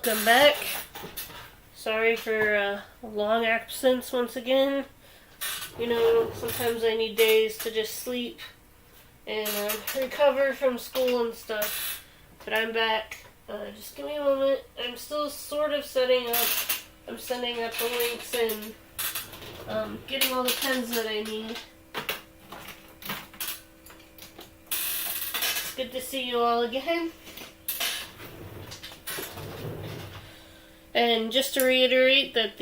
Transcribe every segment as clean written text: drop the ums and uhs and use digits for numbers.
Welcome back. Sorry for a long absence once again. You know, sometimes I need days to just sleep and recover from school and stuff. But I'm back. Just give me a moment. I'm still sort of setting up. I'm sending up the links and getting all the pens that I need. It's good to see you all again. And just to reiterate that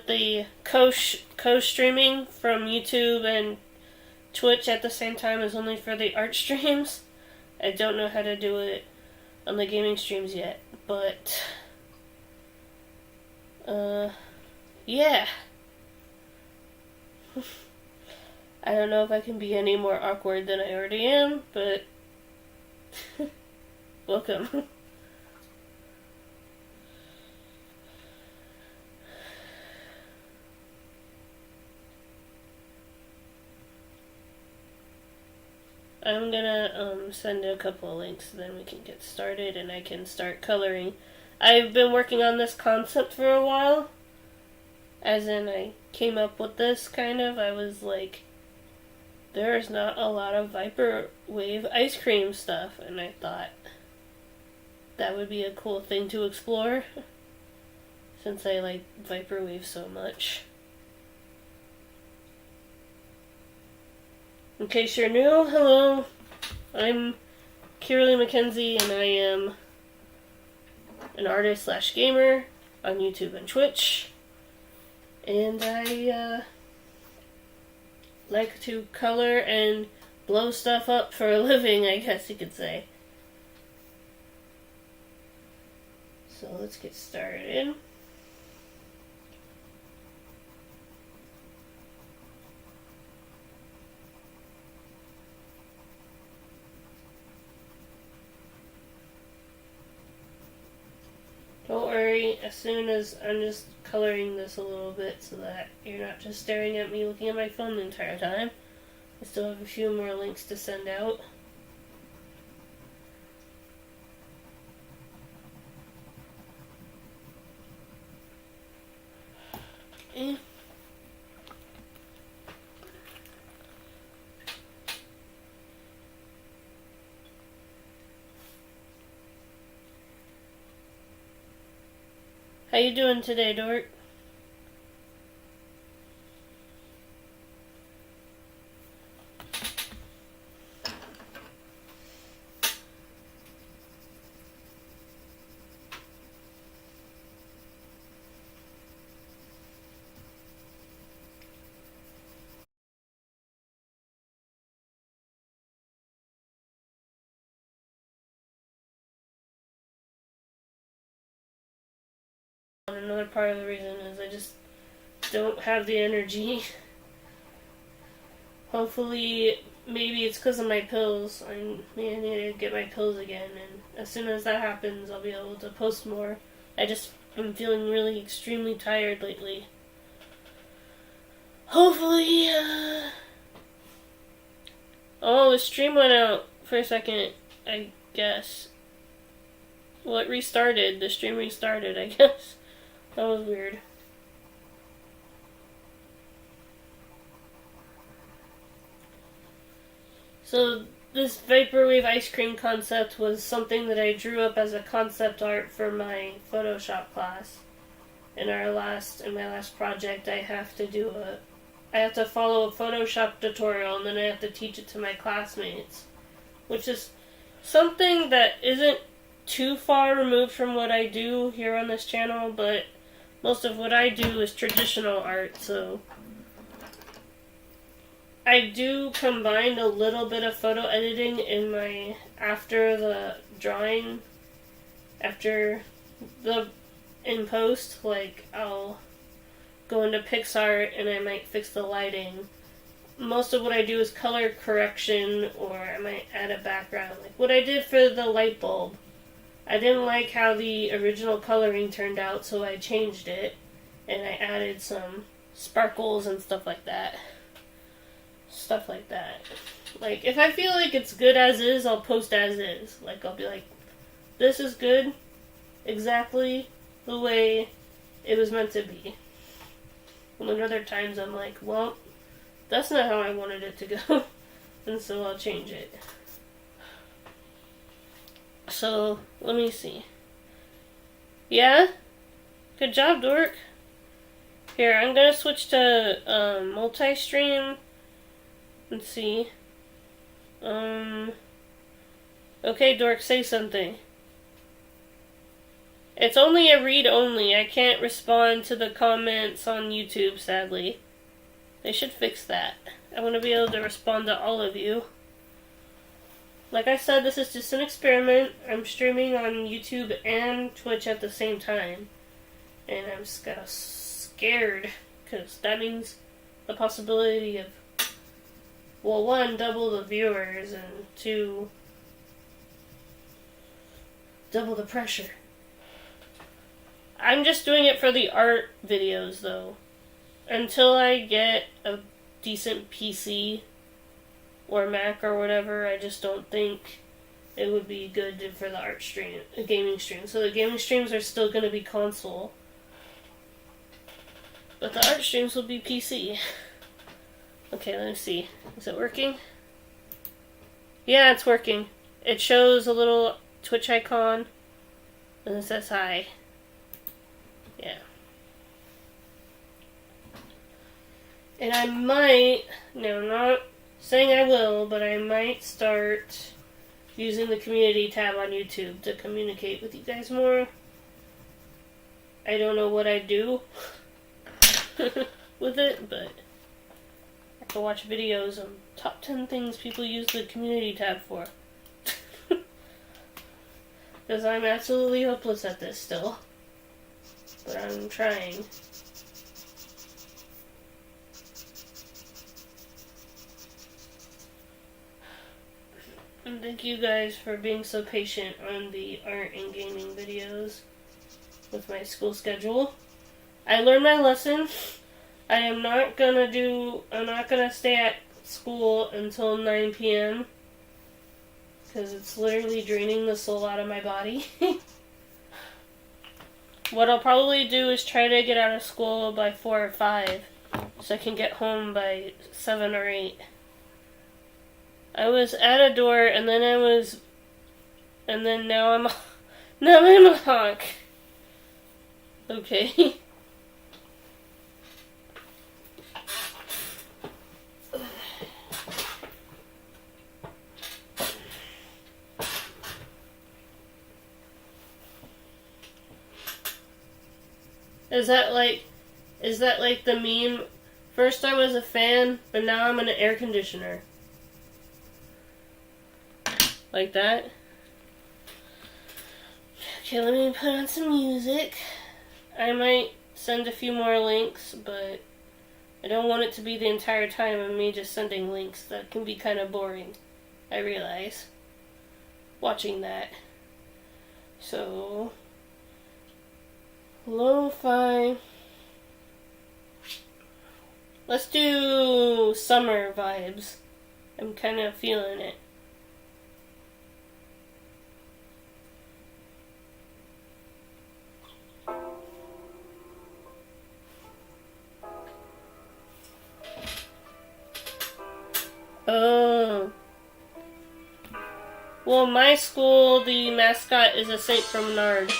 the co-streaming from YouTube and Twitch at the same time is only for the art streams. I don't know how to do it on the gaming streams yet, but yeah. I don't know if I can be any more awkward than I already am, but welcome. I'm gonna send a couple of links, then we can get started and I can start coloring. I've been working on this concept for a while. As in, I came up with this kind of. I was like, there's not a lot of Vaporwave ice cream stuff, and I thought that would be a cool thing to explore since I like Vaporwave so much. In case you're new, hello, I'm Kiralee Mackenzie and I am an artist/gamer on YouTube and Twitch, and I like to color and blow stuff up for a living, I guess you could say. So let's get started. Don't worry, as soon as I'm just coloring this a little bit so that you're not just staring at me looking at my phone the entire time. I still have a few more links to send out. Okay. How you doing today, Dork? Another part of the reason is I just don't have the energy. Hopefully, maybe it's because of my pills. I need to get my pills again, and as soon as that happens, I'll be able to post more. I'm feeling really extremely tired lately. Hopefully, oh, the stream went out for a second, I guess. Well, it restarted. The stream restarted, I guess. That was weird. So this Vaporwave ice cream concept was something that I drew up as a concept art for my Photoshop class. In my last project, I have to follow a Photoshop tutorial and then I have to teach it to my classmates, which is something that isn't too far removed from what I do here on this channel, but most of what I do is traditional art, so I do combine a little bit of photo editing after the drawing, in post. Like, I'll go into PixArt and I might fix the lighting. Most of what I do is color correction, or I might add a background. Like what I did for the light bulb. I didn't like how the original coloring turned out, so I changed it, and I added some sparkles and stuff like that. Like, if I feel like it's good as is, I'll post as is. Like, I'll be like, this is good, exactly the way it was meant to be. And then other times I'm like, well, that's not how I wanted it to go. And so I'll change it. So, let me see. Yeah? Good job, Dork. Here, I'm gonna switch to multi-stream. Let's see. Okay, Dork, say something. It's only a read only. I can't respond to the comments on YouTube, sadly. They should fix that. I want to be able to respond to all of you. Like I said, this is just an experiment. I'm streaming on YouTube and Twitch at the same time. And I'm just kind of scared, because that means the possibility of, well, 1, double the viewers, and 2, double the pressure. I'm just doing it for the art videos, though. Until I get a decent PC or Mac or whatever, I just don't think it would be good for the art stream, a gaming stream. So the gaming streams are still going to be console. But the art streams will be PC. Okay, let me see. Is it working? Yeah, it's working. It shows a little Twitch icon, and it says hi. Yeah. And I might, no, I'm not saying I will, but I might start using the community tab on YouTube to communicate with you guys more. I don't know what I do with it, but I can watch videos on top 10 things people use the community tab for. Because I'm absolutely hopeless at this still. But I'm trying. And thank you guys for being so patient on the art and gaming videos with my school schedule. I learned my lesson. I'm not gonna stay at school until 9 p.m. because it's literally draining the soul out of my body. What I'll probably do is try to get out of school by 4 or 5 so I can get home by 7 or 8. I was at a door and then now I'm a honk. Okay. Is that like the meme? First I was a fan, but now I'm an air conditioner. Like that? Okay, let me put on some music. I might send a few more links, but I don't want it to be the entire time of me just sending links. That can be kind of boring, I realize, watching that. So, lo-fi. Let's do summer vibes. I'm kind of feeling it. Oh. Well, my school, the mascot is a Saint from Bernard.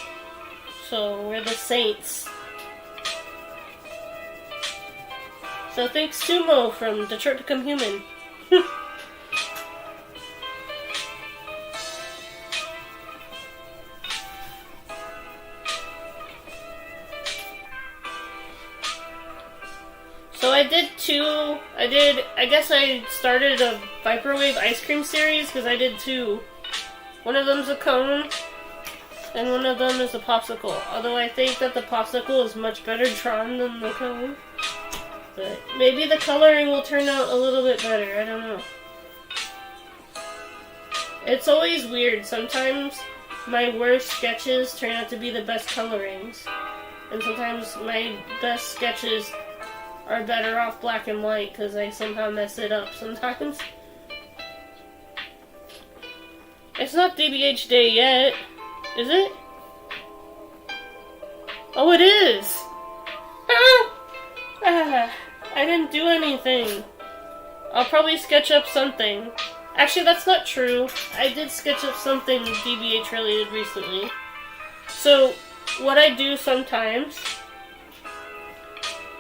So, we're the Saints. So thanks Sumo from Detroit Become Human. So I guess I started a Vaporwave ice cream series because I did 2. One of them's a cone, and one of them is a popsicle. Although I think that the popsicle is much better drawn than the cone. But maybe the coloring will turn out a little bit better, I don't know. It's always weird. Sometimes my worst sketches turn out to be the best colorings. And sometimes my best sketches are better off black and white because I somehow mess it up sometimes. It's not DBH Day yet, is it? Oh, it is! I didn't do anything. I'll probably sketch up something. Actually, that's not true. I did sketch up something DBH related recently. So, what I do sometimes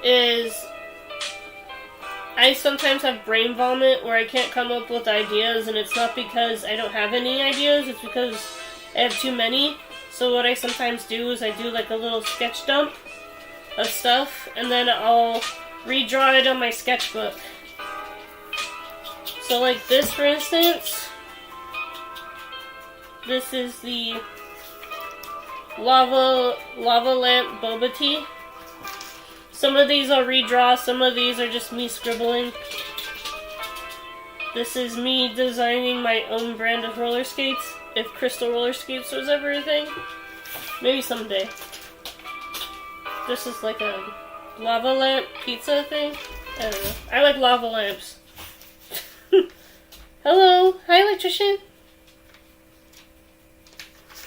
is I sometimes have brain vomit where I can't come up with ideas, and it's not because I don't have any ideas, it's because I have too many. So what I sometimes do is I do like a little sketch dump of stuff, and then I'll redraw it on my sketchbook. So like this, for instance, this is the lava lamp boba tea. Some of these I'll redraw, some of these are just me scribbling. This is me designing my own brand of roller skates, if crystal roller skates was ever a thing. Maybe someday. This is like a lava lamp pizza thing. I don't know. I like lava lamps. Hello! Hi, electrician!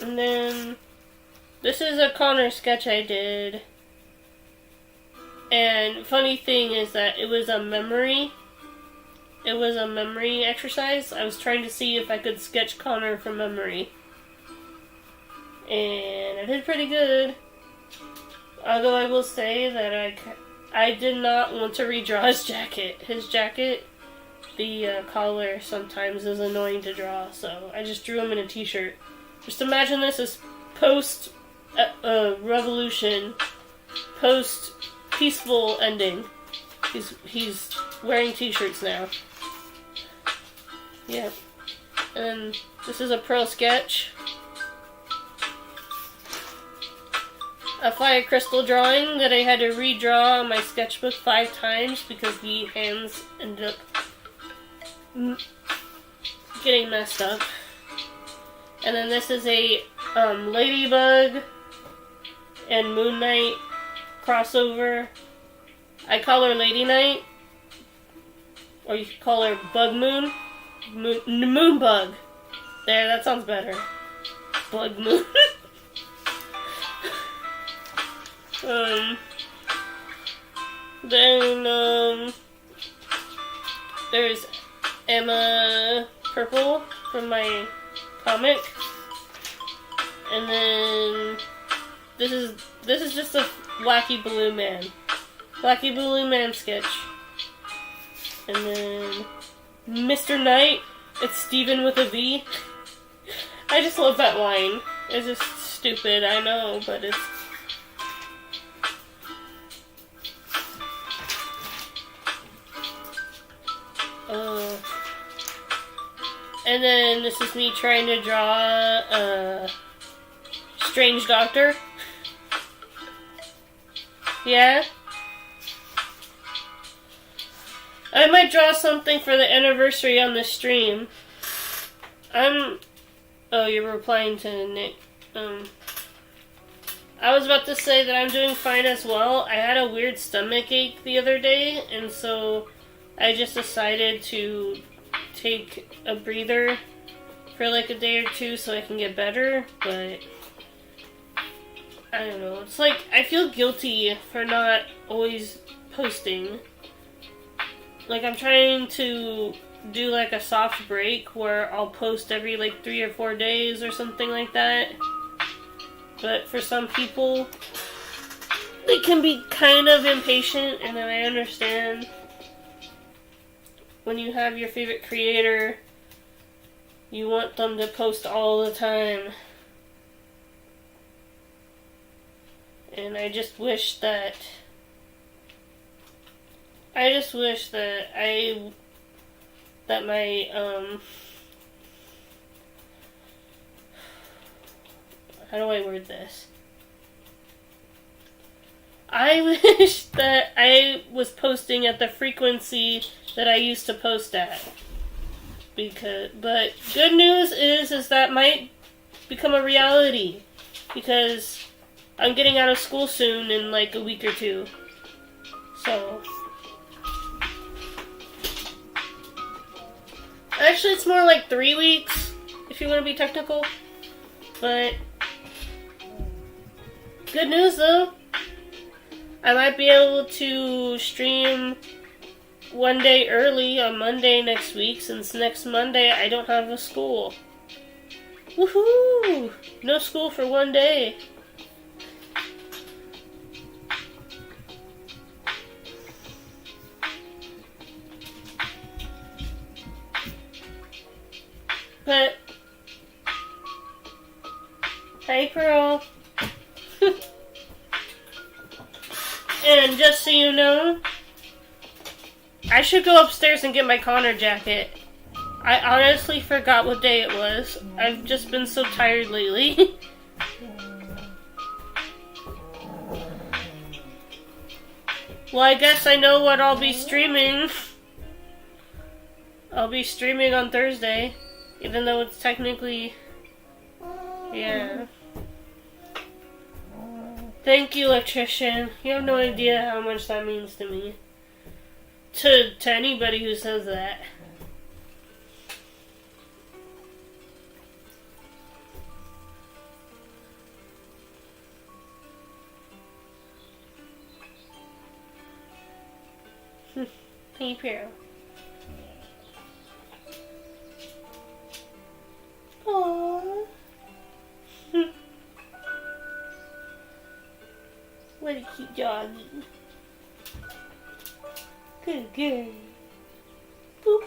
And then this is a Connor sketch I did. And funny thing is that it was a memory. It was a memory exercise. I was trying to see if I could sketch Connor from memory. And I did pretty good. Although I will say that I did not want to redraw his jacket. His jacket, the collar sometimes is annoying to draw, so I just drew him in a t-shirt. Just imagine this as post-revolution, post-peaceful ending. He's wearing t-shirts now. Yeah. And this is a pearl sketch. A fire crystal drawing that I had to redraw on my sketchbook 5 times because the hands ended up getting messed up. And then this is a ladybug and Moon Knight crossover. I call her Lady Knight, or you could call her Bug Moon. Moon Bug. There, that sounds better. Bug Moon. Then, there's Emma Purple from my comic. And then, this is just a Wacky Balloon Man. Wacky Balloon Man sketch. And then, Mr. Knight, it's Steven with a V. I just love that line. It's just stupid, I know, but it's... and then this is me trying to draw Strange Doctor. Yeah? I might draw something for the anniversary on the stream. Oh, you're replying to Nick. I was about to say that I'm doing fine as well. I had a weird stomach ache the other day, and so I just decided to take a breather for like a day or two so I can get better, but I don't know. It's like, I feel guilty for not always posting. Like, I'm trying to do like a soft break where I'll post every like 3 or 4 days or something like that. But for some people, they can be kind of impatient, and I understand. When you have your favorite creator, you want them to post all the time. And I just wish that my, how do I word this? I wish that I was posting at the frequency that I used to post at. But good news is that might become a reality. Because I'm getting out of school soon in like a week or 2. So... actually, it's more like 3 weeks, if you want to be technical. But... Good news though. I might be able to stream one day early on Monday next week, since next Monday I don't have a school. Woohoo! No school for one day. But, hey Pearl. And just so you know, I should go upstairs and get my Connor jacket. I honestly forgot what day it was. I've just been so tired lately. Well, I guess I know what I'll be streaming. I'll be streaming on Thursday, even though it's technically... Yeah. Thank you, electrician. You have no idea how much that means to me. To anybody who says that. Hey, Pearl. Aww. What a cute doggy. Good girl. Boop.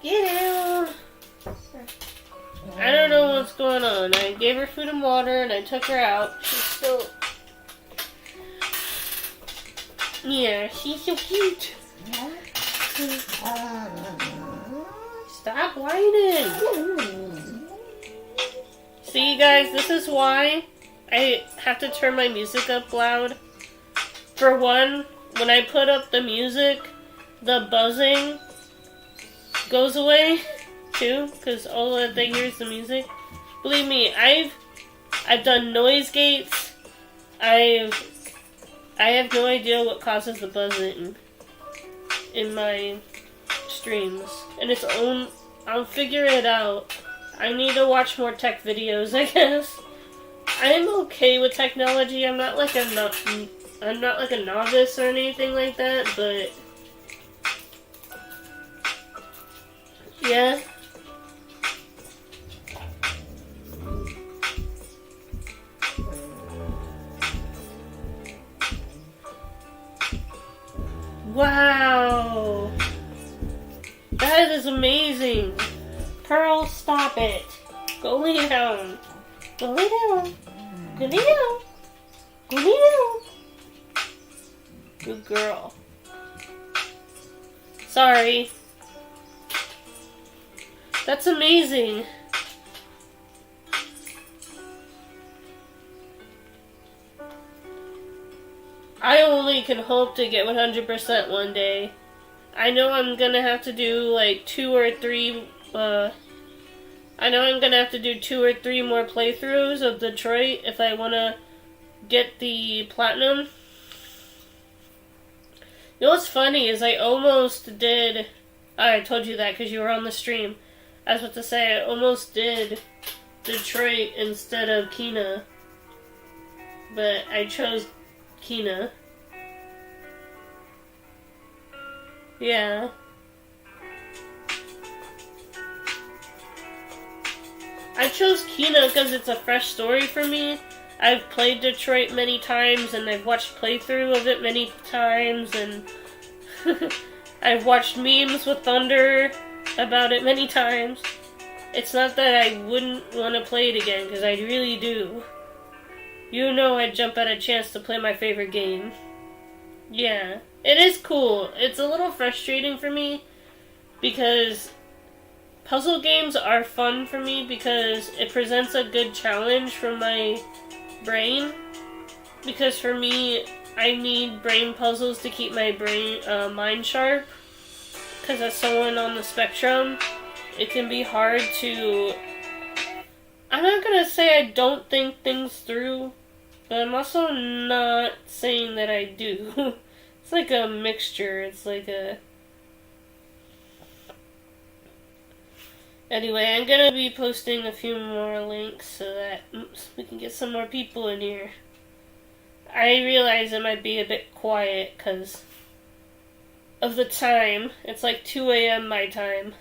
Get out. I don't know what's going on. I gave her food and water and I took her out. She's still... Yeah, she's so cute. Stop whining. See, guys, this is why I have to turn my music up loud. For one, when I put up the music, the buzzing goes away too, because all that they hear is the music. Believe me, I've done noise gates. I have no idea what causes the buzzing in my streams, and I'll figure it out. I need to watch more tech videos, I guess. I'm okay with technology. I'm not like a novice or anything like that, but yeah. Wow! That is amazing! Pearl, stop it! Go lay down! Go lay down! Go lay down! Go lay down! Good girl. Sorry. That's amazing! I only can hope to get 100% one day. I know I'm gonna have to do like 2 or 3 more playthroughs of Detroit if I wanna get the platinum. You know what's funny is I almost did... I told you that because you were on the stream. I was about to say I almost did Detroit instead of Kina. But I chose Kina. Yeah. I chose Kina because it's a fresh story for me. I've played Detroit many times and I've watched playthrough of it many times and I've watched memes with Thunder about it many times. It's not that I wouldn't want to play it again, because I really do. You know I'd jump at a chance to play my favorite game. Yeah, it is cool. It's a little frustrating for me, because puzzle games are fun for me, because it presents a good challenge for my brain. Because for me, I need brain puzzles to keep my mind sharp. Because as someone on the spectrum, it can be hard to... I'm not gonna say I don't think things through, but I'm also not saying that I do. It's like a mixture. It's like a... Anyway, I'm gonna be posting a few more links so that we can get some more people in here. I realize it might be a bit quiet because of the time. It's like 2 a.m. my time.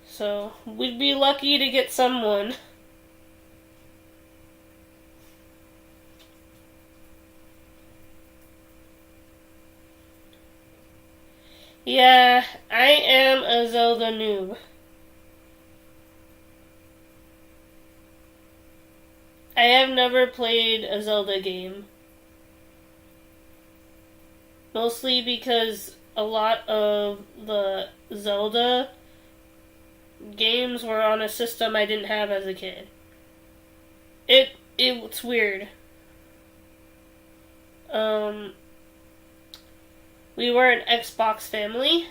So, we'd be lucky to get someone. Yeah, I am a Zelda noob. I have never played a Zelda game. Mostly because a lot of the Zelda games were on a system I didn't have as a kid. It's weird. We were an Xbox family.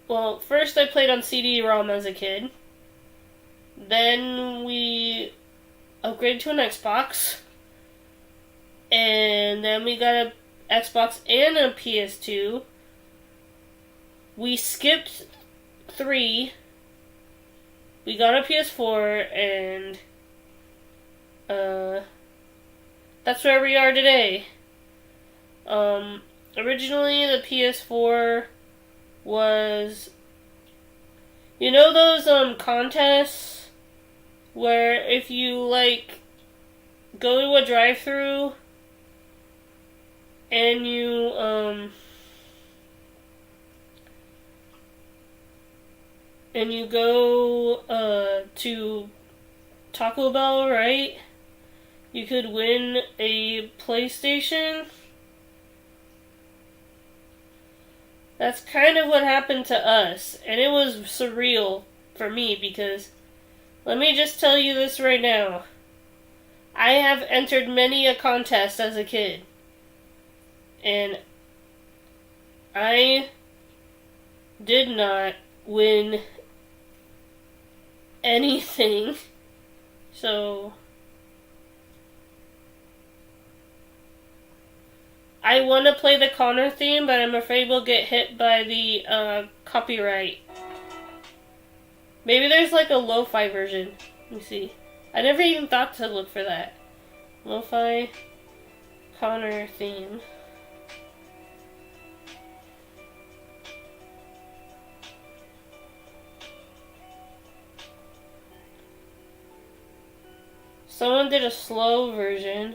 Well, first I played on CD-ROM as a kid. Then we upgraded to an Xbox. And then we got an Xbox and a PS2. We skipped 3. We got a PS4, and that's where we are today. Originally the PS4 was, you know those contests where if you like go to a drive-thru and you go to Taco Bell, right? You could win a PlayStation. That's kind of what happened to us, and it was surreal for me because, let me just tell you this right now, I have entered many a contest as a kid, and I did not win anything, so I want to play the Connor theme, but I'm afraid we'll get hit by the copyright. Maybe there's like a lo-fi version. Let me see. I never even thought to look for that. Lo-fi Connor theme. Someone did a slow version.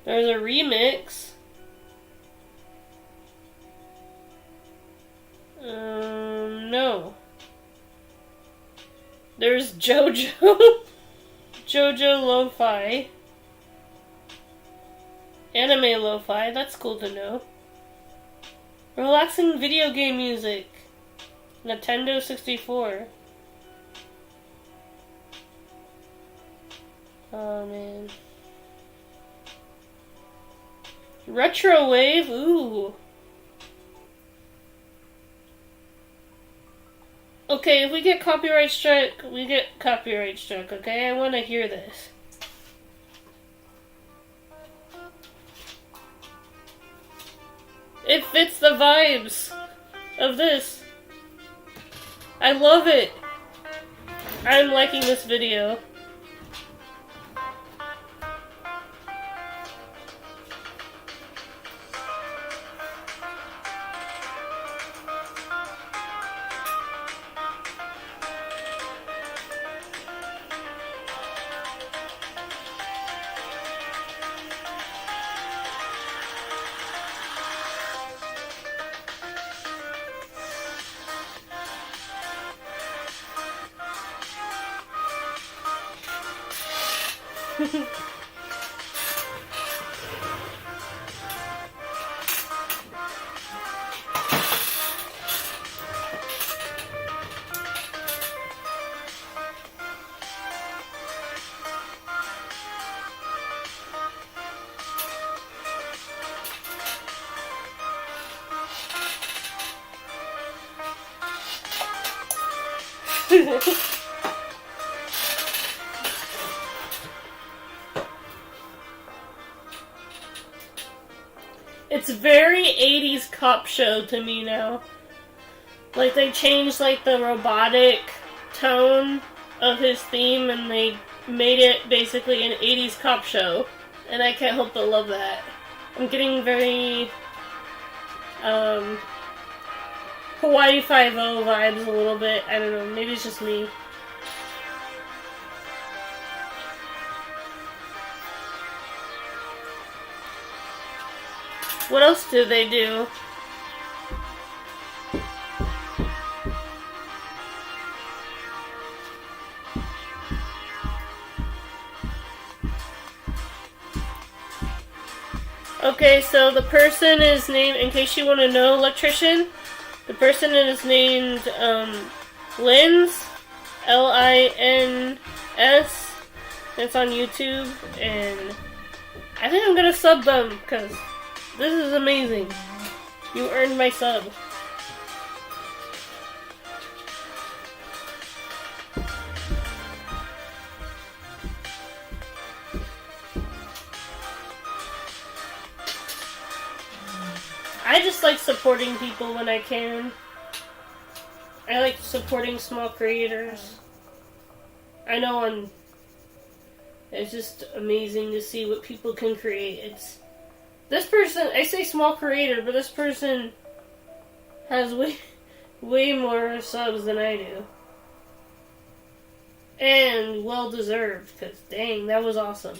There's a remix. No. There's JoJo. JoJo Lo-Fi. Anime Lo-Fi, that's cool to know. Relaxing video game music. Nintendo 64. Oh man. Retro wave, ooh. Okay, if we get copyright strike, we get copyright strike, okay? I want to hear this. It fits the vibes of this. I love it. I'm liking this video. It's very 80s cop show to me now. Like, they changed, like, the robotic tone of his theme, and they made it basically an 80s cop show. And I can't help but love that. I'm getting very, Hawaii Five-0 vibes a little bit. I don't know, maybe it's just me. What else do they do? Okay, so the person is named, in case you want to know, electrician, the person is named, Lins, Lins, it's on YouTube, and I think I'm gonna sub them, because this is amazing. You earned my sub. I just like supporting people when I can. I like supporting small creators. I know it's just amazing to see what people can create. This person, I say small creator, but this person has way more subs than I do. And well deserved, because dang, that was awesome.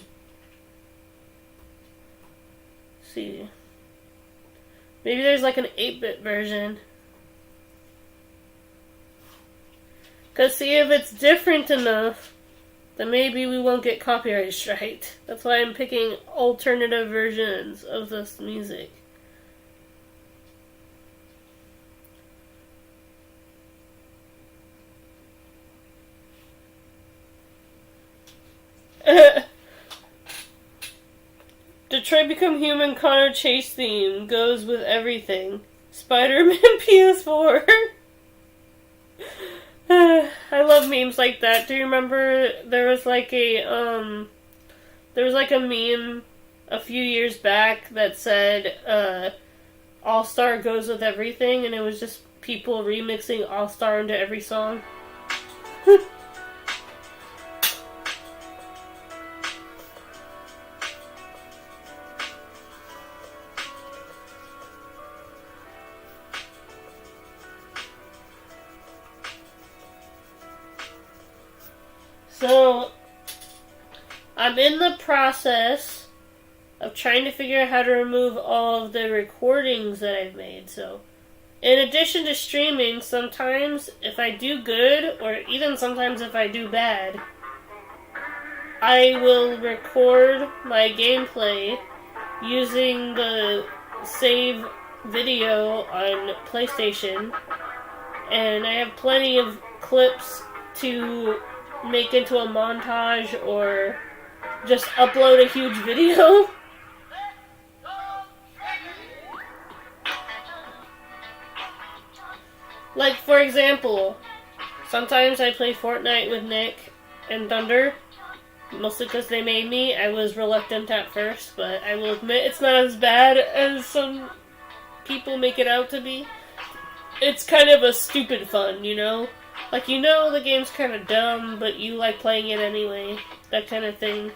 Let's see. Maybe there's like an 8-bit version. Because see, if it's different enough, then maybe we won't get copyright strike. That's why I'm picking alternative versions of this music. Detroit Become Human Connor Chase theme goes with everything. Spider-Man PS4. I love memes like that. Do you remember there was like a meme a few years back that said All-Star goes with everything, and it was just people remixing All-Star into every song. So, I'm in the process of trying to figure out how to remove all of the recordings that I've made. So, in addition to streaming, sometimes if I do good, or even sometimes if I do bad, I will record my gameplay using the save video on PlayStation. And I have plenty of clips to make into a montage or just upload a huge video. Like, for example, sometimes I play Fortnite with Nick and Thunder, mostly because they made me. I was reluctant at first, but I will admit it's not as bad as some people make it out to be. It's kind of a stupid fun, you know? Like, you know the game's kind of dumb, but you like playing it anyway. That kind of thing.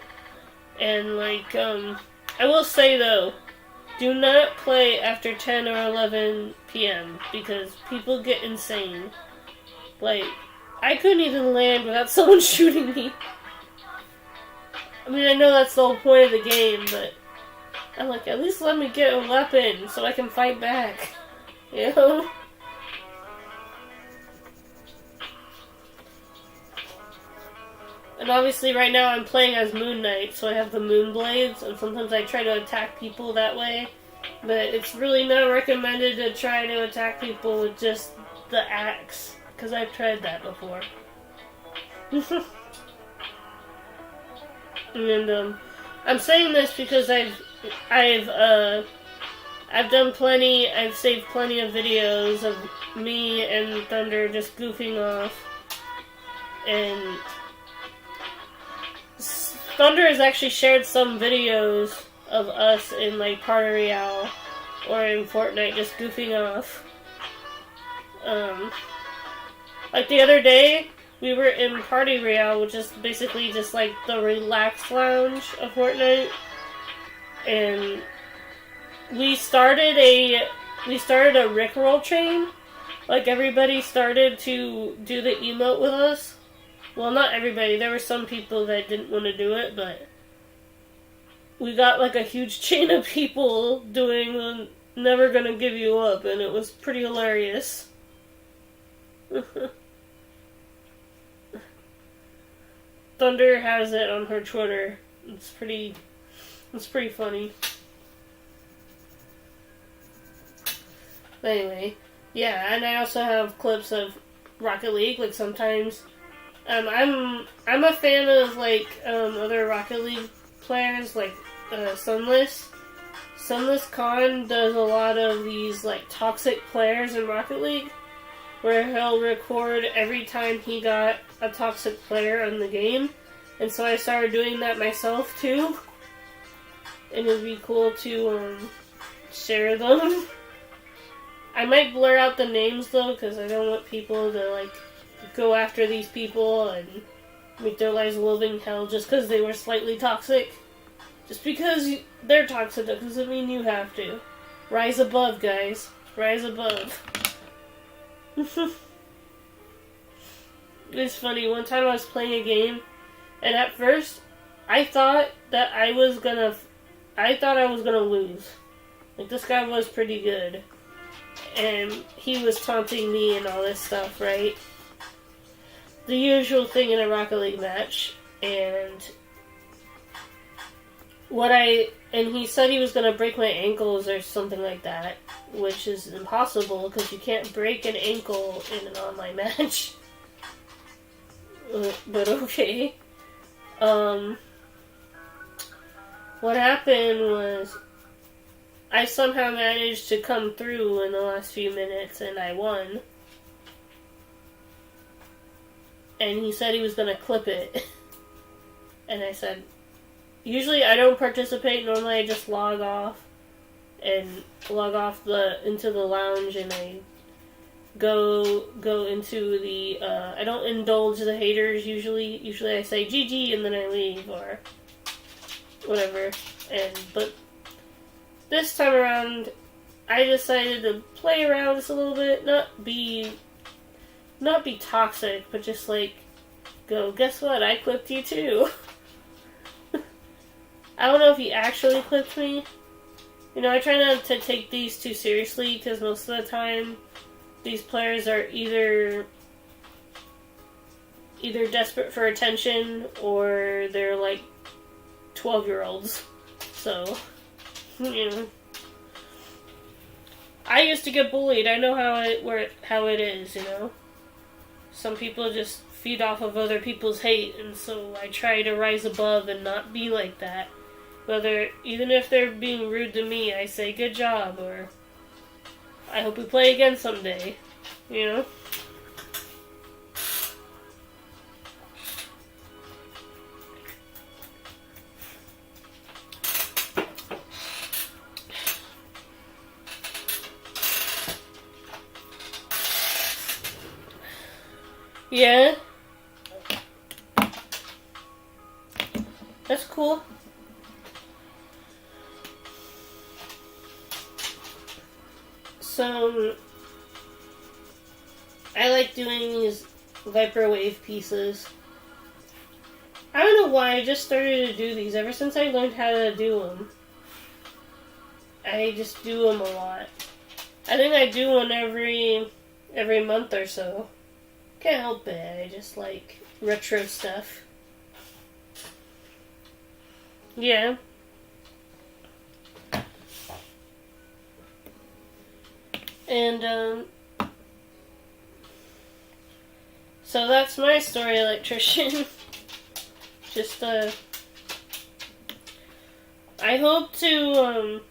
And, like, I will say, though, do not play after 10 or 11 p.m. because people get insane. Like, I couldn't even land without someone shooting me. I mean, I know that's the whole point of the game, but I'm like, at least let me get a weapon so I can fight back. You know? And obviously right now I'm playing as Moon Knight, so I have the moon blades, and sometimes I try to attack people that way. But it's really not recommended to try to attack people with just the axe, because I've tried that before. And I'm saying this because I've done plenty, I've saved plenty of videos of me and Thunder just goofing off. And Thunder has actually shared some videos of us in, like, Party Royale. or in Fortnite just goofing off. Like the other day, we were in Party Royale, which is basically just like the relaxed lounge of Fortnite, and we started a Rickroll train. Like everybody started to do the emote with us. Well, not everybody. There were some people that didn't want to do it, but we got like a huge chain of people doing the "never gonna give you up," and it was pretty hilarious. Thunder has it on her Twitter. It's pretty funny. But anyway, yeah, and I also have clips of Rocket League. Like sometimes, I'm a fan of like other Rocket League players, like Sunless. Sunless Khan does a lot of these like toxic players in Rocket League, where he'll record every time he got a toxic player in the game. And so I started doing that myself too. And it would be cool to share them. I might blur out the names though, because I don't want people to like go after these people and make their lives a living hell just because they were slightly toxic. Just because they're toxic doesn't mean you have to. Rise above, guys. Rise above. It's funny, one time I was playing a game, and at first, I thought I was gonna lose. Like, this guy was pretty good. And he was taunting me and all this stuff, right? The usual thing in a Rocket League match. And he said he was gonna break my ankles or something like that, which is impossible because you can't break an ankle in an online match. But okay. What happened was I somehow managed to come through in the last few minutes and I won. And he said he was gonna clip it. And I said, usually I don't participate, normally I just log off into the lounge and I go into the I don't indulge the haters usually. Usually I say GG and then I leave or whatever. But this time around I decided to play around just a little bit, not be toxic, but just like go, guess what? I clipped you too. I don't know if he actually clipped me. You know, I try not to take these too seriously because most of the time these players are either desperate for attention or they're like 12-year-olds. So, you know. I used to get bullied. I know how it is, you know. Some people just feed off of other people's hate, and so I try to rise above and not be like that. Even if they're being rude to me, I say good job, or I hope we play again someday, you know? Yeah. That's cool. So, I like doing these Viper Wave pieces. I don't know why, I just started to do these. Ever since I learned how to do them, I just do them a lot. I think I do one every month or so. Can't help it, I just like retro stuff. Yeah. And, so that's my story, electrician. Just, I hope to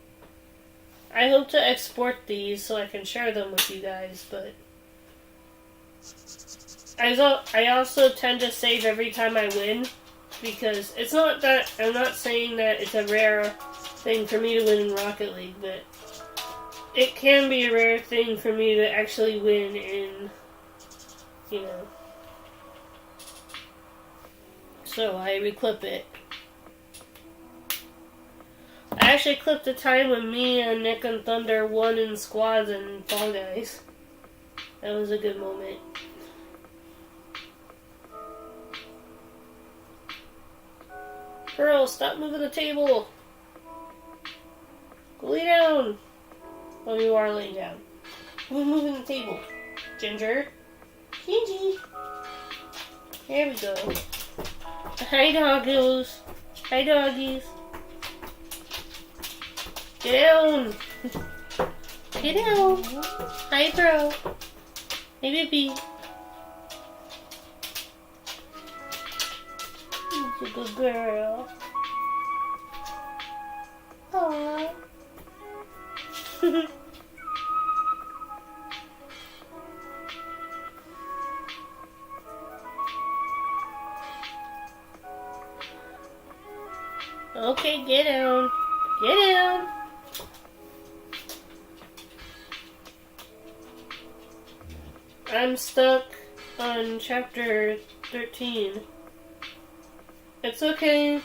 export these so I can share them with you guys, but I also tend to save every time I win, because it's not that, I'm not saying that it's a rare thing for me to win in Rocket League, but it can be a rare thing for me to actually win in, you know. So I reclip it. I actually clipped the time when me and Nick and Thunder won in squads and Fall Guys. That was a good moment. Girl, stop moving the table. Go lay down. Well, you are laying down. We're moving the table. Ginger. Gingy. There we go. Hi, doggos. Hi, doggies. Get down. Get down. Hi, bro. Hey, baby. You're a good girl. Aww. Okay, get down. Get down. I'm stuck on chapter 13. It's okay.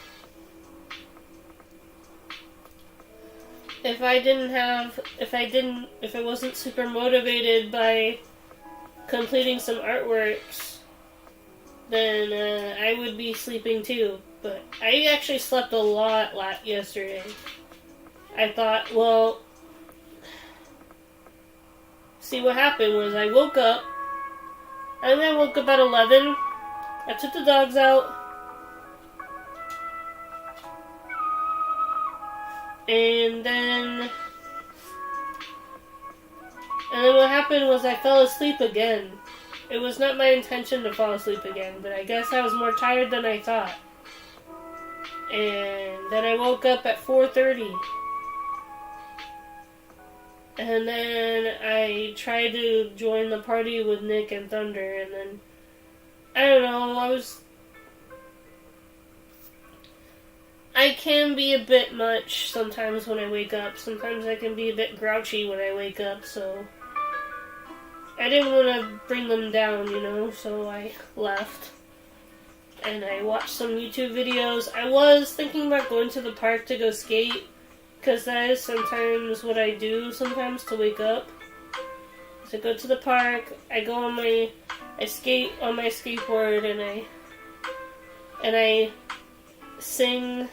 If I wasn't super motivated by completing some artworks, then I would be sleeping too. But I actually slept a lot yesterday. I thought, well, see what happened was I woke up, and then I woke up at 11. I took the dogs out. And then what happened was I fell asleep again. It was not my intention to fall asleep again, but I guess I was more tired than I thought. And then I woke up at 4:30. And then I tried to join the party with Nick and Thunder, and then, I don't know, I can be a bit much sometimes when I wake up. Sometimes I can be a bit grouchy when I wake up, so I didn't want to bring them down, you know, so I left. And I watched some YouTube videos. I was thinking about going to the park to go skate, because that is sometimes what I do sometimes to wake up. So I go to the park, I skate on my skateboard, and I sing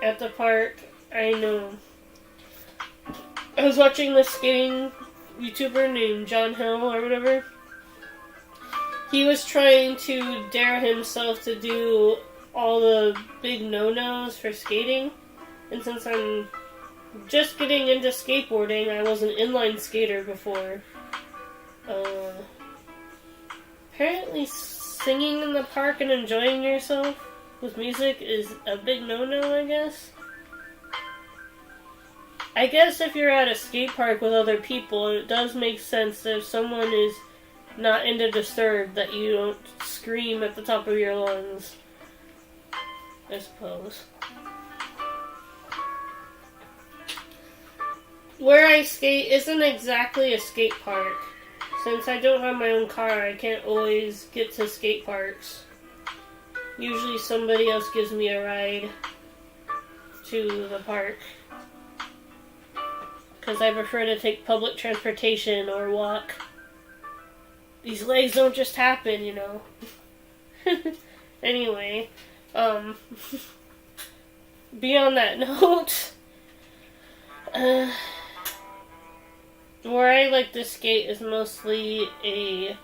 at the park. I know. I was watching this skating YouTuber named John Hill or whatever. He was trying to dare himself to do all the big no-nos for skating. And since I'm just getting into skateboarding, I was an inline skater before. Apparently singing in the park and enjoying yourself with music is a big no-no, I guess. I guess if you're at a skate park with other people, it does make sense that if someone is not into Disturbed, that you don't scream at the top of your lungs, I suppose. Where I skate isn't exactly a skate park. Since I don't have my own car, I can't always get to skate parks. Usually somebody else gives me a ride to the park, because I prefer to take public transportation or walk. These legs don't just happen, you know. Anyway, beyond that note, where I like to skate is mostly a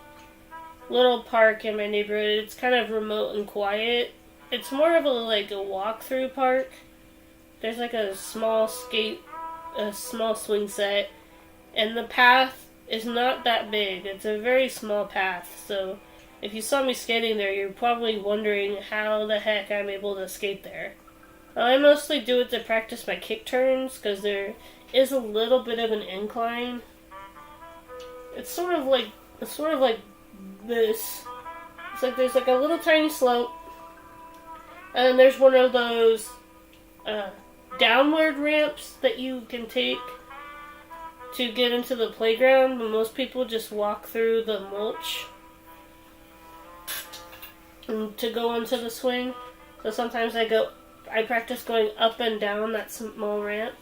little park in my neighborhood. It's kind of remote and quiet. It's more of a walk-through park. There's like a small swing set, and the path is not that big. It's a very small path, so if you saw me skating there, you're probably wondering how the heck I'm able to skate there. I mostly do it to practice my kick turns, because there is a little bit of an incline. It's sort of like this. It's like there's like a little tiny slope, and then there's one of those downward ramps that you can take to get into the playground, but most people just walk through the mulch and to go into the swing. So sometimes I practice going up and down that small ramp.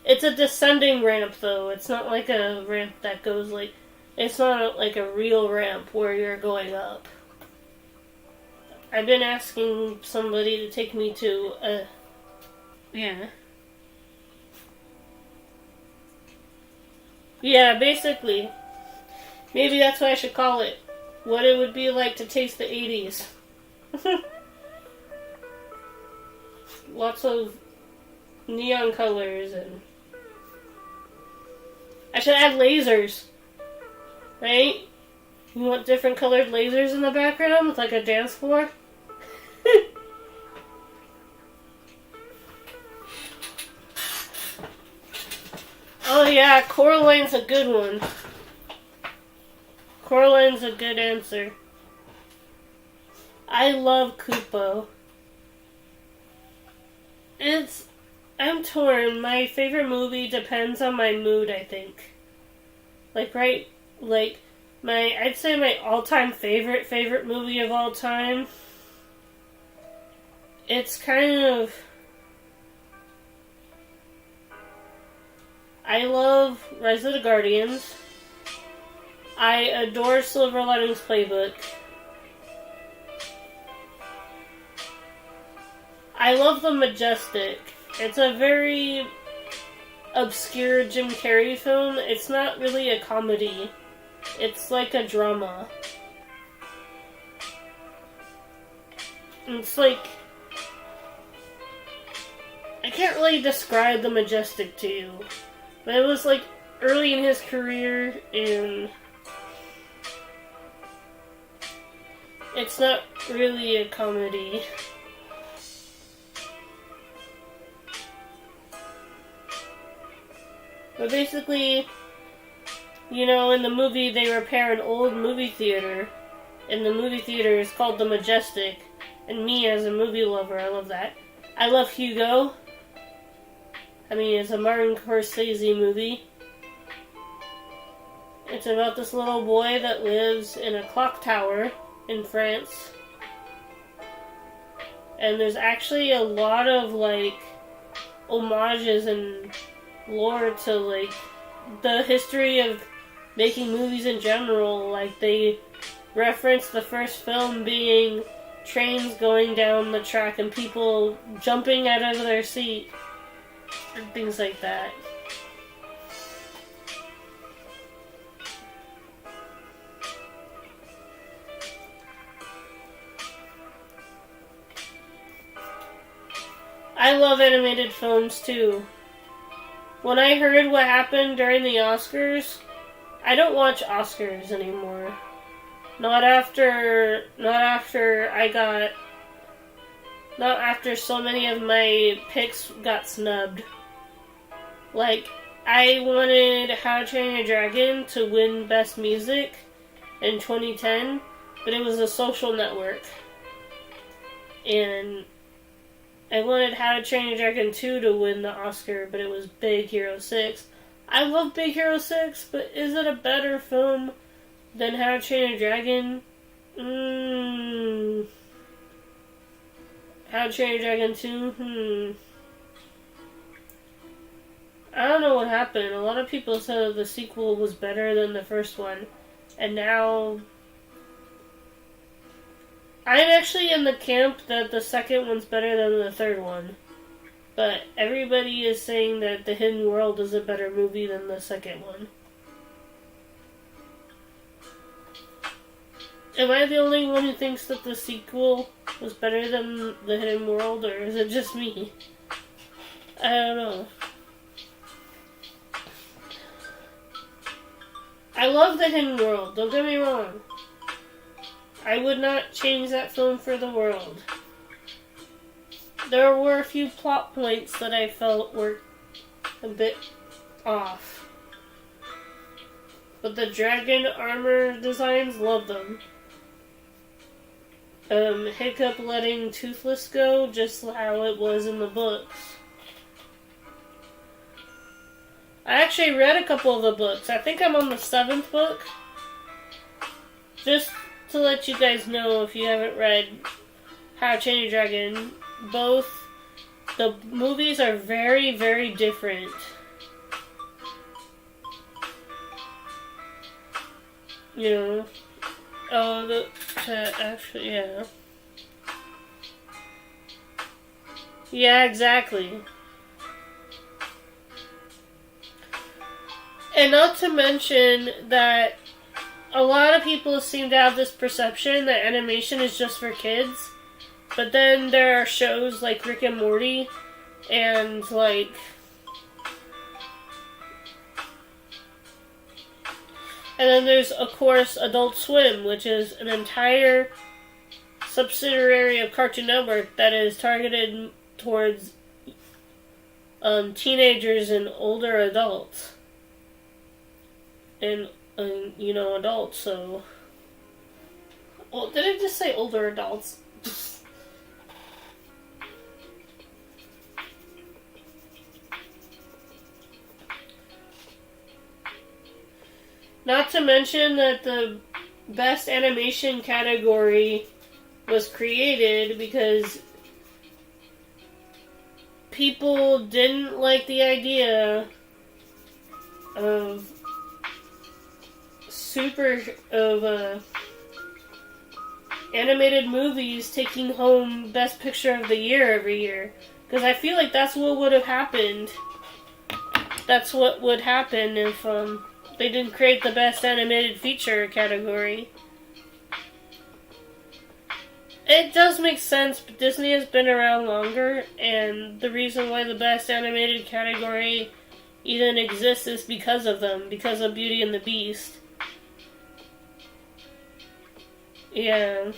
It's a descending ramp though. It's not like a ramp that goes like, it's not like a real ramp where you're going up. I've been asking somebody to take me to a, yeah. Yeah, basically. Maybe that's what I should call it. What it would be like to taste the 80s. Lots of neon colors and... I should add lasers. Right? You want different colored lasers in the background with like a dance floor? Oh yeah, Coraline's a good one. Coraline's a good answer. I love Kupo. I'm torn. My favorite movie depends on my mood, I think. I'd say my all-time favorite movie of all time. It's kind of... I love Rise of the Guardians. I adore Silver Linings Playbook. I love The Majestic. It's a very obscure Jim Carrey film. It's not really a comedy. It's like a drama. It's like... I can't really describe The Majestic to you. But it was like early in his career, and it's not really a comedy. But basically, you know, in the movie they repair an old movie theater, and the movie theater is called The Majestic, and me as a movie lover, I love that. I love Hugo. I mean, it's a Martin Scorsese movie. It's about this little boy that lives in a clock tower in France. And there's actually a lot of, like, homages and lore to, like, the history of making movies in general. Like, they reference the first film being trains going down the track and people jumping out of their seat. And things like that. I love animated films too. When I heard what happened during the Oscars, I don't watch Oscars anymore. Not after so many of my picks got snubbed. Like, I wanted How to Train Your Dragon to win Best Music in 2010, but it was A Social Network. And I wanted How to Train Your Dragon 2 to win the Oscar, but it was Big Hero 6. I love Big Hero 6, but is it a better film than How to Train Your Dragon? How to Train Your Dragon 2? I don't know what happened. A lot of people said the sequel was better than the first one. And now... I'm actually in the camp that the second one's better than the third one. But everybody is saying that The Hidden World is a better movie than the second one. Am I the only one who thinks that the sequel was better than The Hidden World, or is it just me? I don't know. I love The Hidden World, don't get me wrong. I would not change that film for the world. There were a few plot points that I felt were a bit off. But the dragon armor designs, love them. Hiccup letting Toothless go, just how it was in the books. I actually read a couple of the books. I think I'm on the 7th book. Just to let you guys know, if you haven't read How to Train Your Dragon, both the movies are very, very different. You know, actually, yeah. Yeah, exactly. And not to mention that a lot of people seem to have this perception that animation is just for kids. But then there are shows like Rick and Morty and like and then there's of course Adult Swim, which is an entire subsidiary of Cartoon Network that is targeted towards teenagers and older adults. And adults, so... Well, did I just say older adults? Not to mention that the best animation category was created because people didn't like the idea of animated movies taking home Best Picture of the Year every year. Because I feel like that's what would have happened. That's what would happen if they didn't create the Best Animated Feature category. It does make sense, but Disney has been around longer, and the reason why the Best Animated category even exists is because of them, because of Beauty and the Beast. Yeah.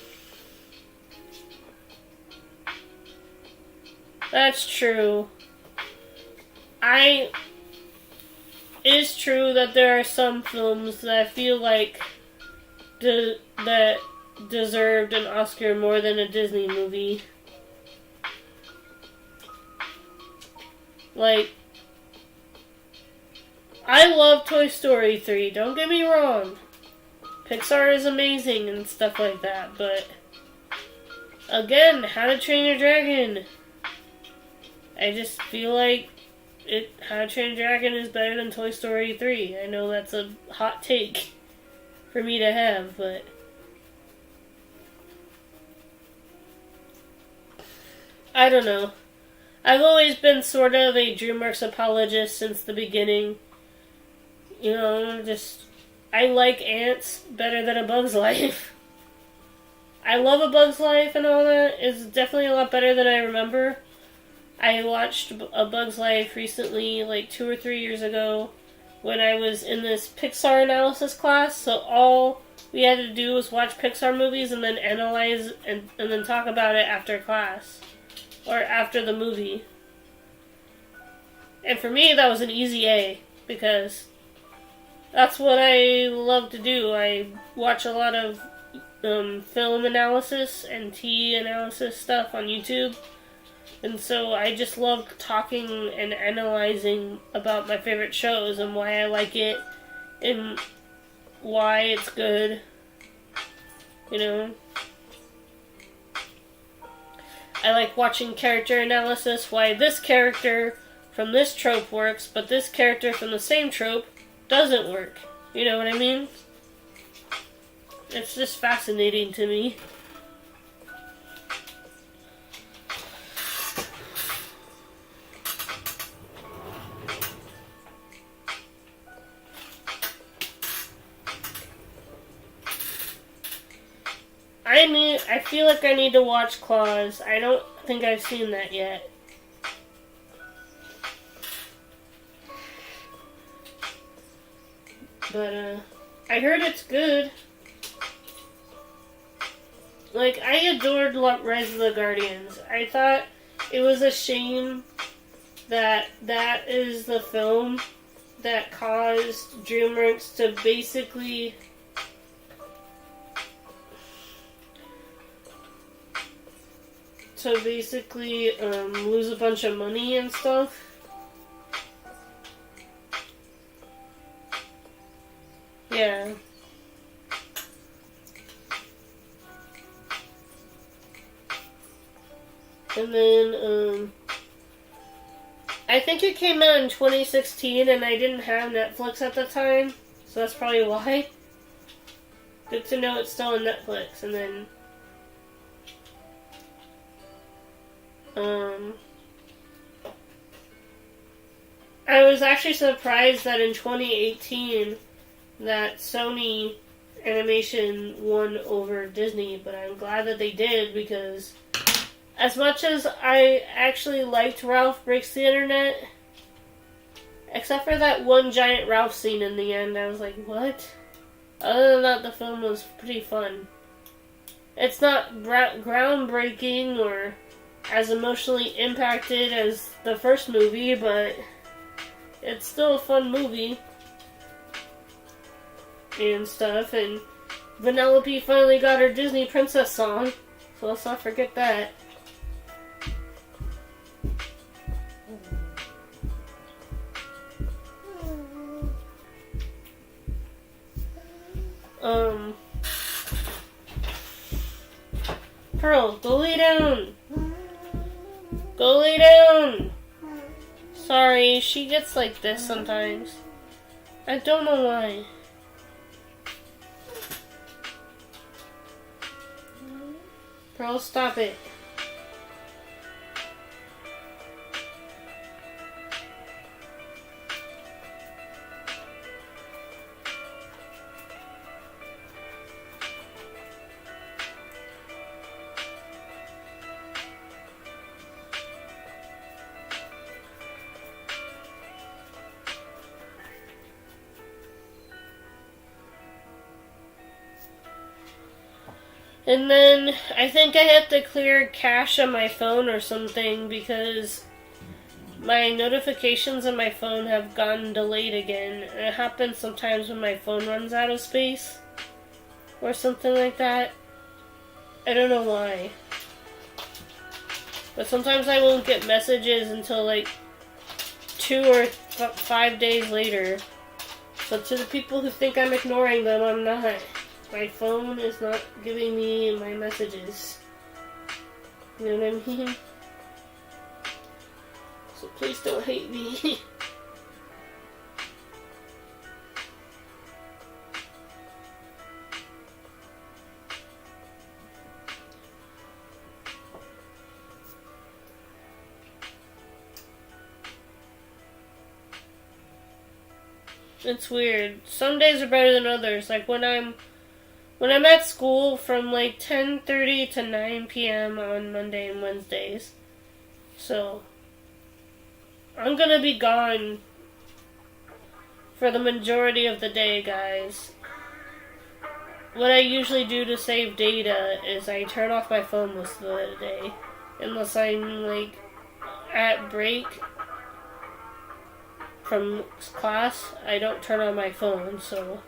That's true. It is true that there are some films that I feel like that deserved an Oscar more than a Disney movie. Like, I love Toy Story 3, don't get me wrong. Pixar is amazing and stuff like that, but again, How to Train Your Dragon. I just feel like How to Train Your Dragon is better than Toy Story 3. I know that's a hot take for me to have, but I don't know. I've always been sort of a DreamWorks apologist since the beginning. You know, I like Ants better than A Bug's Life. I love A Bug's Life and all that. It's definitely a lot better than I remember. I watched A Bug's Life recently, like 2 or 3 years ago, when I was in this Pixar analysis class. So all we had to do was watch Pixar movies and then analyze and then talk about it after class. Or after the movie. And for me, that was an easy A, because that's what I love to do. I watch a lot of film analysis and TV analysis stuff on YouTube. And so I just love talking and analyzing about my favorite shows and why I like it and why it's good. You know? I like watching character analysis, why this character from this trope works, but this character from the same trope doesn't work. You know what I mean? It's just fascinating to me. I feel like I need to watch Claws. I don't think I've seen that yet. But, I heard it's good. Like, I adored Rise of the Guardians. I thought it was a shame that that is the film that caused DreamWorks to basically lose a bunch of money and stuff. Yeah. And then, I think it came out in 2016 and I didn't have Netflix at the time, so that's probably why. Good to know it's still on Netflix. And then, I was actually surprised that in 2018 that Sony Animation won over Disney, but I'm glad that they did, because as much as I actually liked Ralph Breaks the Internet, except for that one giant Ralph scene in the end, I was like, what? Other than that, the film was pretty fun. It's not groundbreaking or as emotionally impacted as the first movie, but it's still a fun movie and stuff. And Vanellope finally got her Disney princess song, so let's not forget that. Pearl, go lay down! Go lay down! Sorry, she gets like this sometimes. I don't know why. Pearl, stop it. And then I think I have to clear cache on my phone or something, because my notifications on my phone have gotten delayed again. It happens sometimes when my phone runs out of space or something like that. I don't know why. But sometimes I won't get messages until like 2 or 5 days later. So to the people who think I'm ignoring them, I'm not. My phone is not giving me my messages. You know what I mean? So please don't hate me. It's weird. Some days are better than others. Like when I'm at school from like 10:30 to 9 p.m. on Monday and Wednesdays. So, I'm gonna be gone for the majority of the day, guys. What I usually do to save data is I turn off my phone most of the day. Unless I'm like at break from class, I don't turn on my phone, so...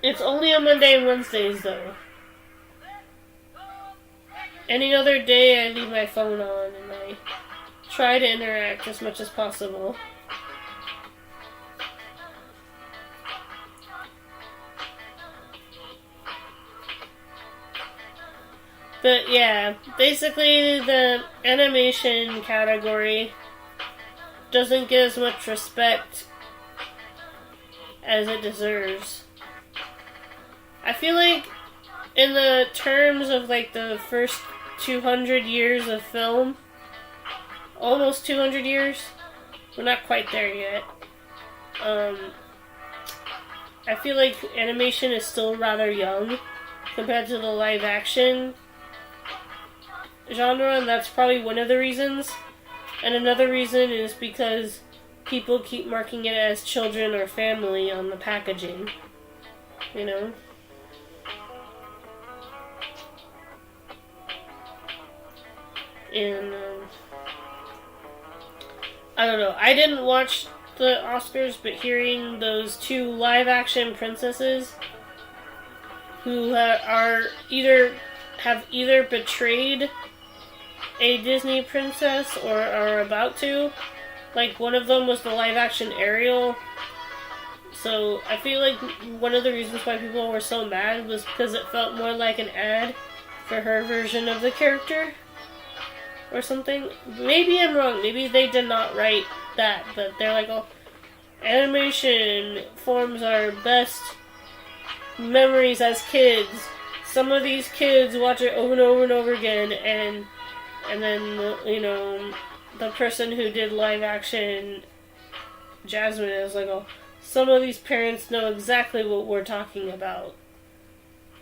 It's only on Monday and Wednesdays, though. Any other day, I leave my phone on and I try to interact as much as possible. But yeah, basically the animation category doesn't get as much respect as it deserves. I feel like in the terms of like the first 200 years of film, almost 200 years, we're not quite there yet. I feel like animation is still rather young compared to the live action genre, and that's probably one of the reasons. And another reason is because people keep marking it as children or family on the packaging. You know? And, I don't know. I didn't watch the Oscars, but hearing those two live-action princesses who have either betrayed a Disney princess or are about to. Like, one of them was the live-action Ariel So I feel like one of the reasons why people were so mad was because it felt more like an ad for her version of the character or something. Maybe I'm wrong. Maybe they did not write that, but they're like, oh, animation forms our best memories as kids. Some of these kids watch it over and over and over again, and then, you know, the person who did live action Jasmine is like, oh, some of these parents know exactly what we're talking about.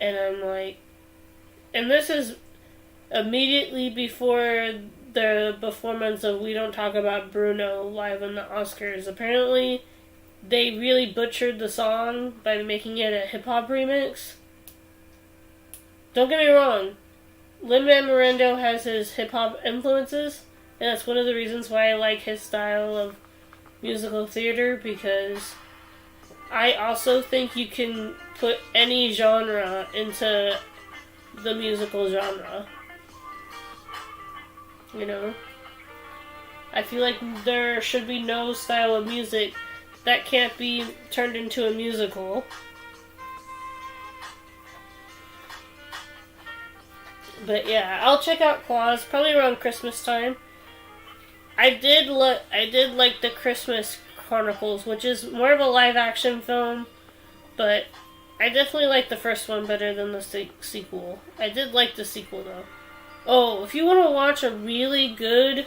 And I'm like, and this is immediately before the performance of We Don't Talk About Bruno live on the Oscars. Apparently, they really butchered the song by making it a hip-hop remix. Don't get me wrong, Lin-Manuel Miranda has his hip-hop influences, and that's one of the reasons why I like his style of musical theater, because I also think you can put any genre into the musical genre. You know? I feel like there should be no style of music that can't be turned into a musical. But yeah, I'll check out Claws probably around Christmas time. I did like the Christmas Chronicles, which is more of a live action film, but I definitely like the first one better than the sequel. I did like the sequel though. Oh, if you want to watch a really good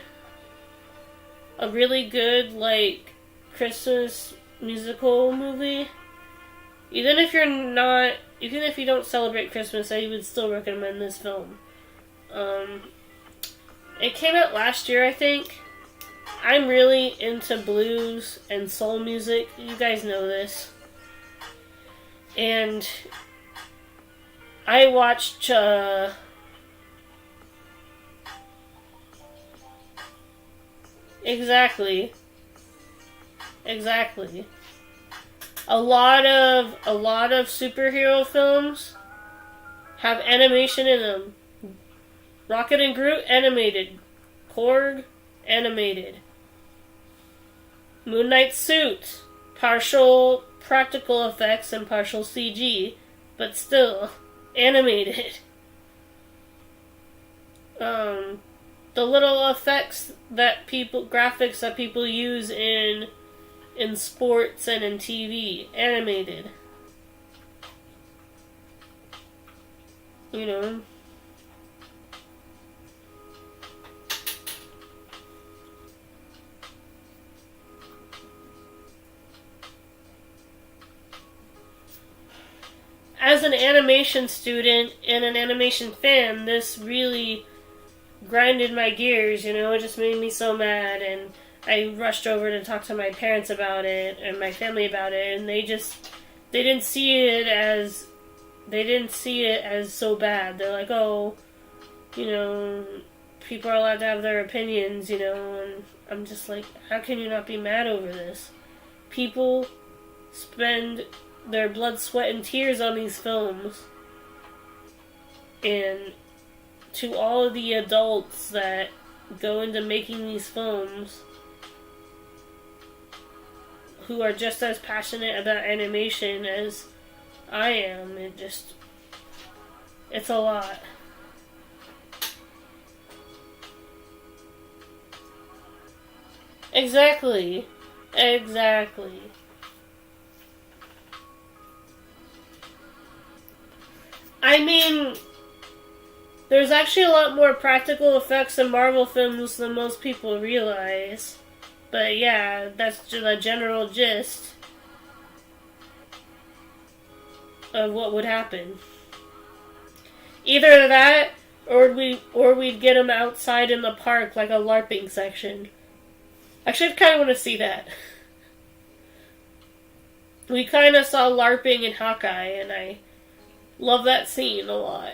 like Christmas musical movie, even if you don't celebrate Christmas, I would still recommend this film. It came out last year, I think. I'm really into blues and soul music. You guys know this. And I watched, Exactly. A lot of superhero films have animation in them. Rocket and Groot, animated. Korg, animated. Moon Knight's suit, partial practical effects and partial CG, but still animated. The little effects graphics that people use in sports and in TV, animated. You know. As an animation student and an animation fan, this really grinded my gears, you know. It just made me so mad, and I rushed over to talk to my parents about it and my family about it, and they didn't see it as so bad. They're like, oh, you know, people are allowed to have their opinions, you know, and I'm just like, how can you not be mad over this? People spend their blood, sweat, and tears on these films, and to all of the adults that go into making these films who are just as passionate about animation as I am, it's a lot. Exactly. I mean, there's actually a lot more practical effects in Marvel films than most people realize. But yeah, that's the general gist of what would happen. Either that, or we'd get them outside in the park like a LARPing section. Actually, I kind of want to see that. We kind of saw LARPing in Hawkeye, and I love that scene a lot.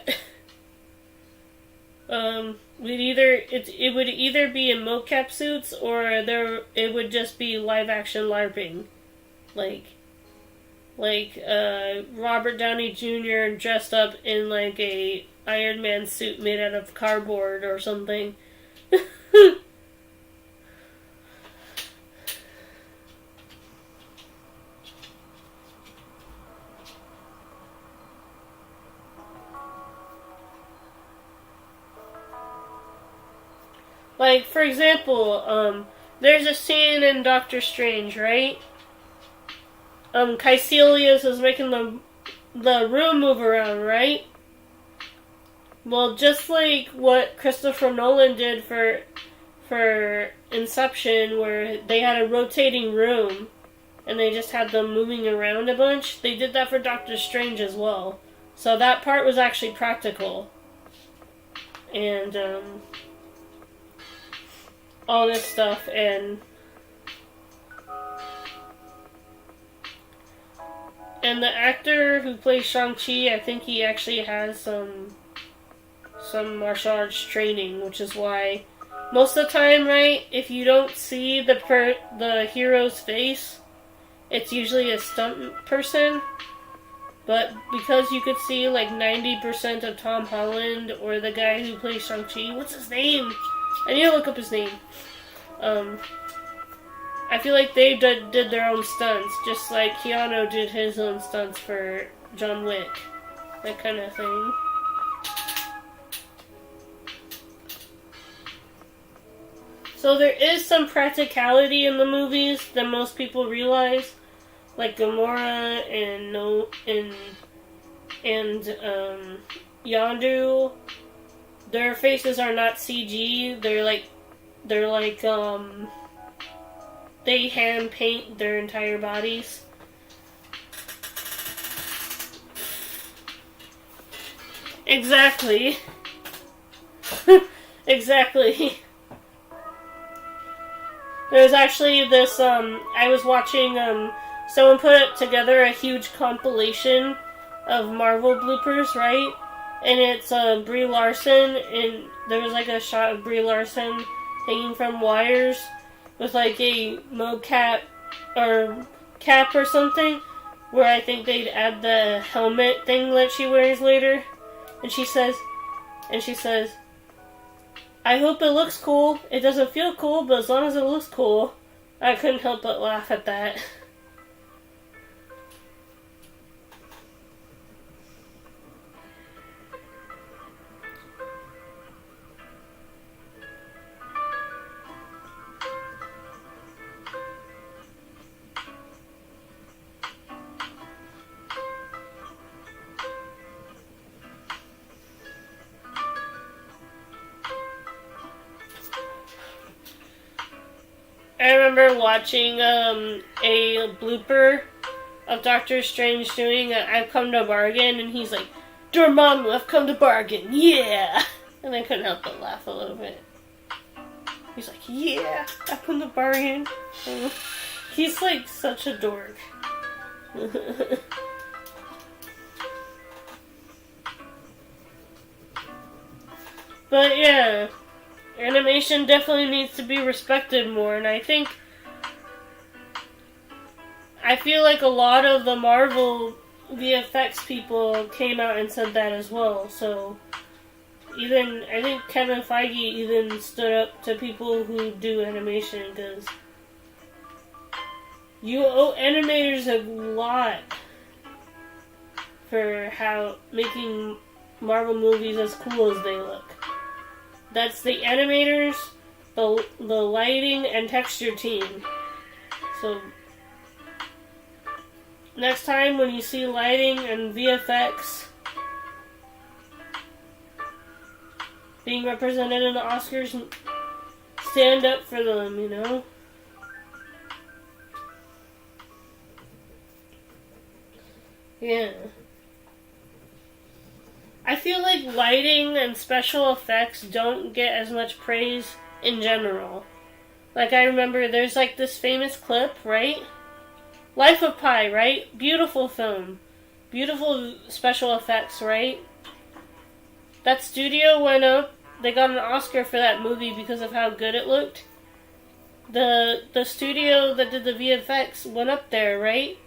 It would either be in mocap suits or it would just be live action LARPing, like Robert Downey Jr. dressed up in like a Iron Man suit made out of cardboard or something. Like, for example, there's a scene in Doctor Strange, right? Caecilius is making the room move around, right? Well, just like what Christopher Nolan did for Inception, where they had a rotating room and they just had them moving around a bunch, they did that for Doctor Strange as well. So that part was actually practical. And all this stuff, and the actor who plays Shang-Chi, I think he actually has some martial arts training, which is why most of the time, right, if you don't see the hero's face, it's usually a stunt person. But because you could see like 90% of Tom Holland or the guy who plays Shang-Chi, what's his name? I need to look up his name. I feel like they did their own stunts, just like Keanu did his own stunts for John Wick. That kind of thing. So there is some practicality in the movies that most people realize. Like Gamora and Yondu, their faces are not CG. They're like they hand paint their entire bodies. Exactly. Exactly. There's actually this, I was watching, someone put together a huge compilation of Marvel bloopers, right? And it's Brie Larson, and there was like a shot of Brie Larson hanging from wires with like a mocap or cap or something, where I think they'd add the helmet thing that she wears later. And she says, I hope it looks cool. It doesn't feel cool, but as long as it looks cool. I couldn't help but laugh at that. I remember watching a blooper of Doctor Strange doing I've come to bargain, and he's like, Dormammu, I've come to bargain, yeah! And I couldn't help but laugh a little bit. He's like, yeah, I've come to bargain. He's like such a dork. But yeah, animation definitely needs to be respected more, and I feel like a lot of the Marvel VFX people came out and said that as well. So I think Kevin Feige even stood up to people who do animation, because you owe animators a lot for how making Marvel movies as cool as they look. That's the animators, the lighting, and texture team. So next time when you see lighting and VFX being represented in the Oscars, stand up for them, you know? Yeah. I feel like lighting and special effects don't get as much praise in general. Like, I remember there's like this famous clip, right? Life of Pi, right? Beautiful film. Beautiful special effects, right? That studio went up. They got an Oscar for that movie because of how good it looked. The studio that did the VFX went up there, right?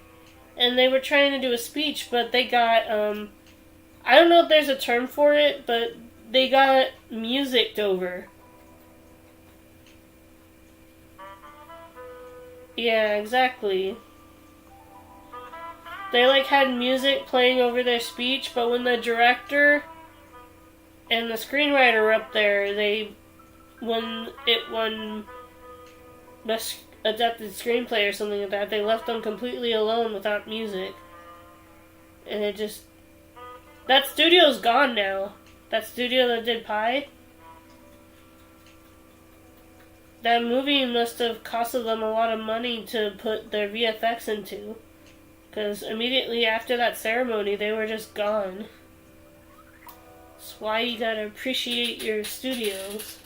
And they were trying to do a speech, but they got, I don't know if there's a term for it, but they got musicked over. Yeah, exactly. They like had music playing over their speech, but when the director and the screenwriter were up there, they when it won Best Adapted Screenplay or something like that, they left them completely alone without music. And it just... That studio's gone now. That studio that did Pi. That movie must have costed them a lot of money to put their VFX into. Because immediately after that ceremony, they were just gone. That's why you gotta appreciate your studios.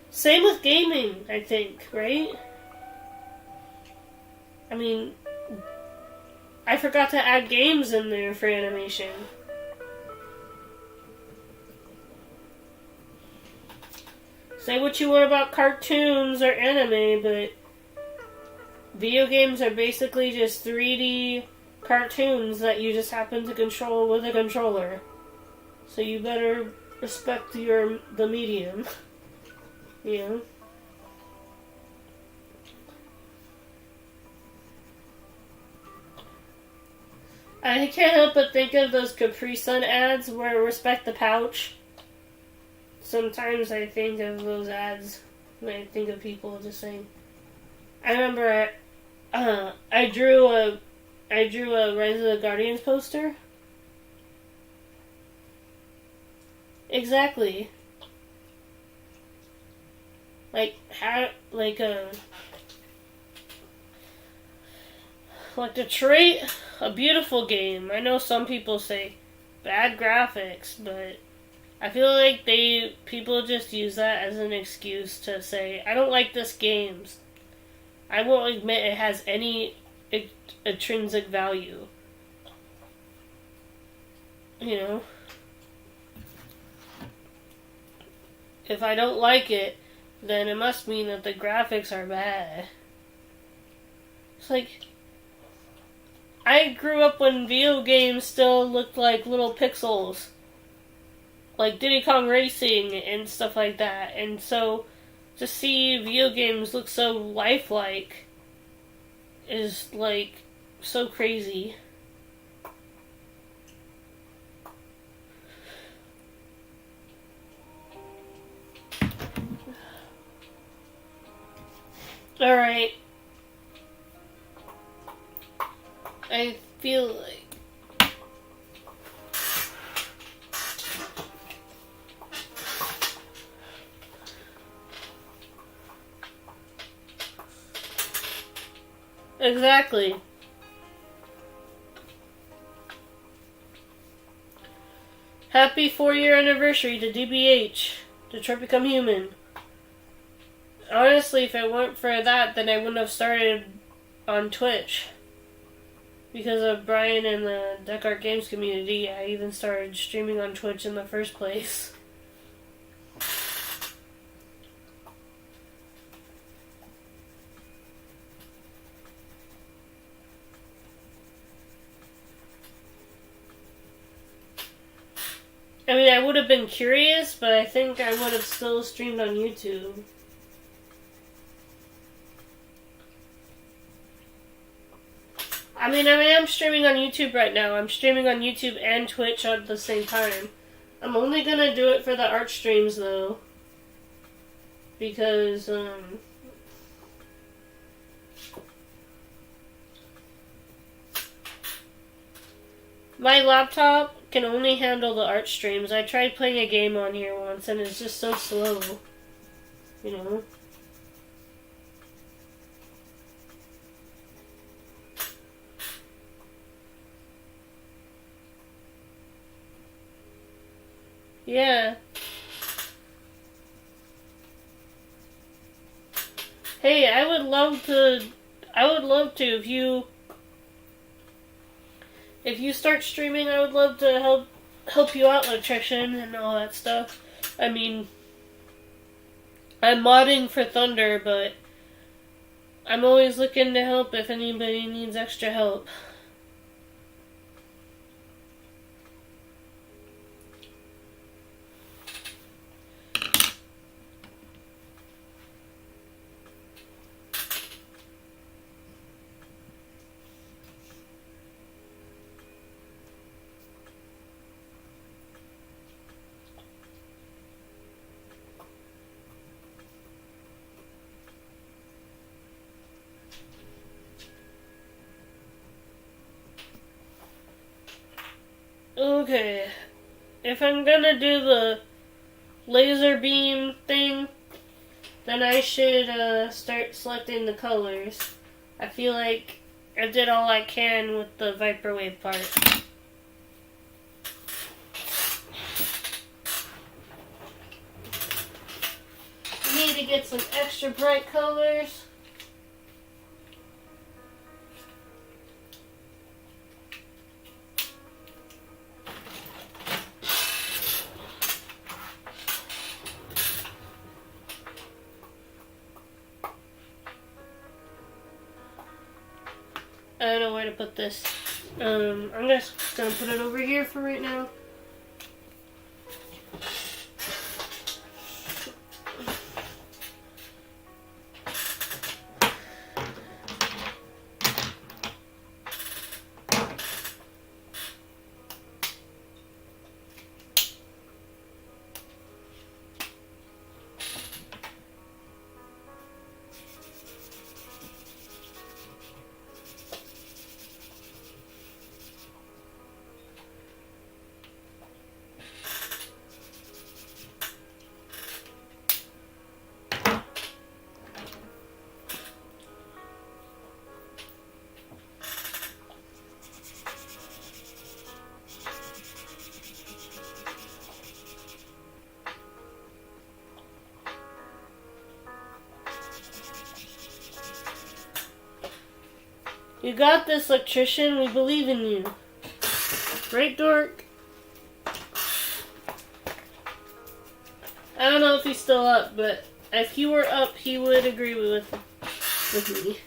Same with gaming, I think, right? I mean, I forgot to add games in there for animation. Say what you want about cartoons or anime, but video games are basically just 3D cartoons that you just happen to control with a controller. So you better respect the medium. You know? I can't help but think of those Capri Sun ads where respect the pouch. Sometimes I think of those ads when I think of people just saying. I remember I drew a Rise of the Guardians poster. Exactly. Like Detroit, a beautiful game. I know some people say bad graphics, but I feel like people just use that as an excuse to say, I don't like this game. I won't admit it has any intrinsic value. You know? If I don't like it, then it must mean that the graphics are bad. It's like, I grew up when video games still looked like little pixels. Like Diddy Kong Racing and stuff like that. And so, to see video games look so lifelike is, like, so crazy. Alright. I feel like... Exactly. Happy 4-year anniversary to DBH. Detroit Become Human. Honestly, if it weren't for that, then I wouldn't have started on Twitch. Because of Brian and the Deck Art Games community, I even started streaming on Twitch in the first place. I mean, I would have been curious, but I think I would have still streamed on YouTube. I mean, I am streaming on YouTube right now. I'm streaming on YouTube and Twitch at the same time. I'm only gonna do it for the art streams, though. Because, my laptop can only handle the art streams. I tried playing a game on here once, and it's just so slow. You know? Yeah. Hey, I would love to if you start streaming, I would love to help you out, electrician, and all that stuff. I mean, I'm modding for Thunder, but I'm always looking to help if anybody needs extra help. Okay. If I'm gonna do the laser beam thing, then I should start selecting the colors. I feel like I did all I can with the Viperwave part. Need to get some extra bright colors. I don't know where to put this. I'm just gonna put it over here for right now. You got this, electrician. We believe in you. Right, Dork? I don't know if he's still up, but if he were up, he would agree with me.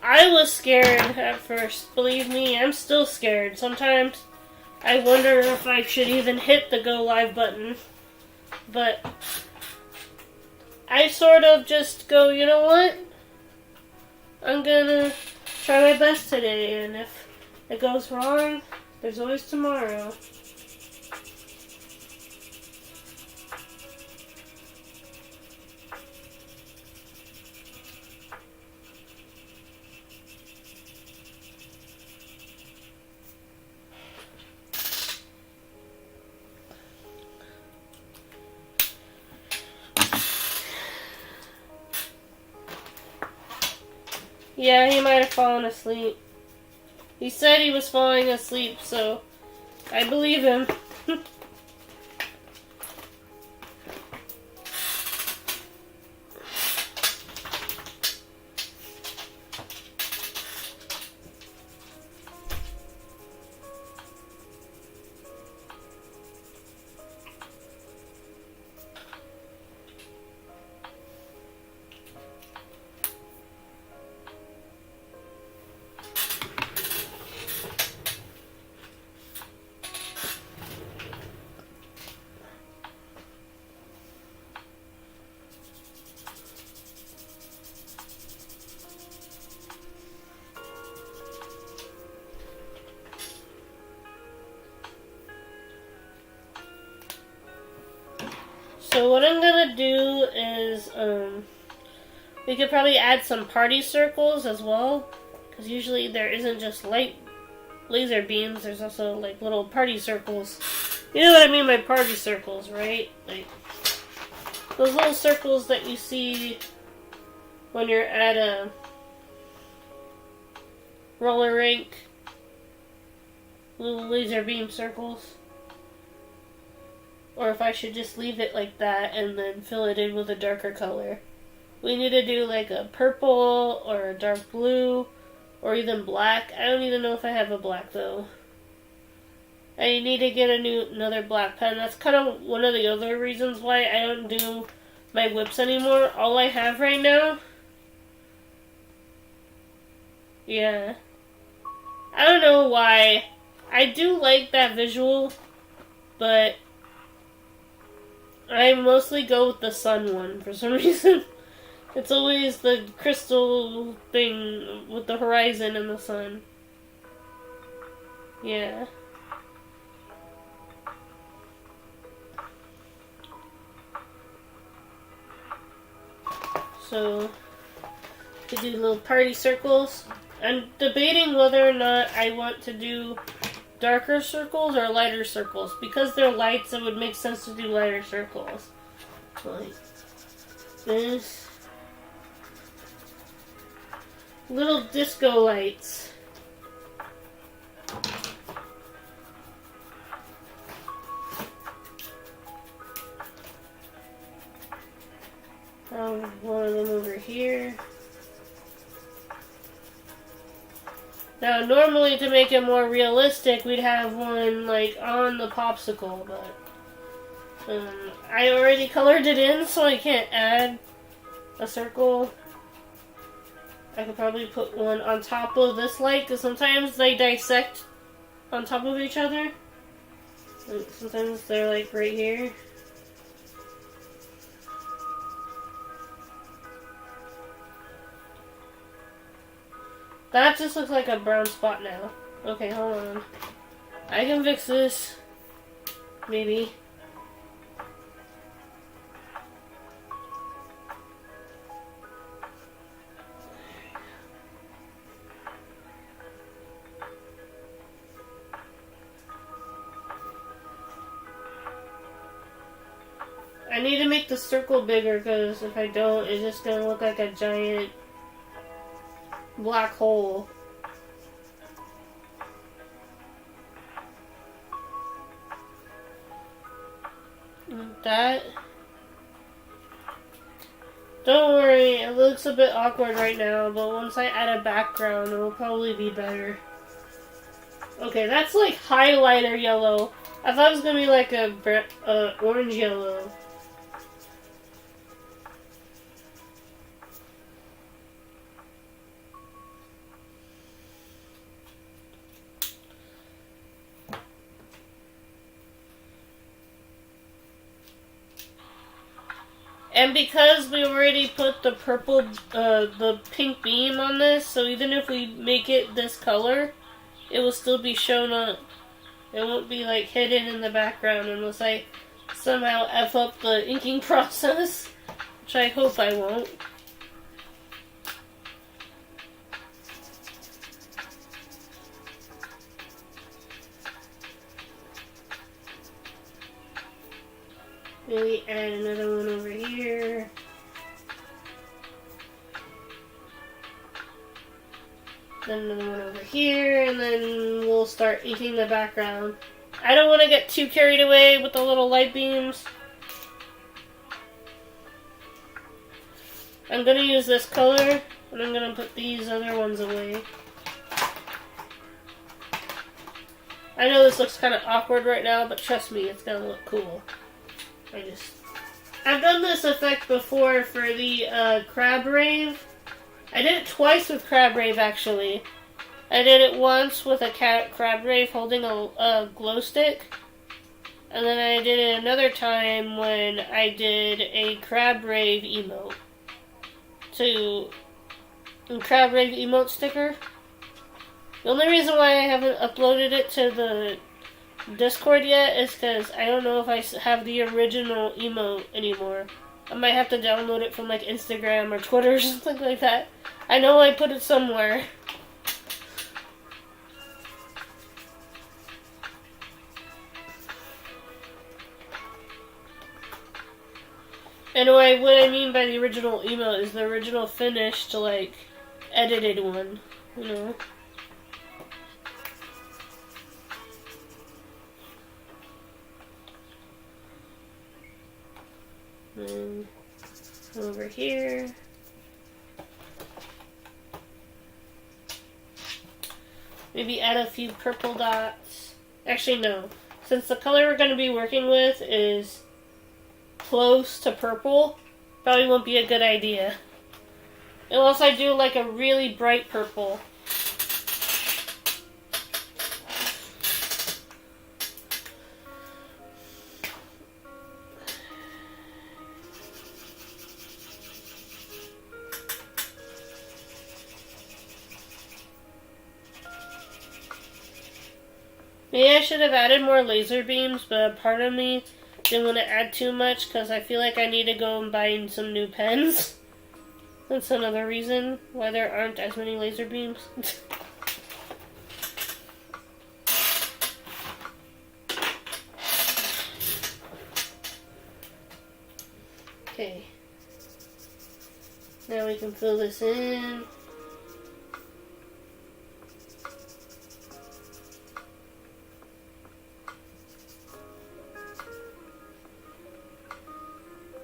I was scared at first. Believe me, I'm still scared. Sometimes I wonder if I should even hit the go live button. But I sort of just go, you know what? I'm gonna try my best today, and if it goes wrong, there's always tomorrow. Yeah, he might have fallen asleep. He said he was falling asleep, so I believe him. So what I'm gonna do is, we could probably add some party circles as well, because usually there isn't just light laser beams, there's also like little party circles. You know what I mean by party circles, right? Like those little circles that you see when you're at a roller rink. Little laser beam circles. Or if I should just leave it like that and then fill it in with a darker color. We need to do like a purple or a dark blue or even black. I don't even know if I have a black though. I need to get another black pen. That's kind of one of the other reasons why I don't do my whips anymore. All I have right now. Yeah. I don't know why. I do like that visual but I mostly go with the sun one for some reason. It's always the crystal thing with the horizon and the sun. Yeah. So, to do little party circles. I'm debating whether or not I want to do darker circles or lighter circles. Because they're lights, it would make sense to do lighter circles. Like this. Little disco lights. One of them over here. Now, normally to make it more realistic, we'd have one like on the popsicle, but I already colored it in, so I can't add a circle. I could probably put one on top of this light, because sometimes they dissect on top of each other. Like, sometimes they're like right here. That just looks like a brown spot now. Okay, hold on. I can fix this. Maybe. I need to make the circle bigger, because if I don't, it's just going to look like a giant black hole. Like that. Don't worry, it looks a bit awkward right now, but once I add a background, it will probably be better. Okay, that's like highlighter yellow. I thought it was going to be like a orange yellow. And because we already put the purple, the pink beam on this, so even if we make it this color, it will still be shown up. It won't be like hidden in the background unless I somehow F up the inking process, which I hope I won't. Maybe add another one over here. Then another one over here, and then we'll start inking the background. I don't want to get too carried away with the little light beams. I'm going to use this color, and I'm going to put these other ones away. I know this looks kind of awkward right now, but trust me, it's going to look cool. I've done this effect before for the crab rave. I did it twice with crab rave, actually. I did it once with a crab rave holding a glow stick, and then I did it another time when I did a crab rave emote. Crab rave emote sticker. The only reason why I haven't uploaded it to the Discord yet is because I don't know if I have the original emote anymore. I might have to download it from like Instagram or Twitter or something like that. I know I put it somewhere. Anyway, what I mean by the original emote is the original finished, like, edited one, you know? And over here. Maybe add a few purple dots. Actually, no. Since the color we're going to be working with is close to purple, probably won't be a good idea. Unless I do like a really bright purple. Maybe I should have added more laser beams, but a part of me didn't want to add too much because I feel like I need to go and buy some new pens. That's another reason why there aren't as many laser beams. Okay. Now we can fill this in.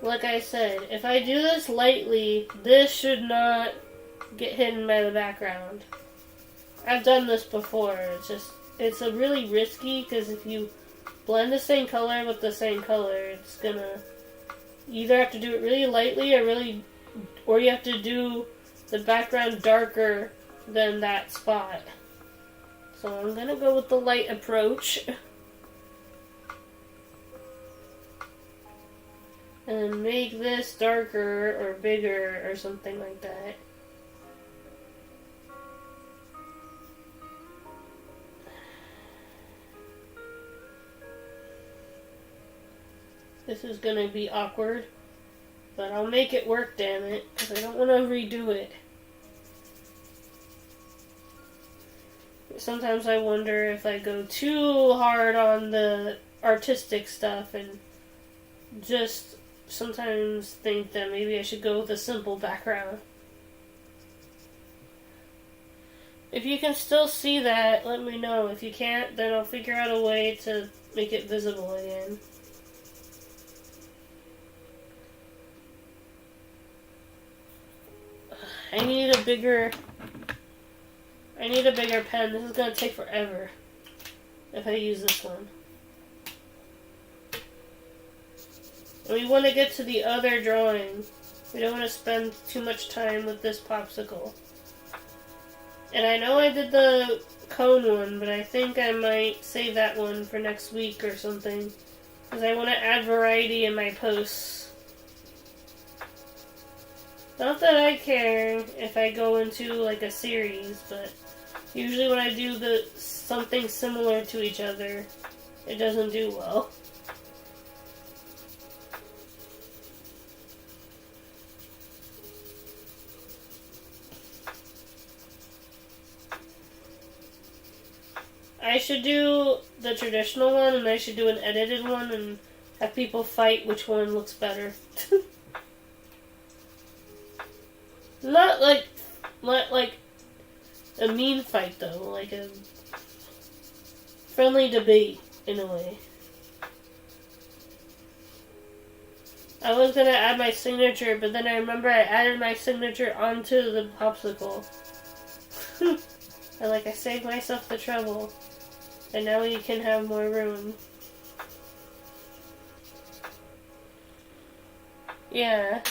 Like I said, if I do this lightly, this should not get hidden by the background. I've done this before. It's a really risky because if you blend the same color with the same color, it's gonna, you either have to do it really lightly or you have to do the background darker than that spot. So I'm gonna go with the light approach. And make this darker or bigger or something like that. This is gonna be awkward, but I'll make it work, damn it, because I don't want to redo it. Sometimes I wonder if I go too hard on the artistic stuff and just sometimes think that maybe I should go with a simple background. If you can still see that, let me know. If you can't, then I'll figure out a way to make it visible again. I need a bigger pen. This is going to take forever if I use this one. We want to get to the other drawing. We don't want to spend too much time with this popsicle. And I know I did the cone one, but I think I might save that one for next week or something. Because I want to add variety in my posts. Not that I care if I go into like a series, but usually when I do something similar to each other, it doesn't do well. I should do the traditional one, and I should do an edited one, and have people fight which one looks better. Not like a mean fight, though. Like a friendly debate, in a way. I was gonna add my signature, but then I remember I added my signature onto the popsicle. And I saved myself the trouble. And now you can have more room. Yeah.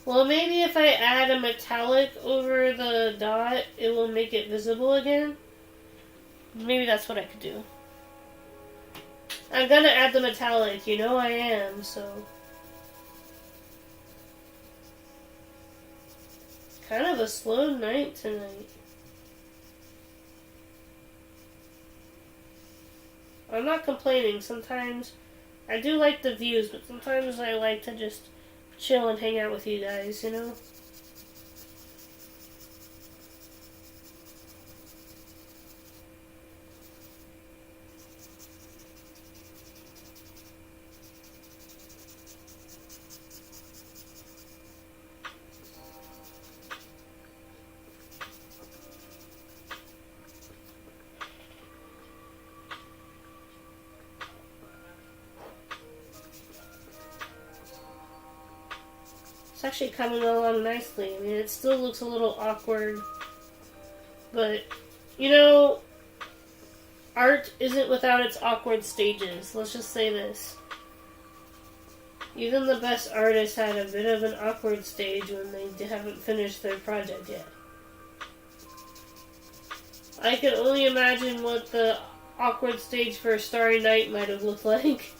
Well, maybe if I add a metallic over the dot, it will make it visible again. Maybe that's what I could do. I'm gonna add the metallic, you know I am, so. Kind of a slow night tonight. I'm not complaining. Sometimes I do like the views, but sometimes I like to just chill and hang out with you guys, you know? It's actually coming along nicely. I mean, it still looks a little awkward, but, you know, art isn't without its awkward stages. Let's just say this. Even the best artists had a bit of an awkward stage when they haven't finished their project yet. I can only imagine what the awkward stage for Starry Night might have looked like.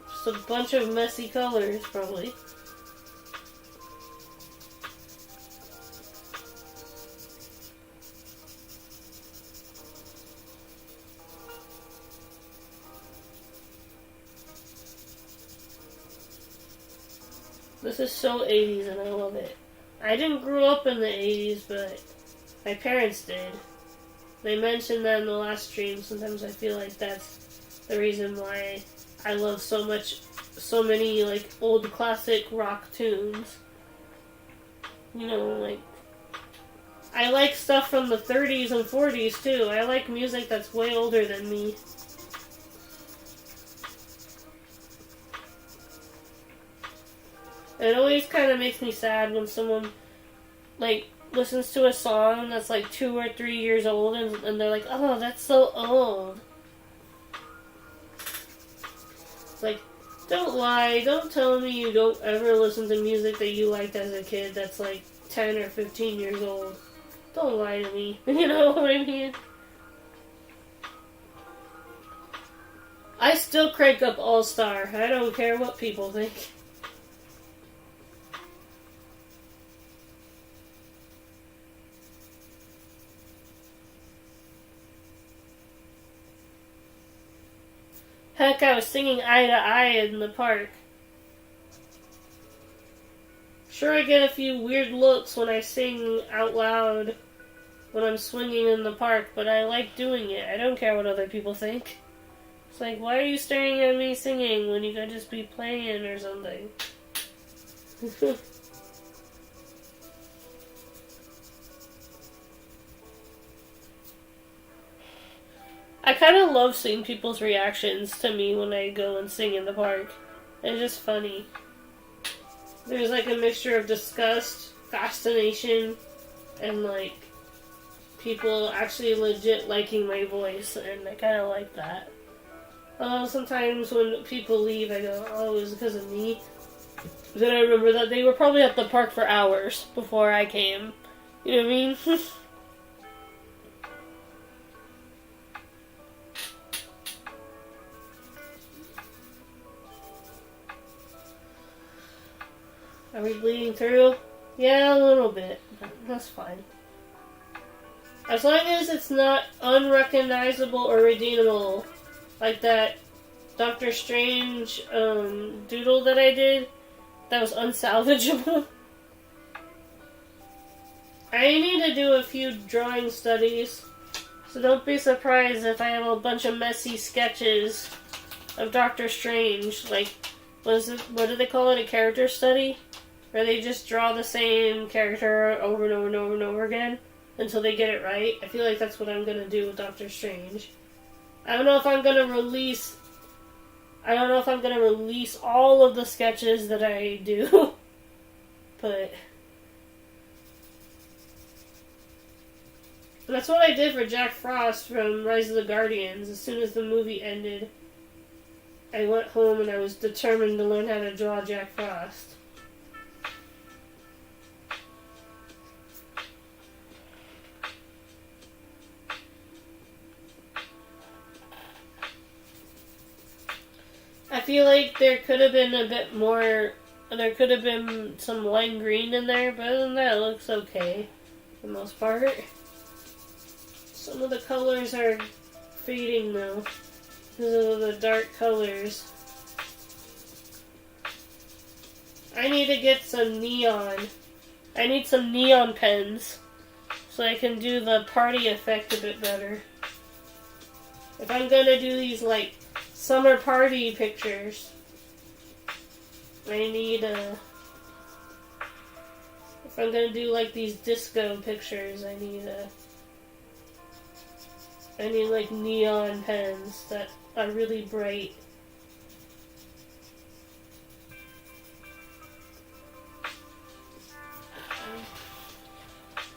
Just a bunch of messy colors, probably. This is so 80s and I love it. I didn't grow up in the 80s, but my parents did. They mentioned that in the last stream. Sometimes I feel like that's the reason why I love so many like old classic rock tunes. You know, like I like stuff from the 30s and 40s too. I like music that's way older than me. It always kind of makes me sad when someone, like, listens to a song that's, like, 2 or 3 years old and they're like, oh, that's so old. It's like, don't lie. Don't tell me you don't ever listen to music that you liked as a kid that's, like, 10 or 15 years old. Don't lie to me. You know what I mean? I still crank up All Star. I don't care what people think. Heck, I was singing Eye to Eye in the park. Sure, I get a few weird looks when I sing out loud when I'm swinging in the park, but I like doing it. I don't care what other people think. It's like, why are you staring at me singing when you could just be playing or something? I kind of love seeing people's reactions to me when I go and sing in the park. It's just funny. There's like a mixture of disgust, fascination, and like people actually legit liking my voice, and I kind of like that. Sometimes when people leave, I go, oh, it was because of me. Then I remember that they were probably at the park for hours before I came. You know what I mean? Are we bleeding through? Yeah, a little bit. That's fine. As long as it's not unrecognizable or redeemable. Like that Doctor Strange doodle that I did. That was unsalvageable. I need to do a few drawing studies. So don't be surprised if I have a bunch of messy sketches of Doctor Strange. Like, what do they call it? A character study? Where they just draw the same character over and over and over and over again until they get it right. I feel like that's what I'm going to do with Doctor Strange. I don't know if I'm going to release all of the sketches that I do. But that's what I did for Jack Frost from Rise of the Guardians. As soon as the movie ended, I went home and I was determined to learn how to draw Jack Frost. I feel like there could have been a bit more, there could have been some lime green in there, but other than that, it looks okay, for the most part. Some of the colors are fading though, because of the dark colors. I need to get some neon. I need some neon pens, so I can do the party effect a bit better. If I'm gonna do these, like, summer party pictures, I need if I'm gonna do like these disco pictures, I need like neon pens that are really bright.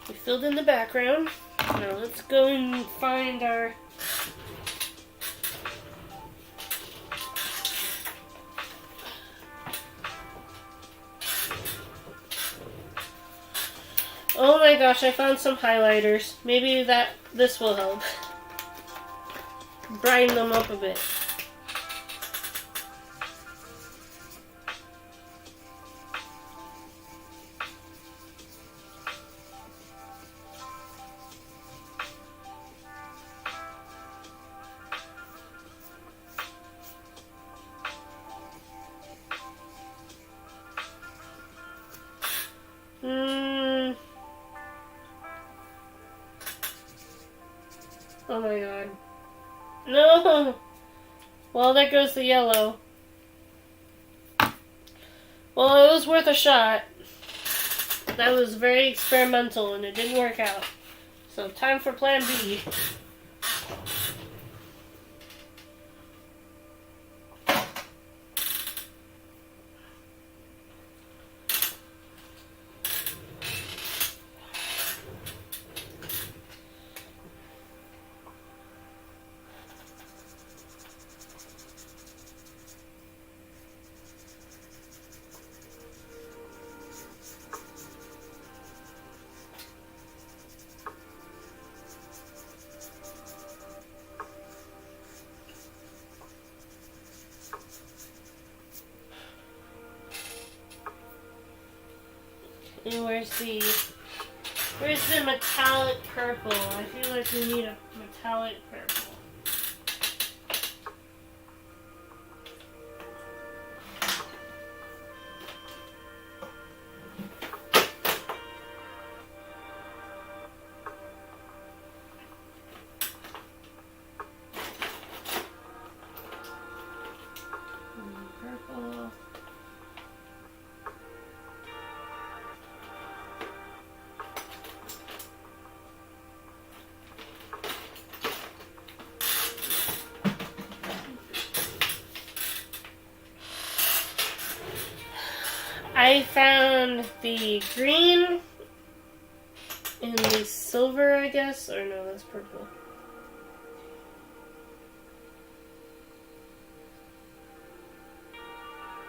We filled in the background. Now let's go and find our Oh my gosh, I found some highlighters. Maybe this will help. Brighten them up a bit. Oh my god. No! Well, there goes the yellow. Well, it was worth a shot. That was very experimental and it didn't work out. So, time for plan B. And where's the metallic purple? I feel like we need a metallic purple. Purple. I found the green and the silver, I guess. Or no, that's purple.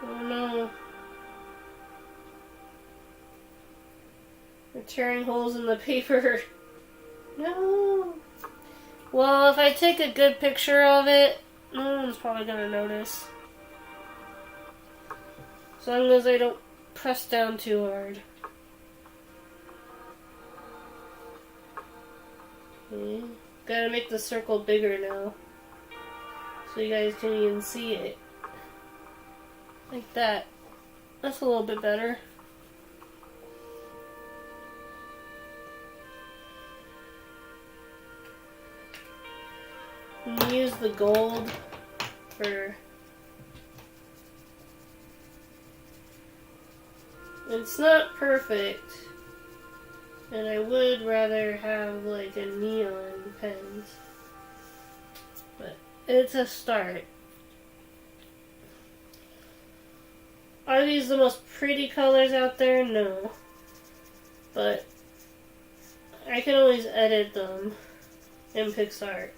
Oh no. We're tearing holes in the paper. No. Well, if I take a good picture of it, no one's probably gonna notice. As long as I don't press down too hard. Okay. Gotta make the circle bigger now, so you guys can even see it. Like that. That's a little bit better. And use the gold for... It's not perfect, and I would rather have like a neon pens, but it's a start. Are these the most pretty colors out there? No, but I can always edit them in PixArt,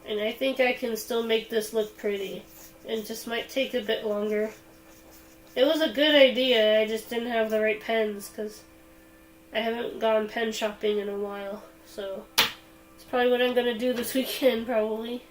and I think I can still make this look pretty. It just might take a bit longer. It was a good idea, I just didn't have the right pens because I haven't gone pen shopping in a while. So, it's probably what I'm going to do this weekend, probably.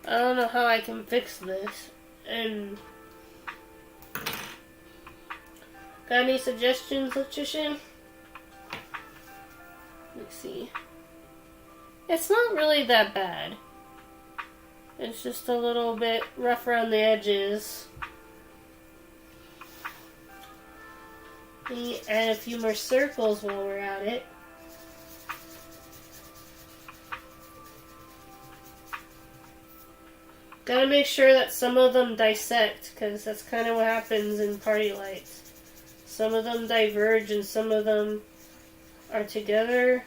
I don't know how I can fix this. And got any suggestions, electrician? Let's see. It's not really that bad. It's just a little bit rough around the edges. Let me add a few more circles while we're at it. Gotta make sure that some of them dissect, because that's kind of what happens in party lights. Some of them diverge and some of them are together.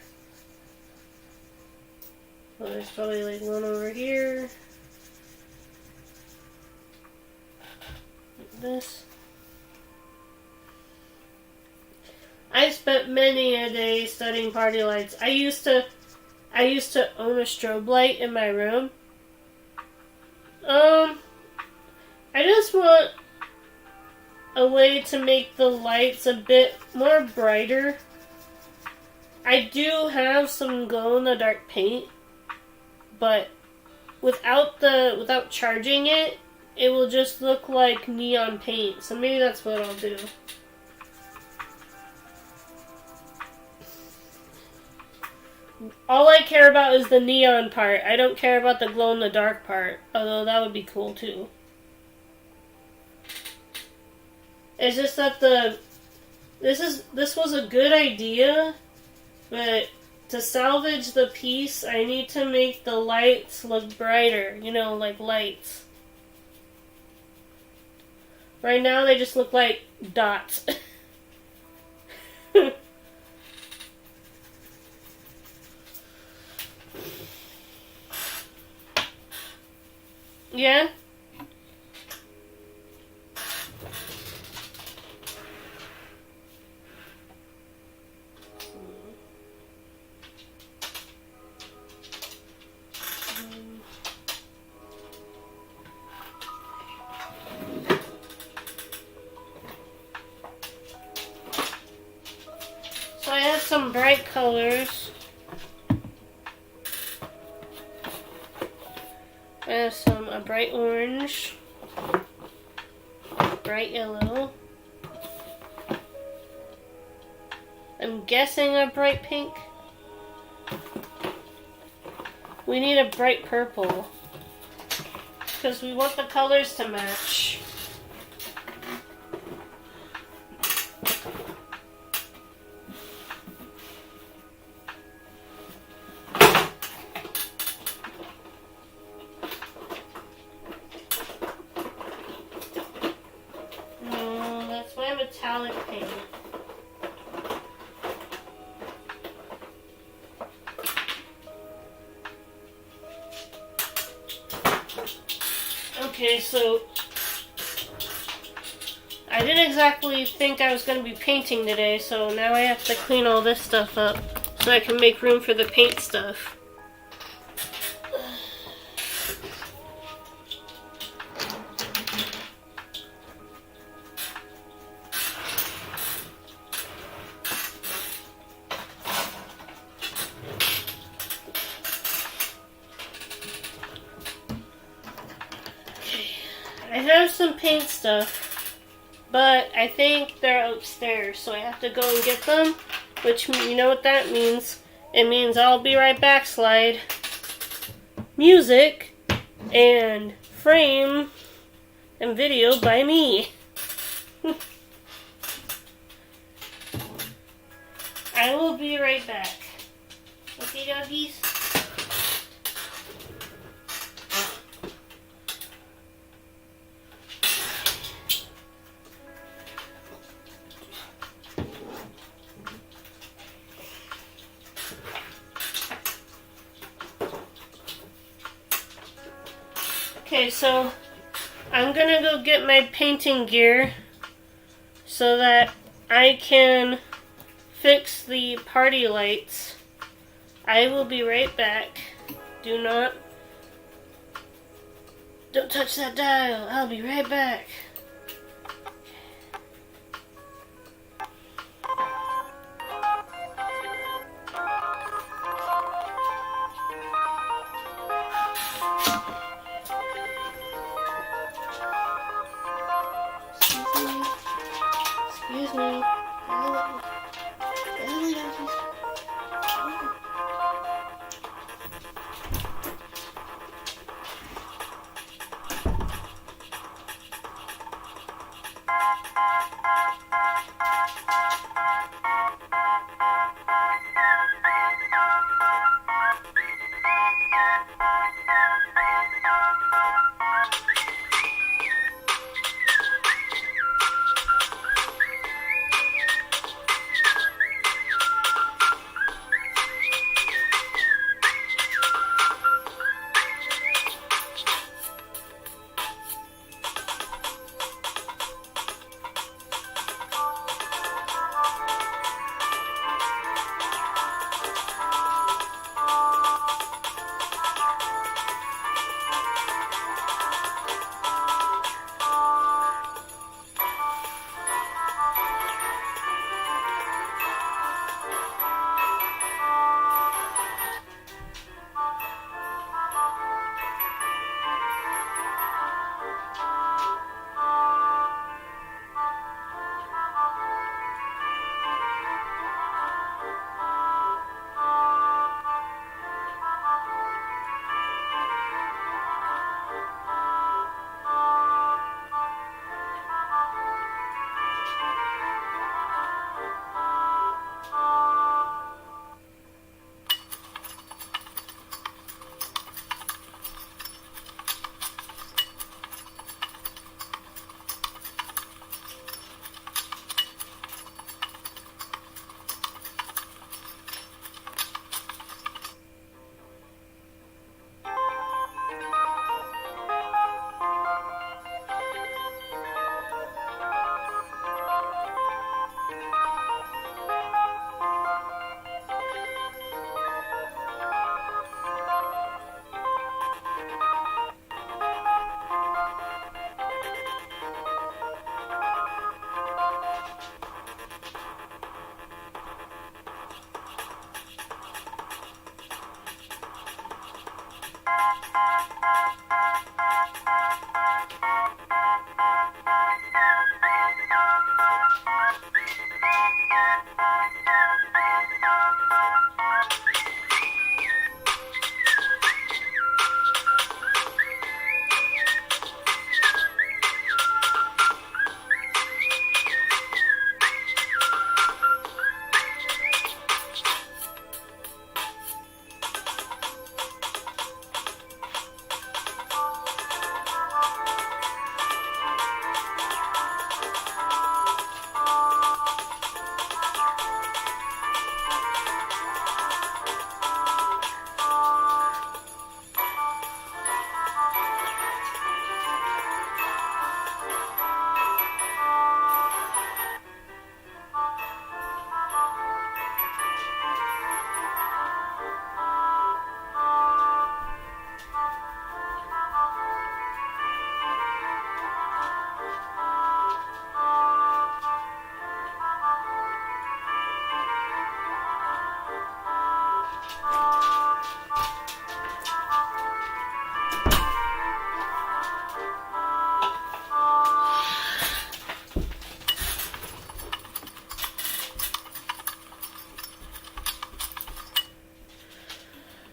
Well, there's probably like one over here. Like this. I spent many a day studying party lights. I used to own a strobe light in my room. I just want a way to make the lights a bit more brighter. I do have some glow-in-the-dark paint, but without charging it, it will just look like neon paint. So maybe that's what I'll do. All I care about is the neon part. I don't care about the glow-in-the-dark part, although that would be cool too. It's just that this was a good idea, but to salvage the piece, I need to make the lights look brighter, you know, like lights. Right now they just look like dots. Yeah? So I have some bright colors. I have a bright orange, bright yellow. I'm guessing a bright pink. We need a bright purple because we want the colors to match. Metallic paint. Okay, so I didn't exactly think I was going to be painting today, so now I have to clean all this stuff up so I can make room for the paint stuff. I have some paint stuff, but I think they're upstairs, so I have to go and get them, which, you know what that means? It means I'll be right back, slide. Music and frame and video by me. I will be right back. Okay, doggies? Okay, so I'm gonna go get my painting gear so that I can fix the party lights. I will be right back. Don't touch that dial. I'll be right back. Excuse me. Hello. Hello, doggies.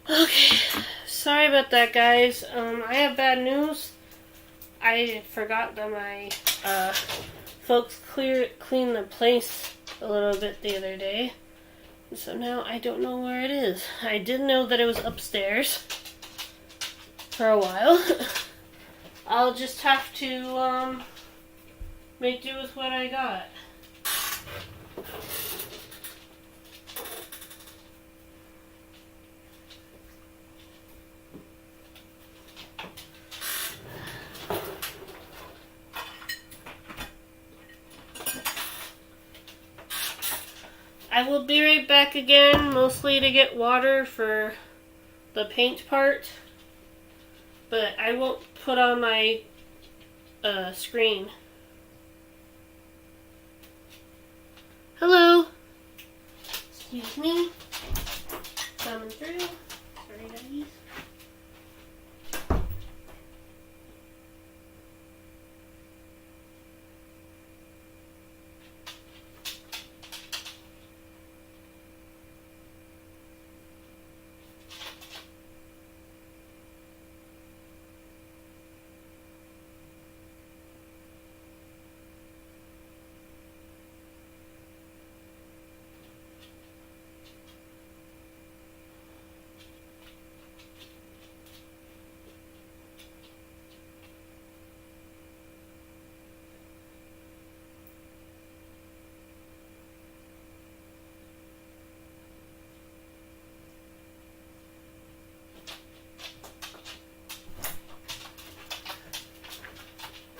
Okay, sorry about that, guys. I have bad news. I forgot that my folks cleaned the place a little bit the other day. So now I don't know where it is. I did know that it was upstairs for a while. I'll just have to make do with what I got. I will be right back again, mostly to get water for the paint part, but I won't put on my screen. Hello. Excuse me. Coming through. Sorry, doggies.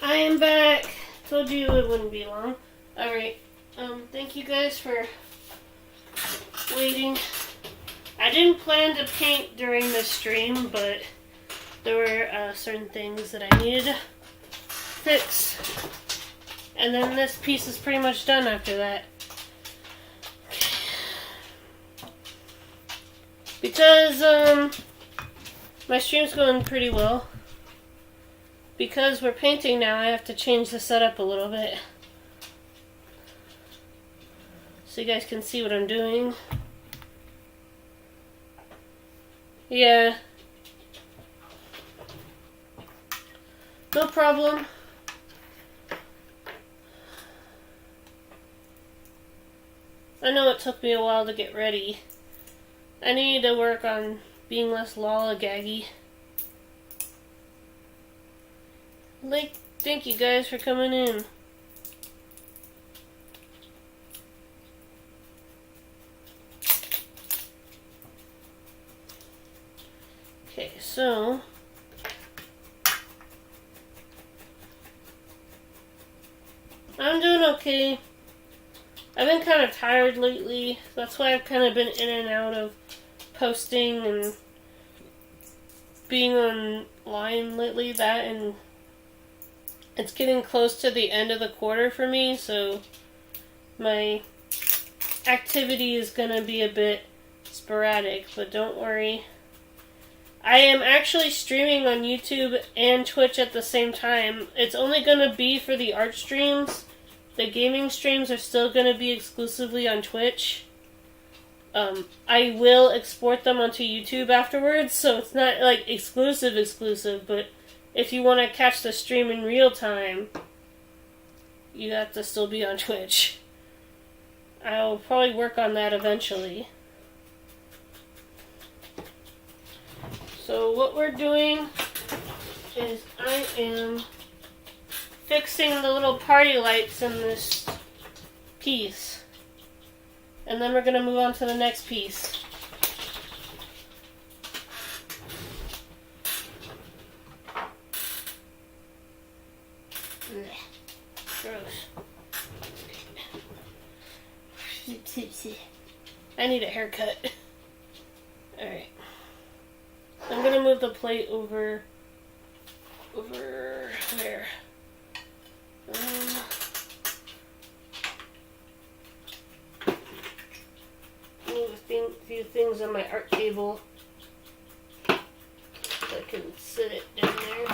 I am back. Told you it wouldn't be long. Alright. Thank you guys for waiting. I didn't plan to paint during the stream, but there were certain things that I needed to fix. And then this piece is pretty much done after that. Because my stream's going pretty well. Because we're painting now, I have to change the setup a little bit. So you guys can see what I'm doing. Yeah. No problem. I know it took me a while to get ready. I need to work on being less lollygaggy. Like, thank you guys for coming in. Okay, so I'm doing okay. I've been kind of tired lately. That's why I've kind of been in and out of posting and being online lately. That, and it's getting close to the end of the quarter for me, so my activity is going to be a bit sporadic, but don't worry. I am actually streaming on YouTube and Twitch at the same time. It's only going to be for the art streams. The gaming streams are still going to be exclusively on Twitch. I will export them onto YouTube afterwards, so it's not like exclusive, but if you want to catch the stream in real time, you have to still be on Twitch. I'll probably work on that eventually. So what we're doing is I am fixing the little party lights in this piece. And then we're going to move on to the next piece. Gross. I need a haircut. Alright. I'm going to move the plate over there. Move a few things on my art table so I can sit it down there.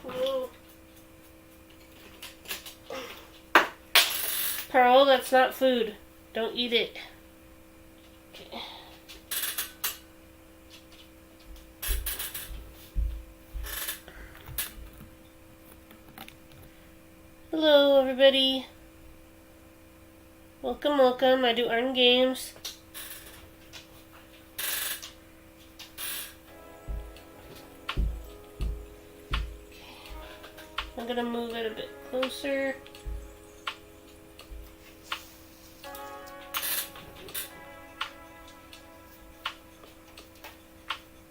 Whoa. Pearl, that's not food. Don't eat it. Okay. Hello, everybody. Welcome, welcome. I do art and games. I'm gonna move it a bit closer.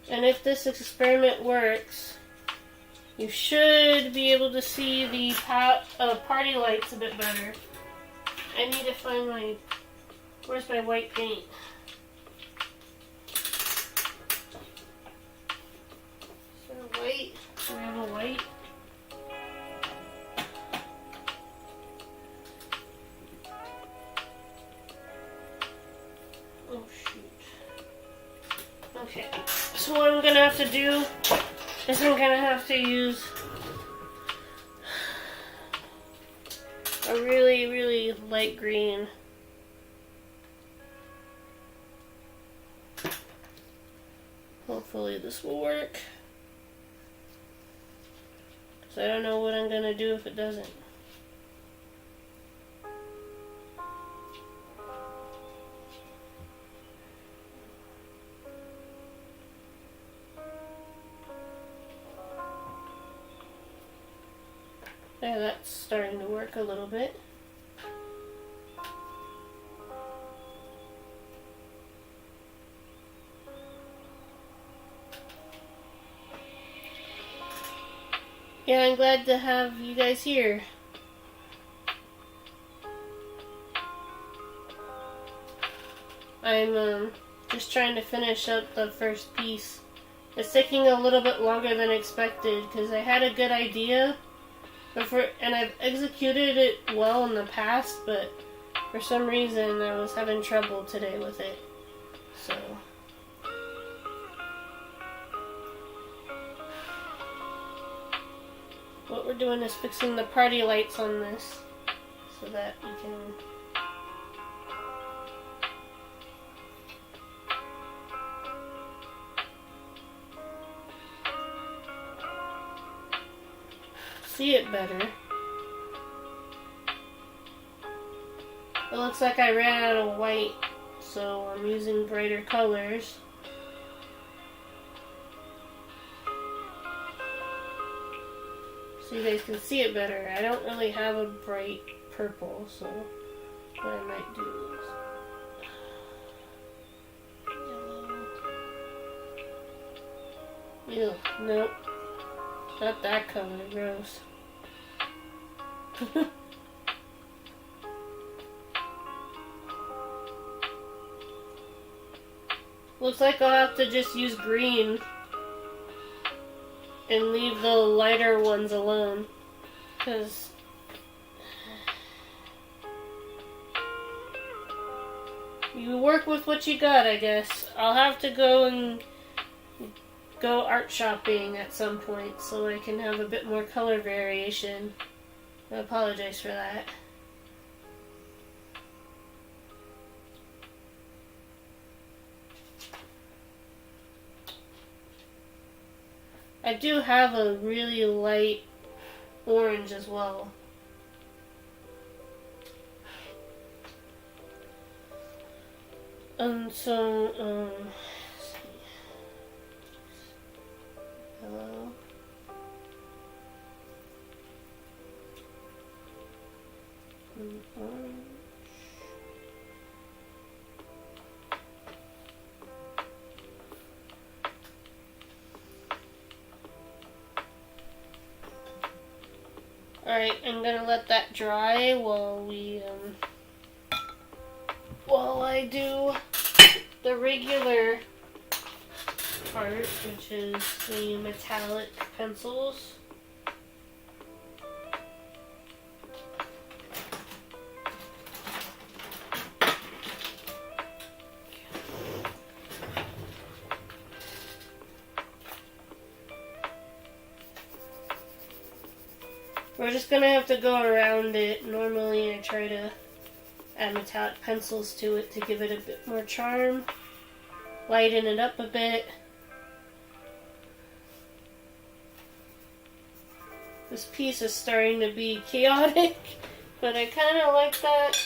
And if this experiment works, you should be able to see the party lights a bit better. I need to find my... Where's my white paint? Is there a white? Do I have a white? Oh shoot. Okay. So what I'm gonna have to do is I'm gonna have to use a really, really light green. Hopefully this will work. Because I don't know what I'm gonna do if it doesn't. Yeah, that's starting to work a little bit. Yeah, I'm glad to have you guys here. I'm just trying to finish up the first piece. It's taking a little bit longer than expected because I had a good idea. And I've executed it well in the past, but for some reason I was having trouble today with it. So what we're doing is fixing the party lights on this so that we can see it better. It looks like I ran out of white, so I'm using brighter colors. So you guys can see it better. I don't really have a bright purple, so what I might do is yellow. Ew, nope. Not that color, gross. Looks like I'll have to just use green and leave the lighter ones alone. Because you work with what you got, I guess. I'll have to go and go art shopping at some point so I can have a bit more color variation. I apologize for that. I do have a really light orange as well. Let's see. Hello. Orange. Alright, I'm gonna let that dry while I do the regular part, which is the metallic pencils. We're just gonna have to go around it. Normally I try to add metallic pencils to it to give it a bit more charm, lighten it up a bit. This piece is starting to be chaotic, but I kind of like that.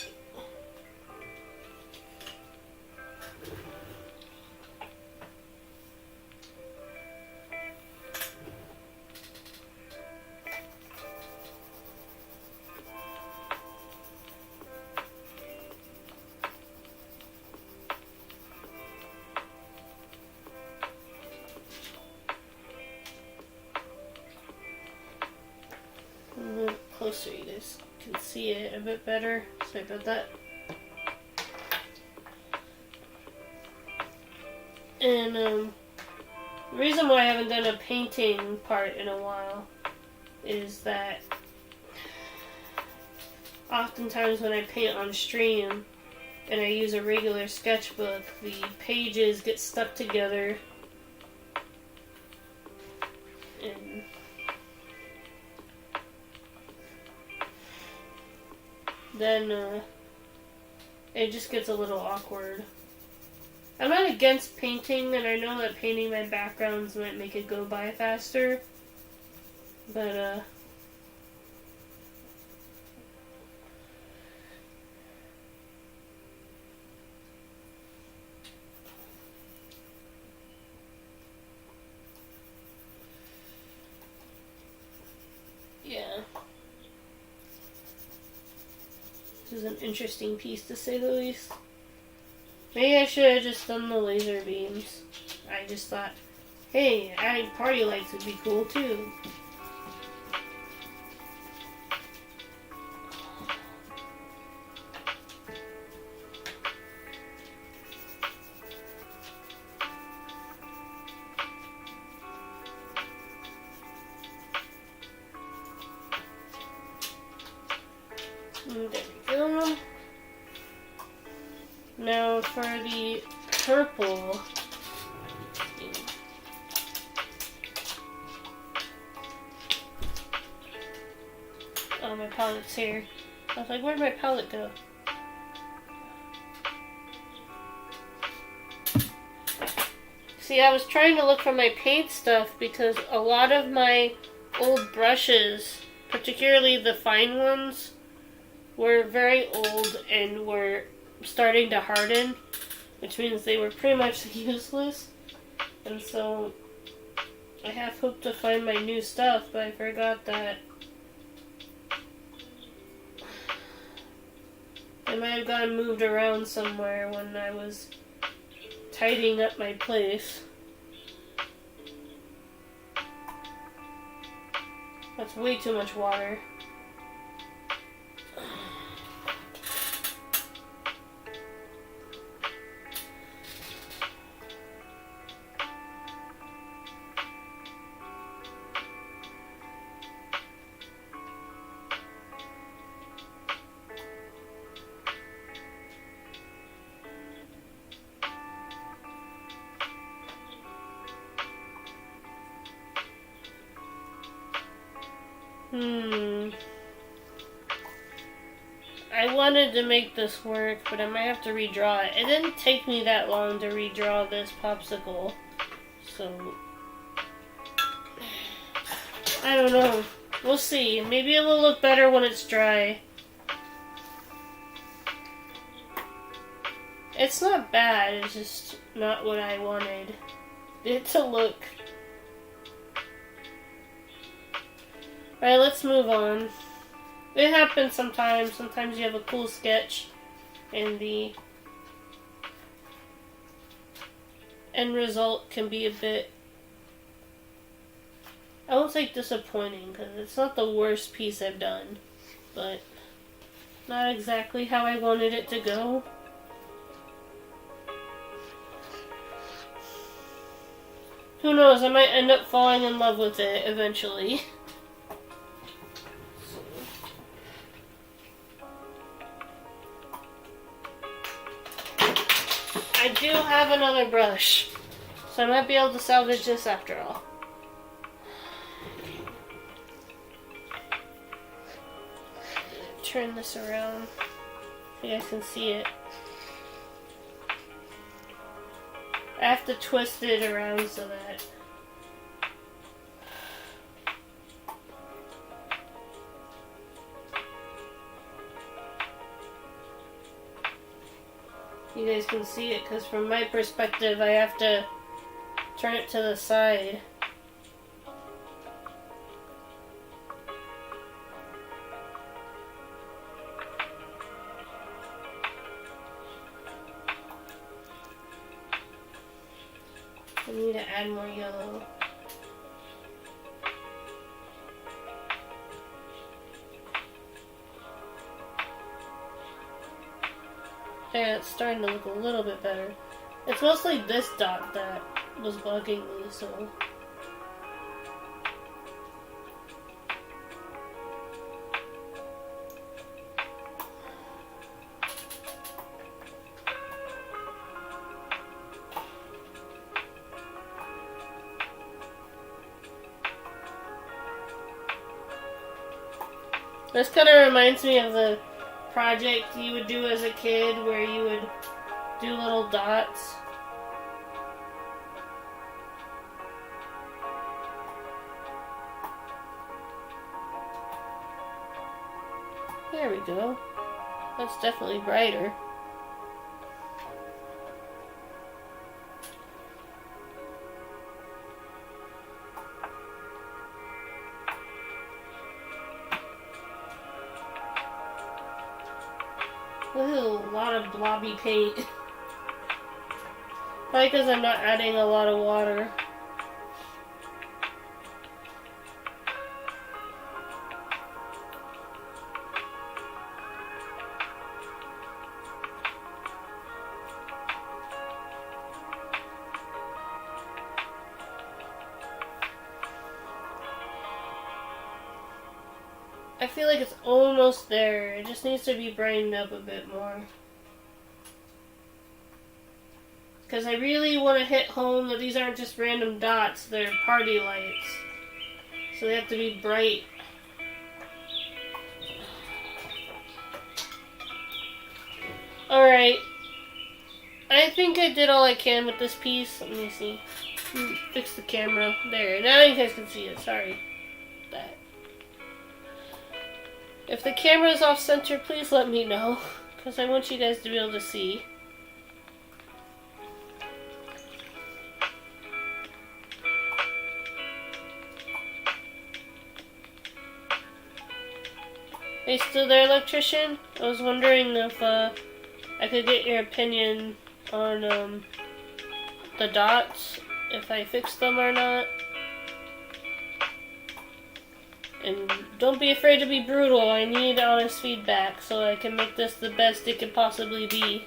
Closer, you guys can see it a bit better. Sorry about that. And the reason why I haven't done a painting part in a while is that oftentimes when I paint on stream and I use a regular sketchbook, the pages get stuck together and then it just gets a little awkward. I'm not against painting, and I know that painting my backgrounds might make it go by faster, but yeah. This is an interesting piece, to say the least. Maybe I should have just done the laser beams. I just thought, hey, adding party lights would be cool too. There we go. Now for the purple. Oh, my palette's here. I was like, where'd my palette go? See, I was trying to look for my paint stuff because a lot of my old brushes, particularly the fine ones, were very old and were starting to harden, which means they were pretty much useless. And so I half hoped to find my new stuff, but I forgot that I might have gotten moved around somewhere when I was tidying up my place. That's way too much water. I wanted to make this work, but I might have to redraw it. It didn't take me that long to redraw this popsicle, so I don't know. We'll see. Maybe it will look better when it's dry. It's not bad, it's just not what I wanted it to look. Alright, let's move on. It happens sometimes. Sometimes you have a cool sketch and the end result can be a bit, I won't say disappointing, because it's not the worst piece I've done, but not exactly how I wanted it to go. Who knows, I might end up falling in love with it eventually. I do have another brush, so I might be able to salvage this after all. Turn this around so you guys can see it. I have to twist it around so that you guys can see it, because from my perspective I have to turn it to the side. I need to add more yellow. Yeah, it's starting to look a little bit better. It's mostly this dot that was bugging me, so. This kind of reminds me of the project you would do as a kid where you would do little dots. There we go. That's definitely brighter. Ooh, a lot of blobby paint. Probably because I'm not adding a lot of water. I feel like it's almost there. It just needs to be brightened up a bit more. Because I really want to hit home that these aren't just random dots, they're party lights. So they have to be bright. Alright. I think I did all I can with this piece. Let me see. Fix the camera. There. Now you guys can see it. Sorry. That. If the camera is off center, please let me know, because I want you guys to be able to see. Are you still there, electrician? I was wondering if I could get your opinion on the dots, if I fixed them or not. And don't be afraid to be brutal. I need honest feedback so I can make this the best it could possibly be.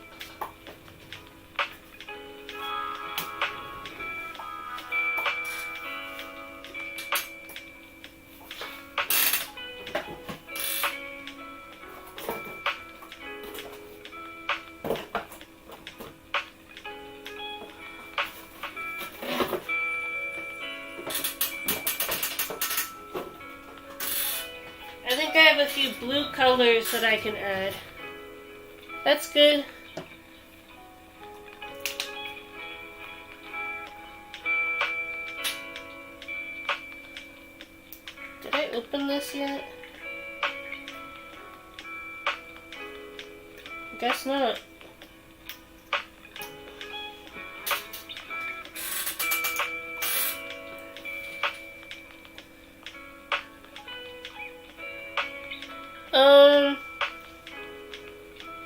think I have a few blue colors that I can add. That's good. Did I open this yet? Guess not.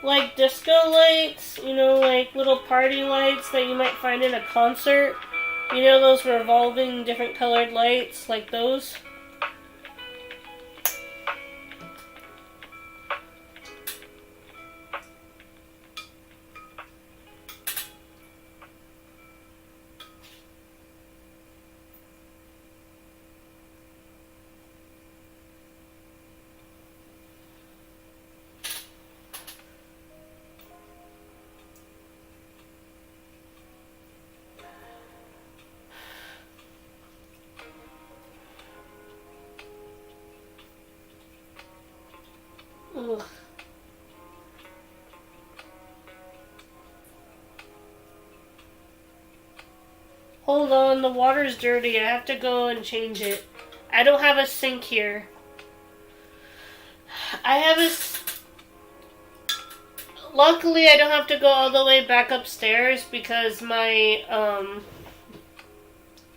Like disco lights, you know, like little party lights that you might find in a concert. You know those revolving different colored lights, like those? Ugh. Hold on, the water's dirty. I have to go and change it. I don't have a sink here. Luckily, I don't have to go all the way back upstairs because my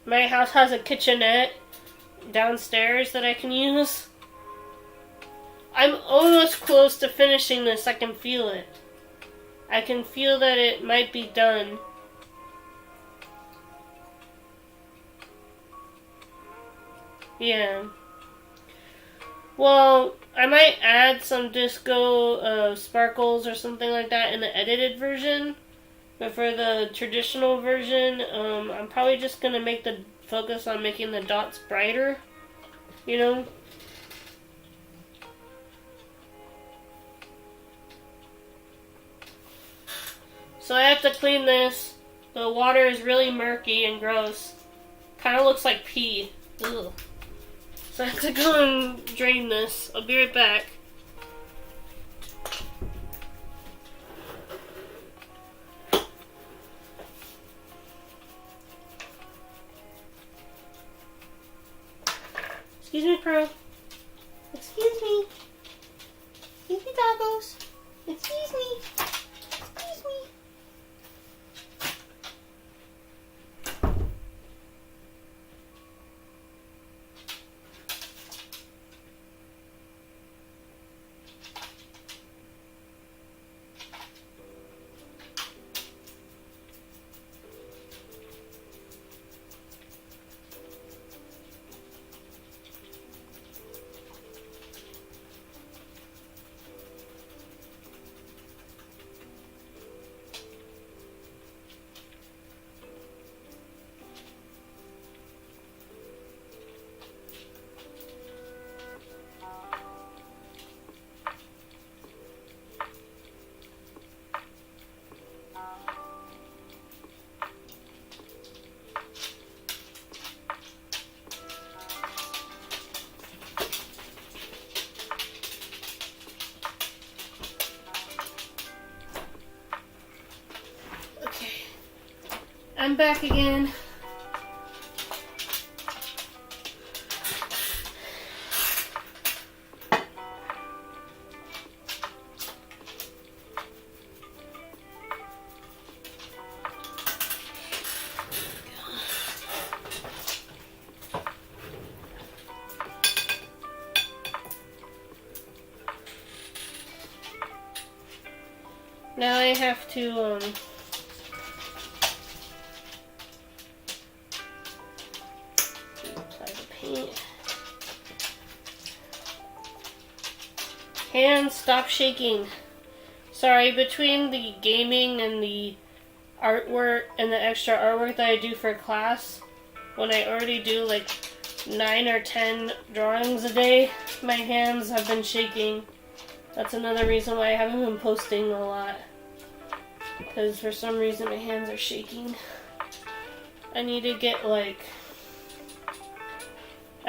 house has a kitchenette downstairs that I can use. I'm almost close to finishing this. I can feel it. I can feel that it might be done. Yeah. Well, I might add some disco sparkles or something like that in the edited version. But for the traditional version, I'm probably just going to make the focus on making the dots brighter. You know? So I have to clean this. The water is really murky and gross. Kind of looks like pee. Ugh. So I have to go and drain this. I'll be right back. Excuse me, Pearl. Excuse me. Excuse me, doggos. Excuse me. Excuse me. I'm back again. Now I have to hands, stop shaking. Sorry, between the gaming and the artwork and the extra artwork that I do for class, when I already do like 9 or 10 drawings a day, my hands have been shaking. That's another reason why I haven't been posting a lot. Because for some reason my hands are shaking. I need to get I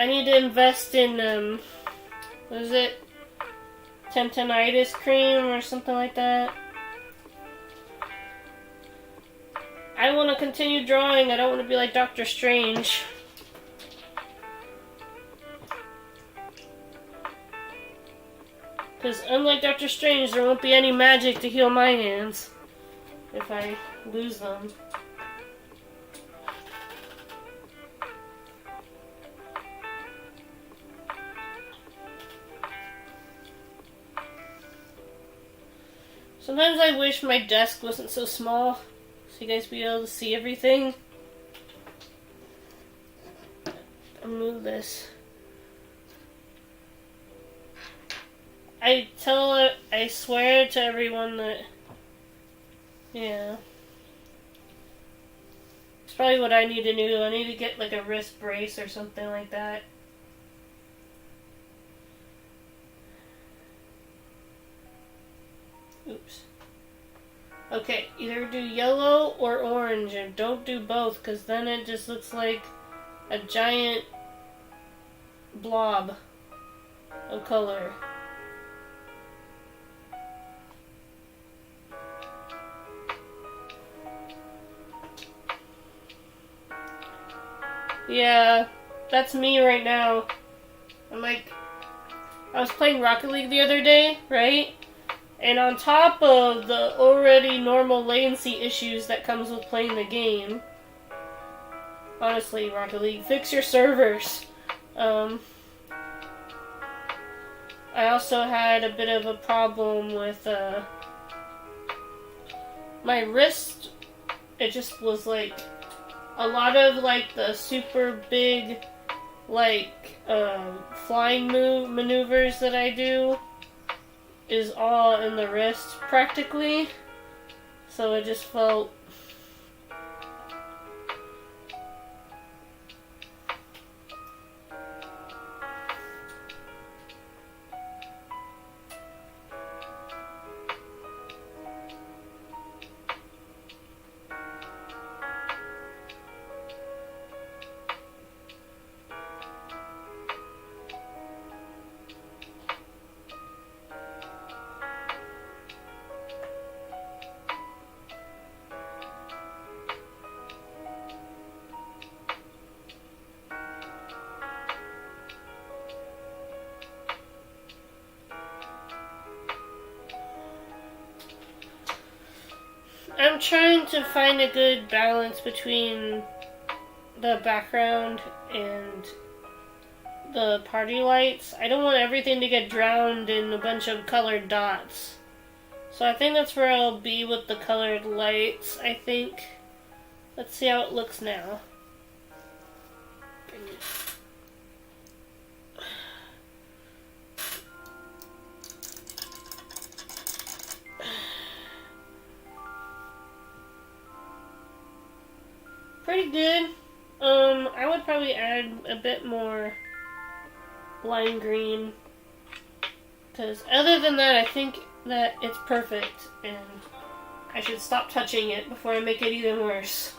need to invest in, what is it? Tendinitis cream or something like that. I want to continue drawing. I don't want to be like Doctor Strange. Because unlike Doctor Strange, there won't be any magic to heal my hands if I lose them. Sometimes I wish my desk wasn't so small, so you guys be able to see everything. I'll move this. I swear to everyone that, yeah. It's probably what I need to do. I need to get like a wrist brace or something like that. Oops. Okay, either do yellow or orange, and don't do both, because then it just looks like a giant blob of color. Yeah, that's me right now. I'm like, I was playing Rocket League the other day, right? And on top of the already normal latency issues that comes with playing the game, honestly, Rocket League, fix your servers. I also had a bit of a problem with my wrist. It just was like a lot of like the super big like flying maneuvers that I do is all in the wrist practically, so it just felt I'm trying to find a good balance between the background and the party lights. I don't want everything to get drowned in a bunch of colored dots. So I think that's where I'll be with the colored lights, I think. Let's see how it looks now. Pretty good. I would probably add a bit more lime green, because other than that, I think that it's perfect, and I should stop touching it before I make it even worse.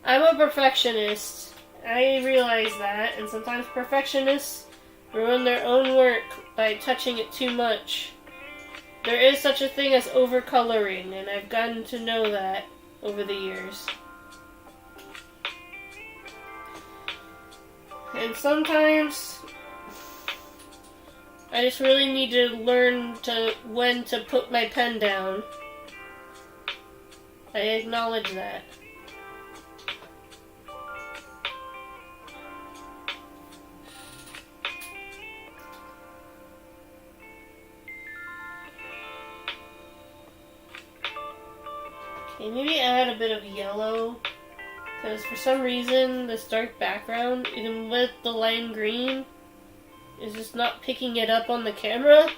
I'm a perfectionist. I realize that, and sometimes perfectionists ruin their own work by touching it too much. There is such a thing as overcoloring, and I've gotten to know that over the years. And sometimes I just really need to learn when to put my pen down. I acknowledge that. Okay, maybe add a bit of yellow, because for some reason this dark background, even with the lime green, is just not picking it up on the camera.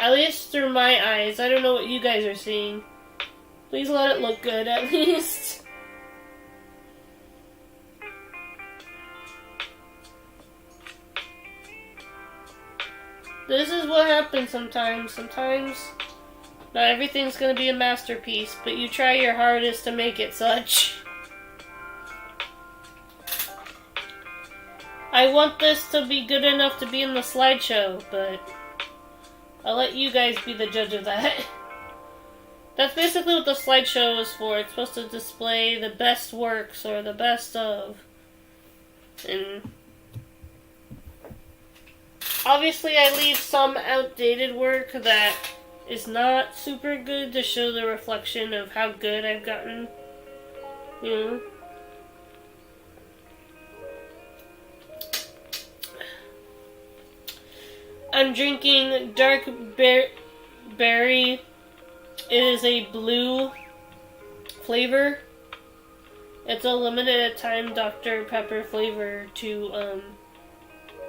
At least through my eyes. I don't know what you guys are seeing. Please let it look good at least. This is what happens sometimes. Sometimes not everything's gonna be a masterpiece, but you try your hardest to make it such. I want this to be good enough to be in the slideshow, but I'll let you guys be the judge of that. That's basically what the slideshow is for. It's supposed to display the best works or the best of. And obviously I leave some outdated work that is not super good to show the reflection of how good I've gotten. You know? I'm drinking dark berry. It is a blue flavor. It's a limited time Dr. Pepper flavor to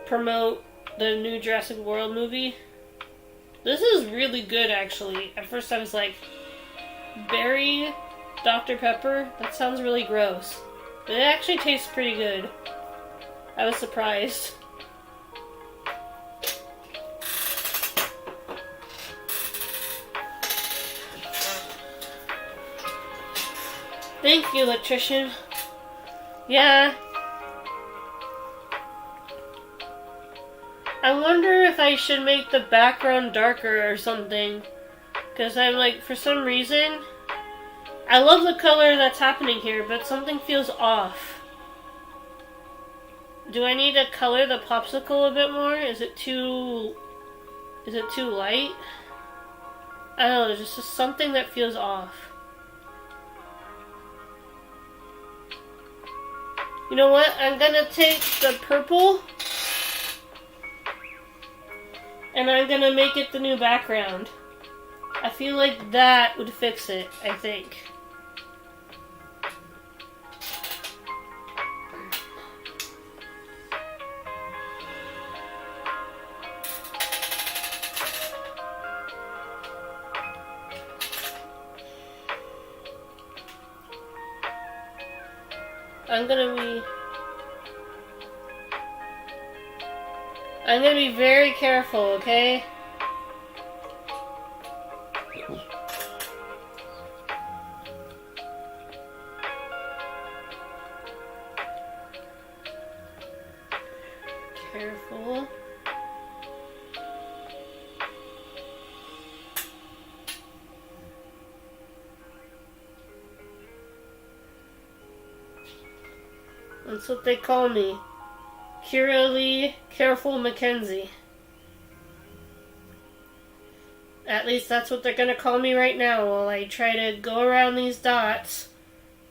promote the new Jurassic World movie. This is really good, actually. At first I was like, berry Dr. Pepper? That sounds really gross. But it actually tastes pretty good. I was surprised. Thank you, electrician. Yeah. I wonder if I should make the background darker or something. Because I'm like, for some reason, I love the color that's happening here, but something feels off. Do I need to color the popsicle a bit more? Is it too light? I don't know, there's just something that feels off. You know what? I'm gonna take the purple and I'm gonna make it the new background. I feel like that would fix it, I think. I'm gonna be very careful, okay? Careful. That's what they call me. Curiously Careful Mackenzie. At least that's what they're gonna call me right now while I try to go around these dots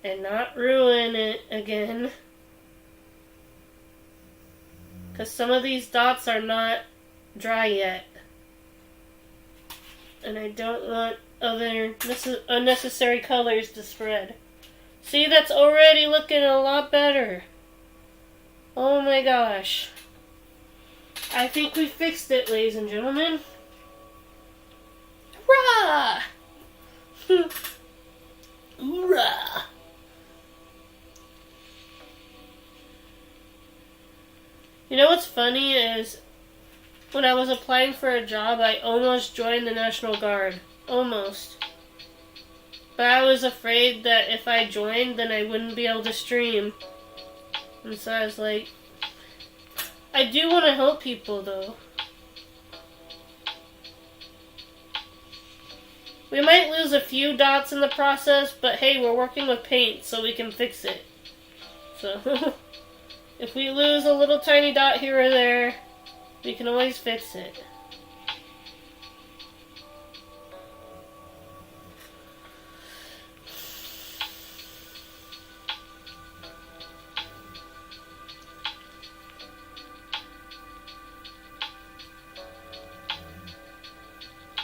and not ruin it again. Because some of these dots are not dry yet. And I don't want other unnecessary colors to spread. See, that's already looking a lot better. Oh my gosh. I think we fixed it, ladies and gentlemen. Hurrah! Hoorah! You know what's funny is when I was applying for a job, I almost joined the National Guard. Almost. But I was afraid that if I joined, then I wouldn't be able to stream. And so I was like, I do want to help people though. We might lose a few dots in the process, but hey, we're working with paint, so we can fix it. So, if we lose a little tiny dot here or there, we can always fix it.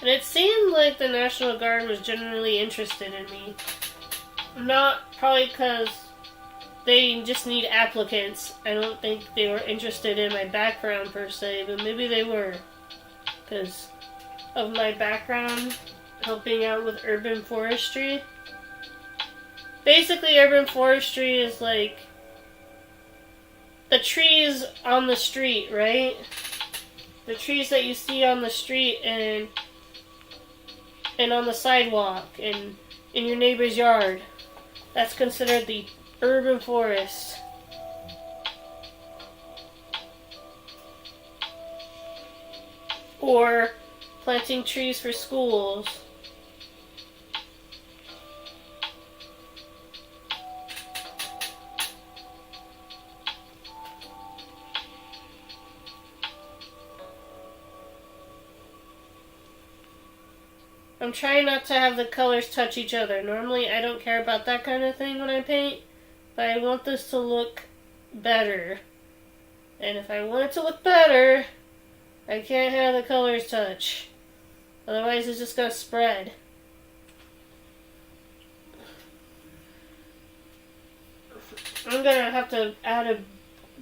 And it seemed like the National Guard was generally interested in me. Not probably because they just need applicants. I don't think they were interested in my background per se, but maybe they were. Because of my background helping out with urban forestry. Basically, urban forestry is like the trees on the street, right? The trees that you see on the street and on the sidewalk and in your neighbor's yard. That's considered the urban forest. or planting trees for schools. I'm trying not to have the colors touch each other. Normally I don't care about that kind of thing when I paint, but I want this to look better. And if I want it to look better, I can't have the colors touch. Otherwise it's just going to spread. I'm going to have to add a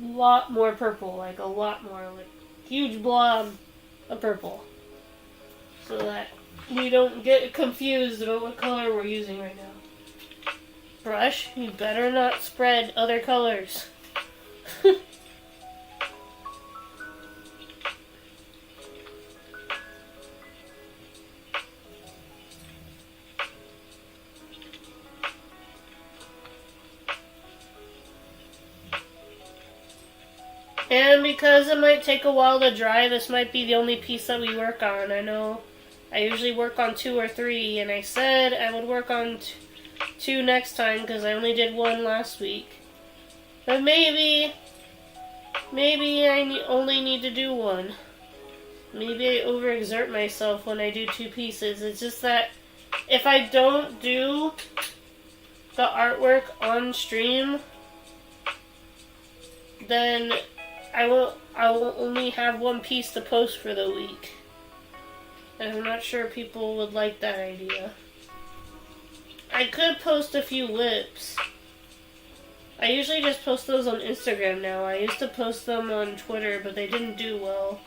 lot more purple, like a lot more, like huge blob of purple. So that we don't get confused about what color we're using right now. Brush, you better not spread other colors. And because it might take a while to dry, this might be the only piece that we work on. I know I usually work on 2 or 3, and I said I would work on 2 next time because I only did 1 last week. But maybe I only need to do 1. Maybe I overexert myself when I do 2 pieces. It's just that if I don't do the artwork on stream, then I will only have 1 piece to post for the week. And I'm not sure people would like that idea. I could post a few whips. I usually just post those on Instagram now. I used to post them on Twitter, but they didn't do well.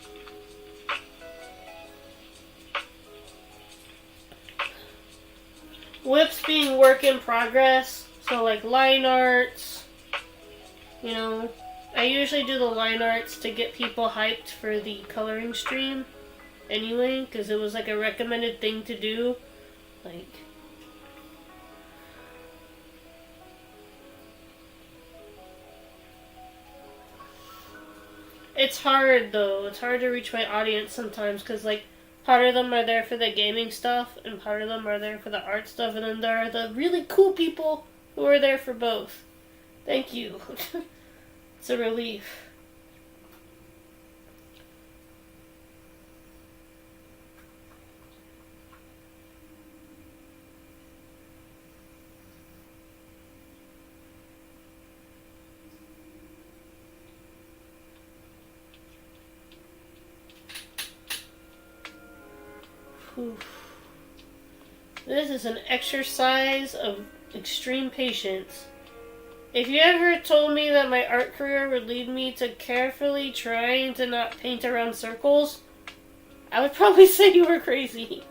Whips being work in progress. So like line arts, you know. I usually do the line arts to get people hyped for the coloring stream anyway, because it was like a recommended thing to do. Like, it's hard though. It's hard to reach my audience sometimes because like part of them are there for the gaming stuff and part of them are there for the art stuff, and then there are the really cool people who are there for both. Thank you. It's a relief. This is an exercise of extreme patience. If you ever told me that my art career would lead me to carefully trying to not paint around circles, I would probably say you were crazy.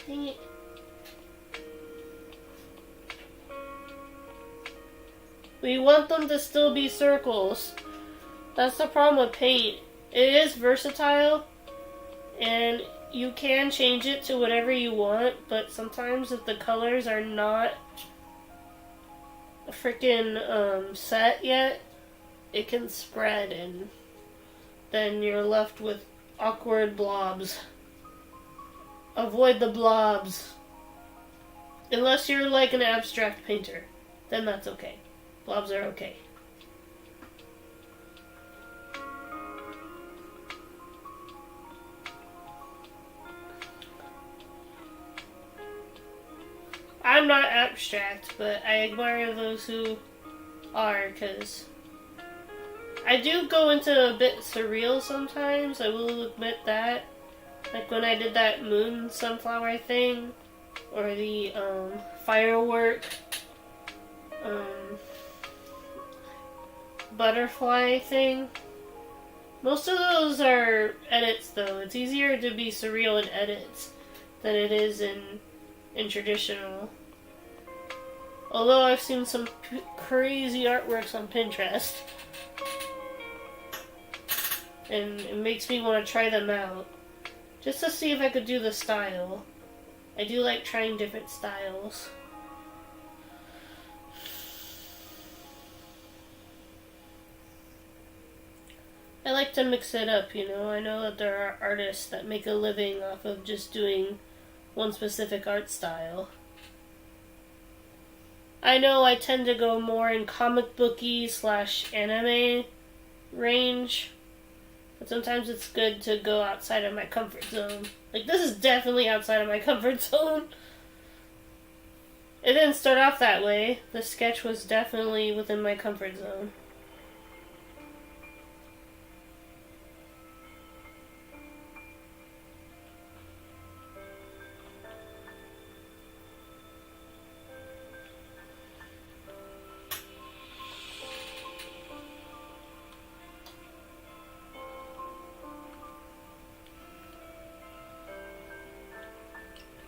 Dang it. We want them to still be circles. That's the problem with paint. It is versatile, and you can change it to whatever you want, but sometimes if the colors are not freaking set yet, it can spread, and then you're left with awkward blobs. Avoid the blobs. Unless you're like an abstract painter, then that's okay. Blobs are okay. I'm not abstract, but I admire those who are, because I do go into a bit surreal sometimes, I will admit that. Like when I did that moon sunflower thing, or the firework butterfly thing. Most of those are edits though. It's easier to be surreal in edits than it is in traditional. Although I've seen some crazy artworks on Pinterest. and it makes me want to try them out. Just to see if I could do the style. I do like trying different styles. I like to mix it up, you know. I know that there are artists that make a living off of just doing one specific art style. I know I tend to go more in comic booky / anime range, but sometimes it's good to go outside of my comfort zone. Like, this is definitely outside of my comfort zone. It didn't start off that way. The sketch was definitely within my comfort zone.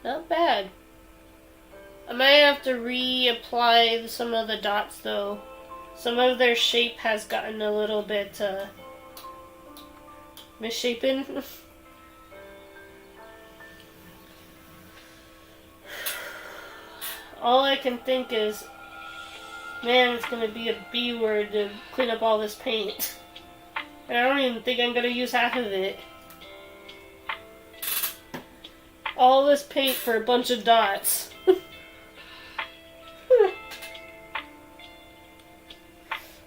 Not bad. I might have to reapply some of the dots though. Some of their shape has gotten a little bit misshapen. All I can think is, man, it's gonna be a B word to clean up all this paint. And I don't even think I'm gonna use half of it. All this paint for a bunch of dots.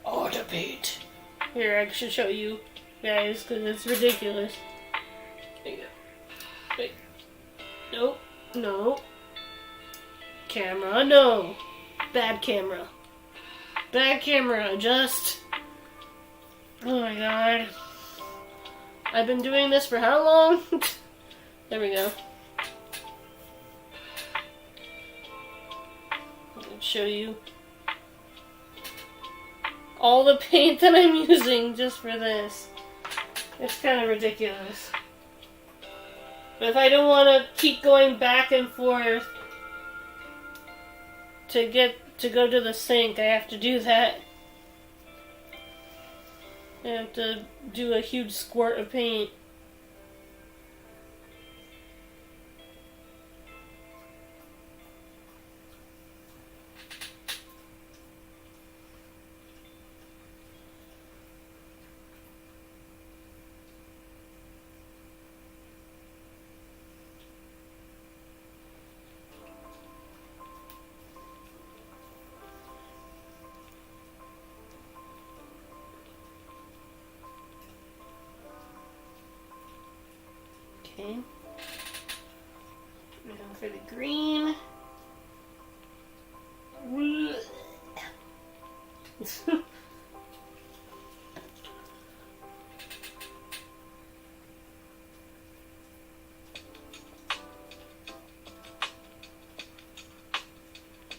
Oh, the paint. Here, I should show you guys, because it's ridiculous. There you go. Wait. Nope. No. Camera, no. Bad camera. Bad camera, adjust. Oh my god. I've been doing this for how long? There we go. Show you all the paint that I'm using just for this. It's kind of ridiculous. But if I don't want to keep going back and forth to go to the sink, I have to do that. I have to do a huge squirt of paint. Okay. Now for the green.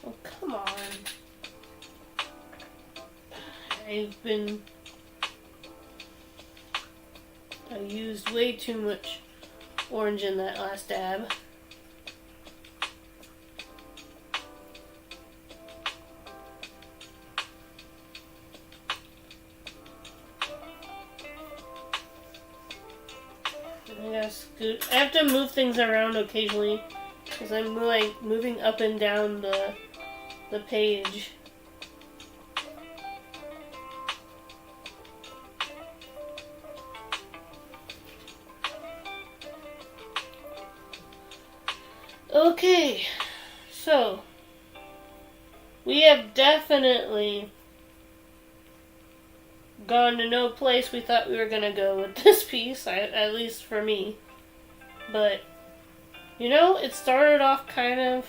Oh, come on. I used way too much orange in that last dab. I have to move things around occasionally because I'm like moving up and down the page. Okay, so we have definitely gone to no place we thought we were going to go with this piece, at least for me. But, you know, it started off kind of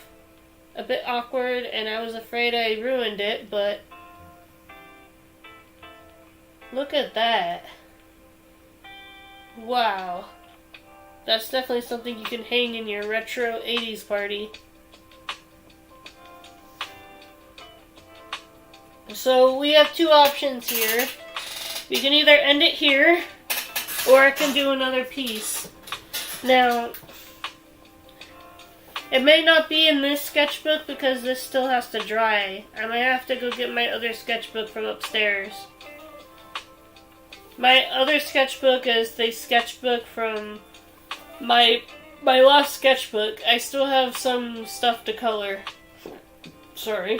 a bit awkward and I was afraid I ruined it, but look at that. Wow. That's definitely something you can hang in your retro 80s party. So we have two options here. We can either end it here, or I can do another piece. Now, it may not be in this sketchbook because this still has to dry. I might have to go get my other sketchbook from upstairs. My other sketchbook is the sketchbook from my last sketchbook. I still have some stuff to color. Sorry.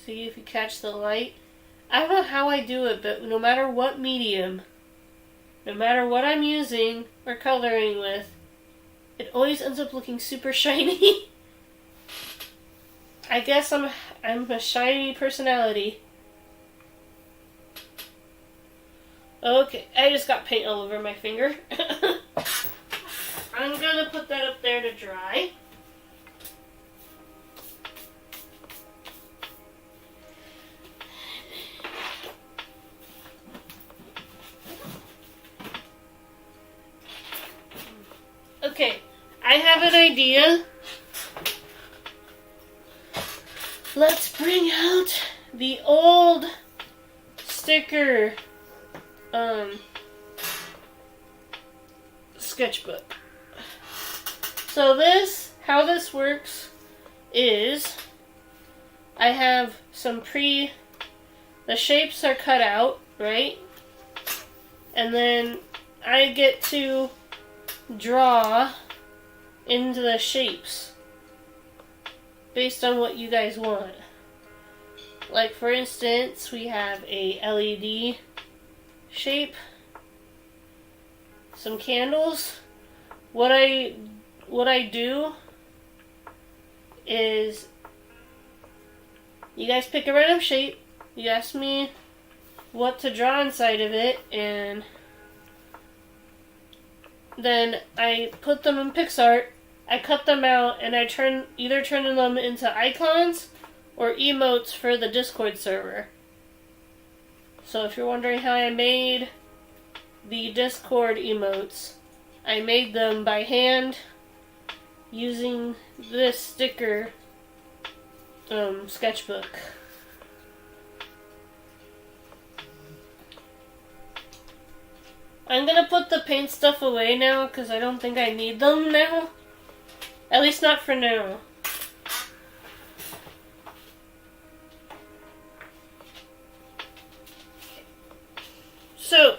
See if you catch the light. I don't know how I do it, but no matter what medium, no matter what I'm using or coloring with, it always ends up looking super shiny. I guess I'm a shiny personality. Okay, I just got paint all over my finger. I'm gonna put that up there to dry. Okay, I have an idea. Let's bring out the old sticker sketchbook. So how this works is I have the shapes are cut out, right? And then I get to draw into the shapes based on what you guys want. Like for instance, we have a LED shape, some candles. What I do is you guys pick a random shape, you ask me what to draw inside of it, and then I put them in PixArt, I cut them out, and I either turn them into icons or emotes for the Discord server. So if you're wondering how I made the Discord emotes, I made them by hand using this sticker sketchbook. I'm gonna put the paint stuff away now because I don't think I need them now. At least not for now. So,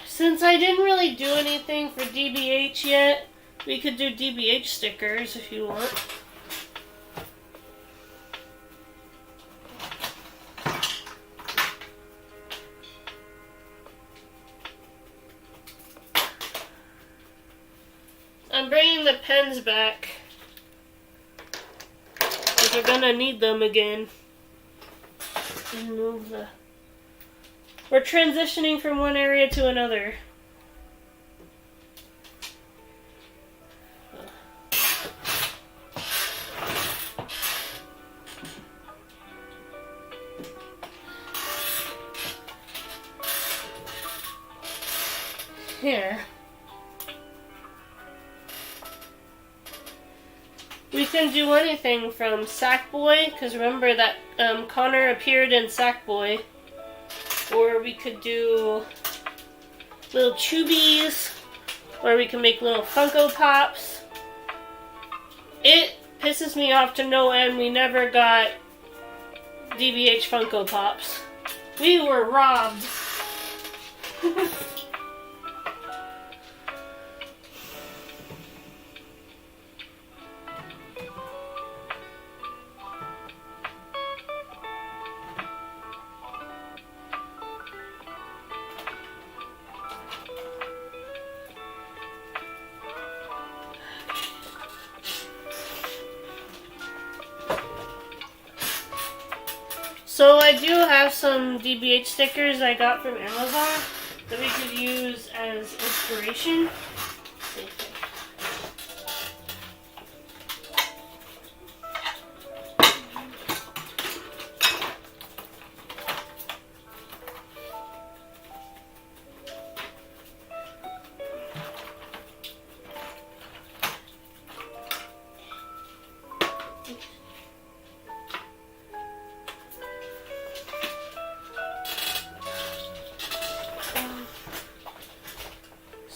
since I didn't really do anything for DBH yet, we could do DBH stickers if you want. I'm bringing the pens back because we're gonna need them again. And move We're transitioning from one area to another. Here. We can do anything from Sackboy, because remember that Connor appeared in Sackboy. Or we could do little Chubies, or we can make little Funko Pops. It pisses me off to no end we never got DBH Funko Pops. We were robbed. So I do have some DBH stickers I got from Amazon that we could use as inspiration.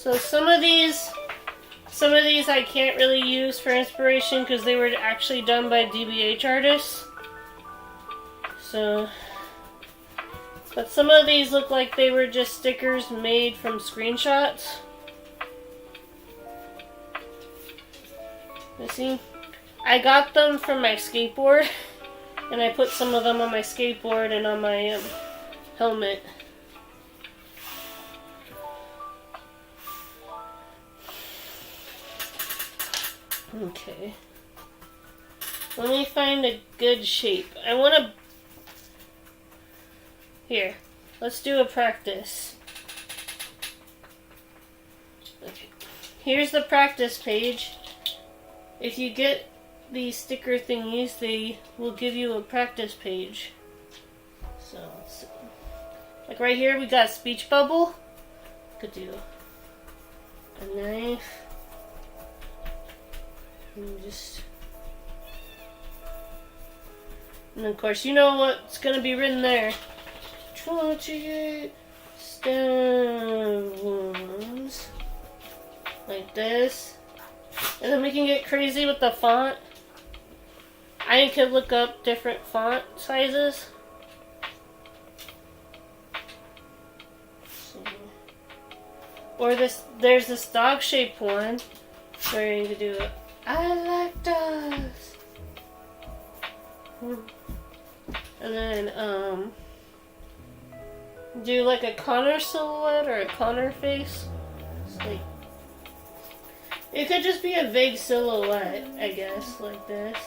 So some of these I can't really use for inspiration because they were actually done by DBH artists. So, but some of these look like they were just stickers made from screenshots. You see? I got them from my skateboard, and I put some of them on my skateboard and on my helmet. Okay. Let me find a good shape. I want to... Here. Let's do a practice. Okay. Here's the practice page. If you get these sticker thingies, they will give you a practice page. So, let's see. Like right here, we got speech bubble. Could do a knife. And of course, you know what's going to be written there. Try to get stones. Like this. And then we can get crazy with the font. I could look up different font sizes. Or there's this dog-shaped one where you could do it. I like dogs. And then do like a Connor silhouette or a Connor face. Like, it could just be a vague silhouette, I guess, like this.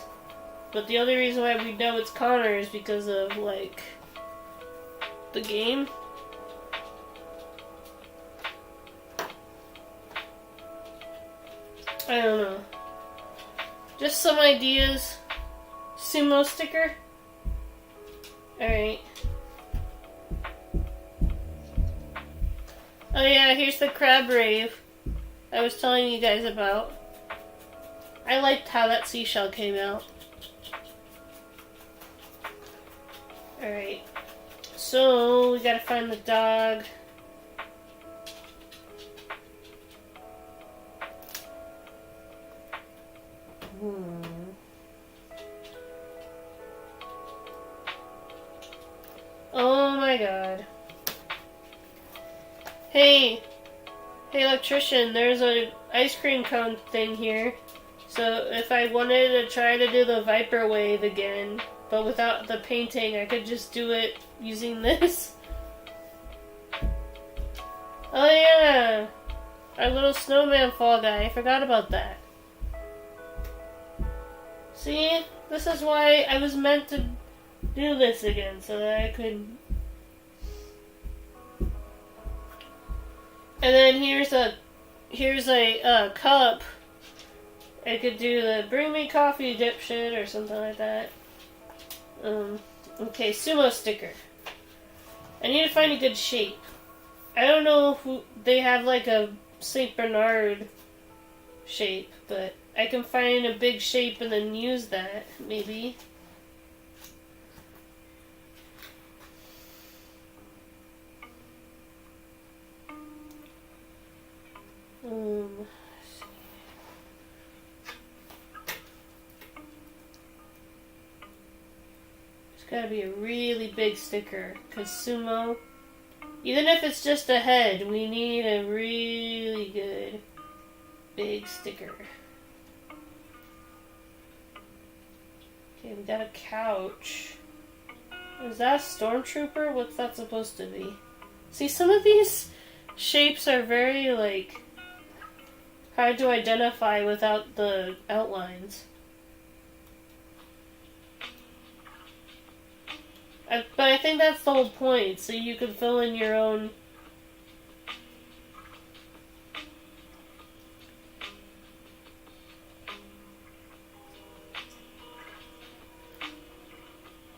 But the only reason why we know it's Connor is because of like the game. I don't know. Just some ideas. Sumo sticker. Alright. Oh yeah, here's the crab rave I was telling you guys about. I liked how that seashell came out. Alright. So, we gotta find the dog. Oh my god. Hey electrician, there's an ice cream cone thing here. So if I wanted to try to do the Viper wave again, but without the painting, I could just do it using this. Oh yeah! Our little snowman fall guy, I forgot about that. See? This is why I was meant to do this again, so that I could... And then here's a cup. I could do the bring me coffee dipshit or something like that. Okay, sumo sticker. I need to find a good shape. I don't know if they have like a Saint Bernard shape, but I can find a big shape and then use that, maybe. It's gotta be a really big sticker, because sumo, even if it's just a head, we need a really good big sticker. Okay, we got a couch. Is that a stormtrooper? What's that supposed to be? See, some of these shapes are very, like, hard to identify without the outlines. But I think that's the whole point, so you can fill in your own...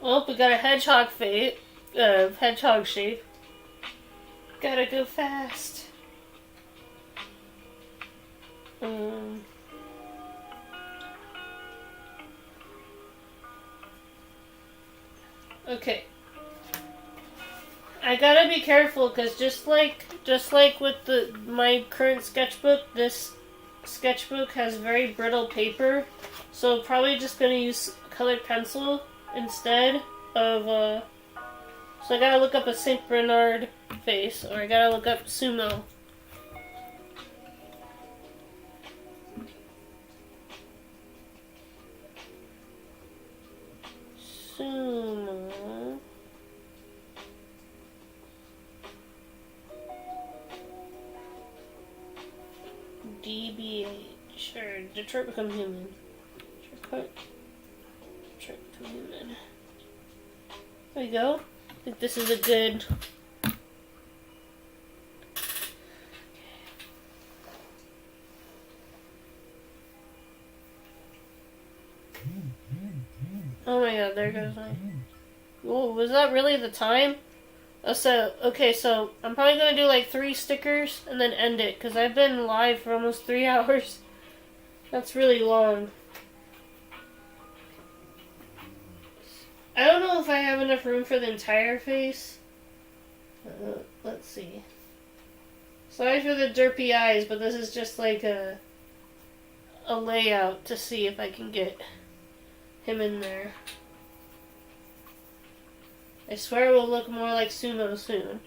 Oh, we got a hedgehog hedgehog shape. Gotta go fast. Okay. I gotta be careful because just like with my current sketchbook, this sketchbook has very brittle paper, so probably just gonna use colored pencil instead of. So I gotta look up a Saint Bernard face, or I gotta look up sumo. Sumo. DBH, or Detroit Become Human. Detroit Become Human. There we go. I think this is a good... Oh my god, there goes my... Whoa, was that really the time? Oh, so I'm probably going to do like 3 stickers and then end it, because I've been live for almost 3 hours. That's really long. I don't know if I have enough room for the entire face. Let's see. Sorry for the derpy eyes, but this is just like a layout to see if I can get him in there. I swear it will look more like sumo soon.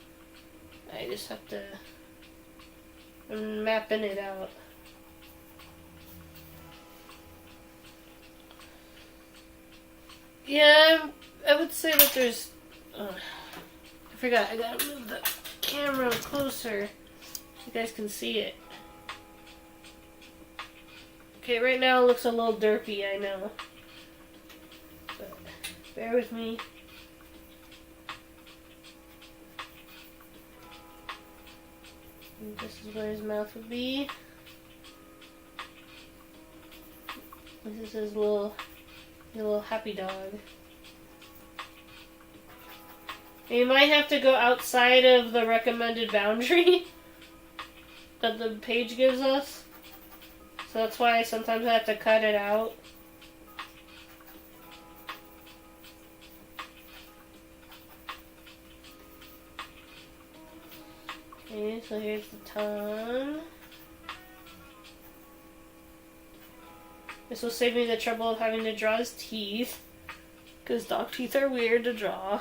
I just have to... I'm mapping it out. Yeah, I would say that there's... I forgot, I gotta move the camera closer so you guys can see it. Okay, right now it looks a little derpy, I know. But bear with me. And this is where his mouth would be. This is his little happy dog. And you might have to go outside of the recommended boundary that the page gives us. So that's why sometimes I have to cut it out. Okay, so here's the tongue. This will save me the trouble of having to draw his teeth, because dog teeth are weird to draw.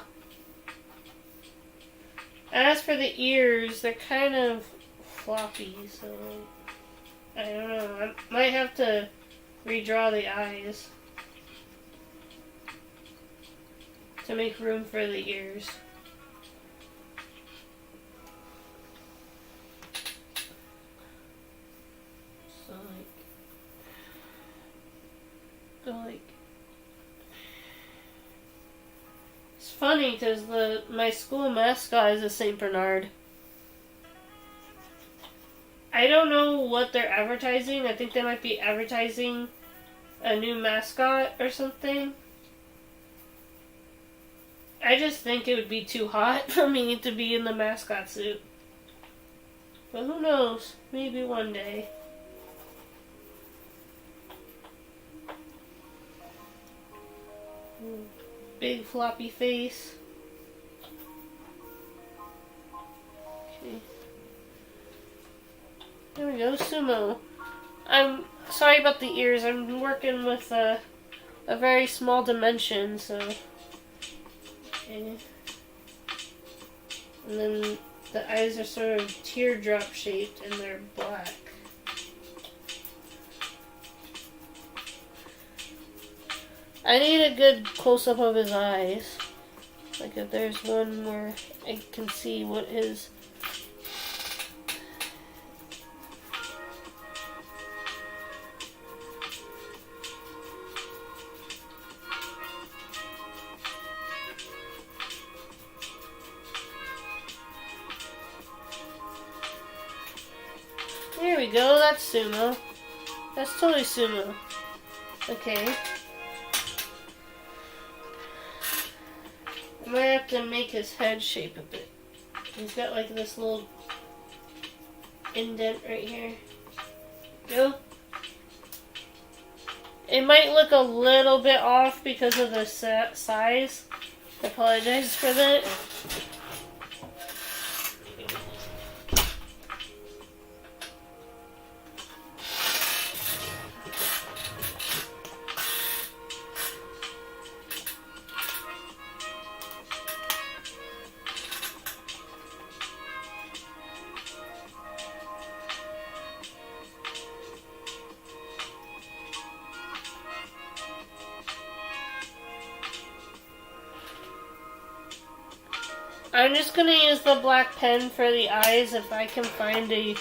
As for the ears, they're kind of floppy, so I don't know. I might have to redraw the eyes to make room for the ears. So like it's funny because my school mascot is a Saint Bernard. I don't know what they're advertising. I think they might be advertising a new mascot or something. I just think it would be too hot for me to be in the mascot suit. But who knows? Maybe one day. Big floppy face. Okay. There we go, sumo. I'm sorry about the ears. I'm working with a very small dimension, so. Okay. And then the eyes are sort of teardrop shaped and they're black. I need a good close-up of his eyes. Like if there's one where I can see what his... There we go, that's sumo. That's totally sumo. Okay. I might have to make his head shape a bit. He's got like this little indent right here. Go. It might look a little bit off because of the size. I apologize for that. I'm just gonna use the black pen for the eyes if I can find a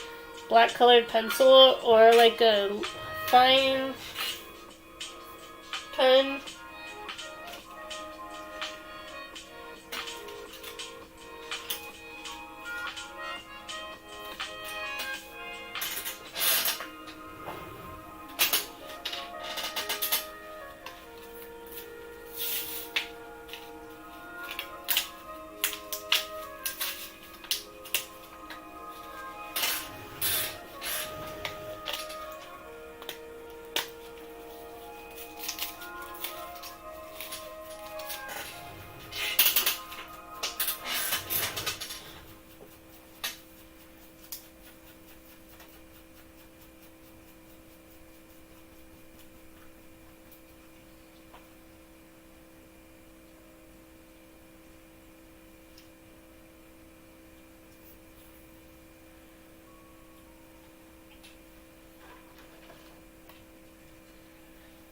black colored pencil or like a fine pen.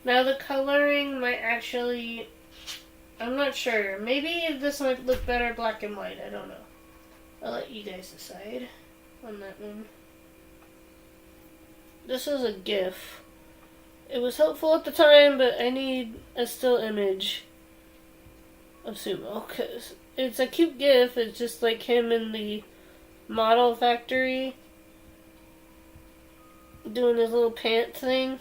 Now the coloring might actually, I'm not sure. Maybe this might look better black and white. I don't know. I'll let you guys decide on that one. This is a GIF. It was helpful at the time, but I need a still image of Sumo because it's a cute GIF. It's just like him in the model factory doing his little pant thing.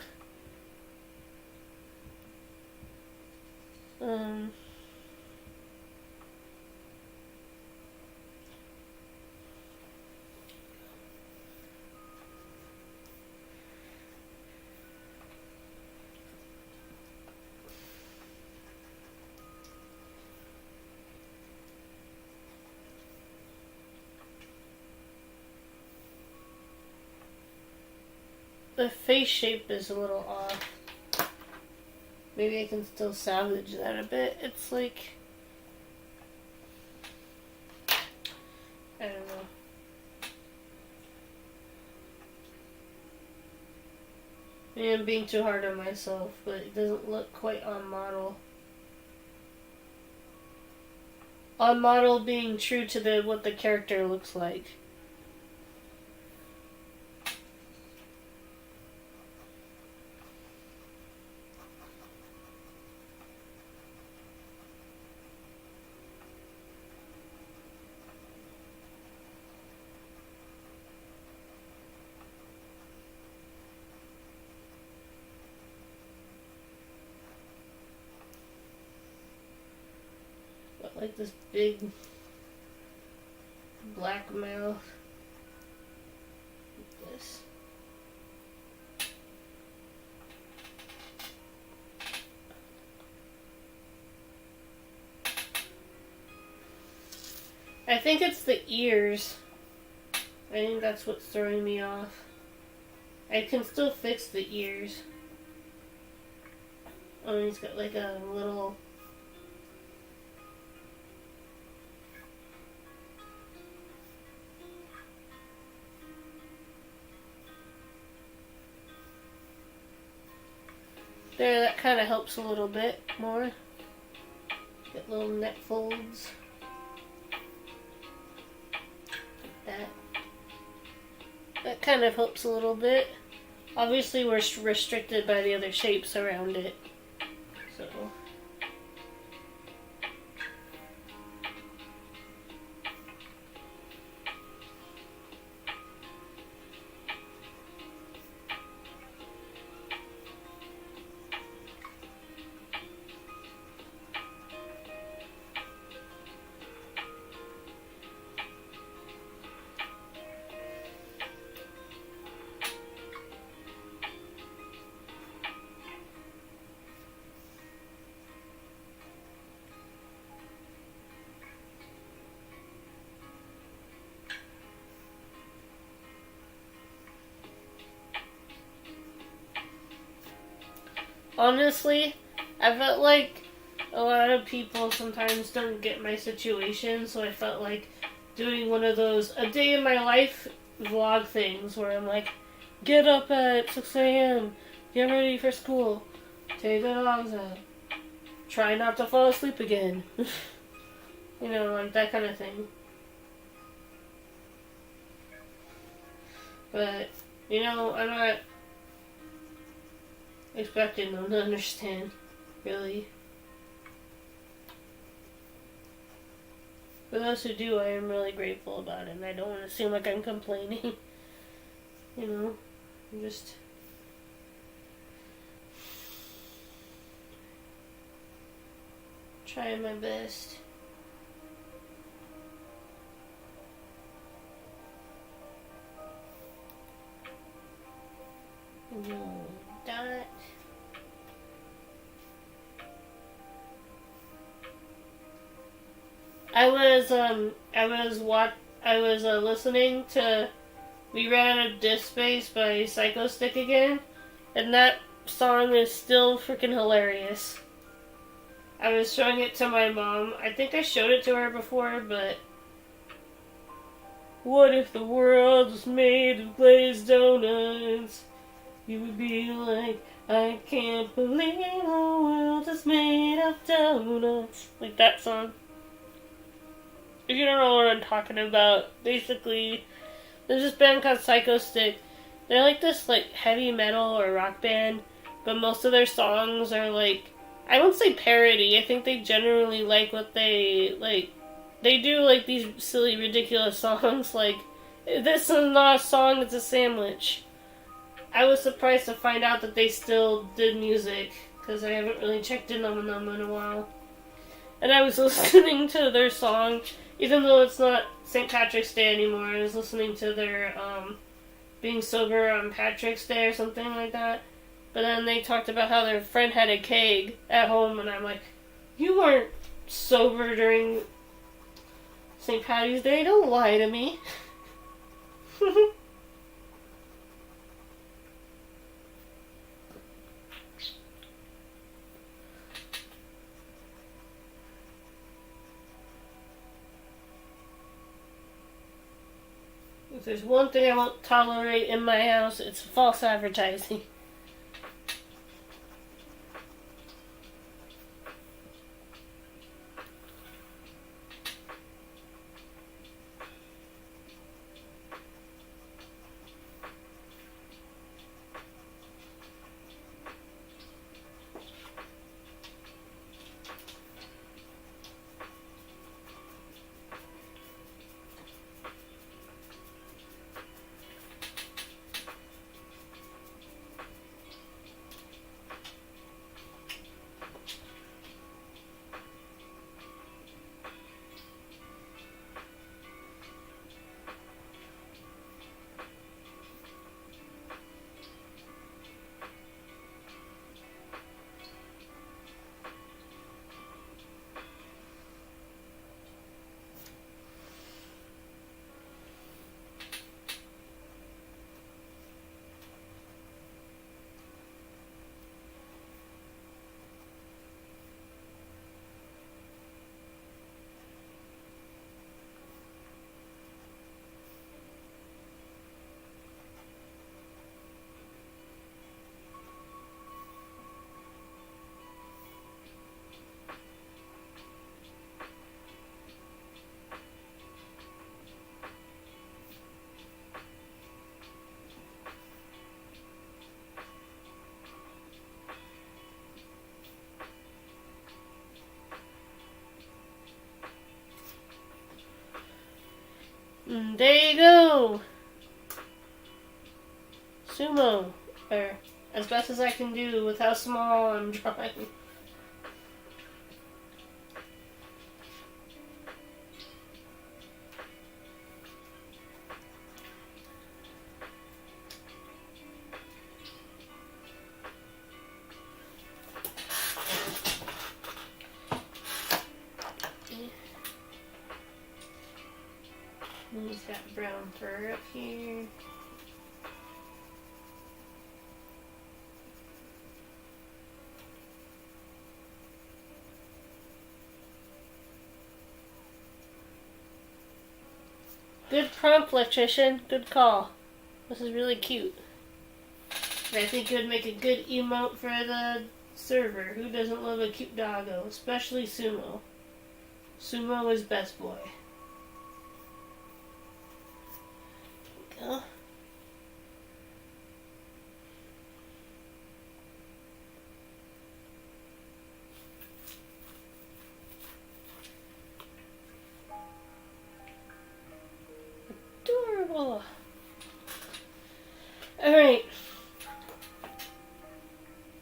The face shape is a little off. Maybe I can still salvage that a bit. It's like, I don't know. Maybe I'm being too hard on myself, but it doesn't look quite on model. On model being true to what the character looks like. Like this big black mouth. Like this. I think it's the ears. I think that's what's throwing me off. I can still fix the ears. Oh, he's got like a little... There, that kind of helps a little bit more. Get little neck folds. Like that. That kind of helps a little bit. Obviously, we're restricted by the other shapes around it. So... Honestly, I felt like a lot of people sometimes don't get my situation, so I felt like doing one of those a day in my life vlog things where I'm like, get up at 6 a.m., get ready for school, take the dogs out, try not to fall asleep again. You know, like that kind of thing. But, you know, I'm not expecting them to understand, really. For those who do, I am really grateful about it, and I don't want to seem like I'm complaining. You know, I'm just trying my best. Dot. I was listening to We Ran Out of Disk Space by Psycho Stick again, and that song is still freaking hilarious. I was showing it to my mom. I think I showed it to her before, but what if the world was made of glazed donuts? You would be like, I can't believe the world is made of donuts. Like that song. If you don't know what I'm talking about, basically, there's this band called Psycho Stick. They're like this like heavy metal or rock band, but most of their songs are like, I won't say parody. I think they generally like what they like. They do like these silly, ridiculous songs like, this is not a song, it's a sandwich. I was surprised to find out that they still did music, because I haven't really checked in on them in a while. And I was listening to their song, even though it's not St. Patrick's Day anymore. I was listening to their Being Sober on Patrick's Day or something like that. But then they talked about how their friend had a keg at home, and I'm like, you weren't sober during St. Patty's Day? Don't lie to me. If there's one thing I won't tolerate in my house, it's false advertising. There you go! Sumo. Or, as best as I can do with how small I'm drawing. He's got brown fur up here. Good prompt, electrician. Good call. This is really cute. And I think it would make a good emote for the server. Who doesn't love a cute doggo? Especially Sumo. Sumo is best boy. There we go. Adorable. Alright.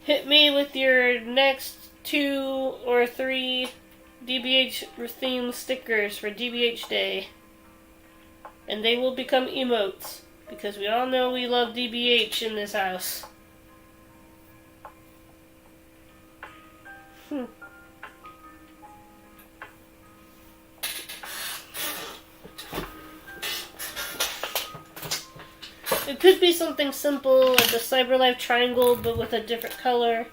Hit me with your next 2 or 3 DBH themed stickers for DBH Day. And they will become emotes. Because we all know we love DBH in this house. It could be something simple like the CyberLife triangle but with a different color.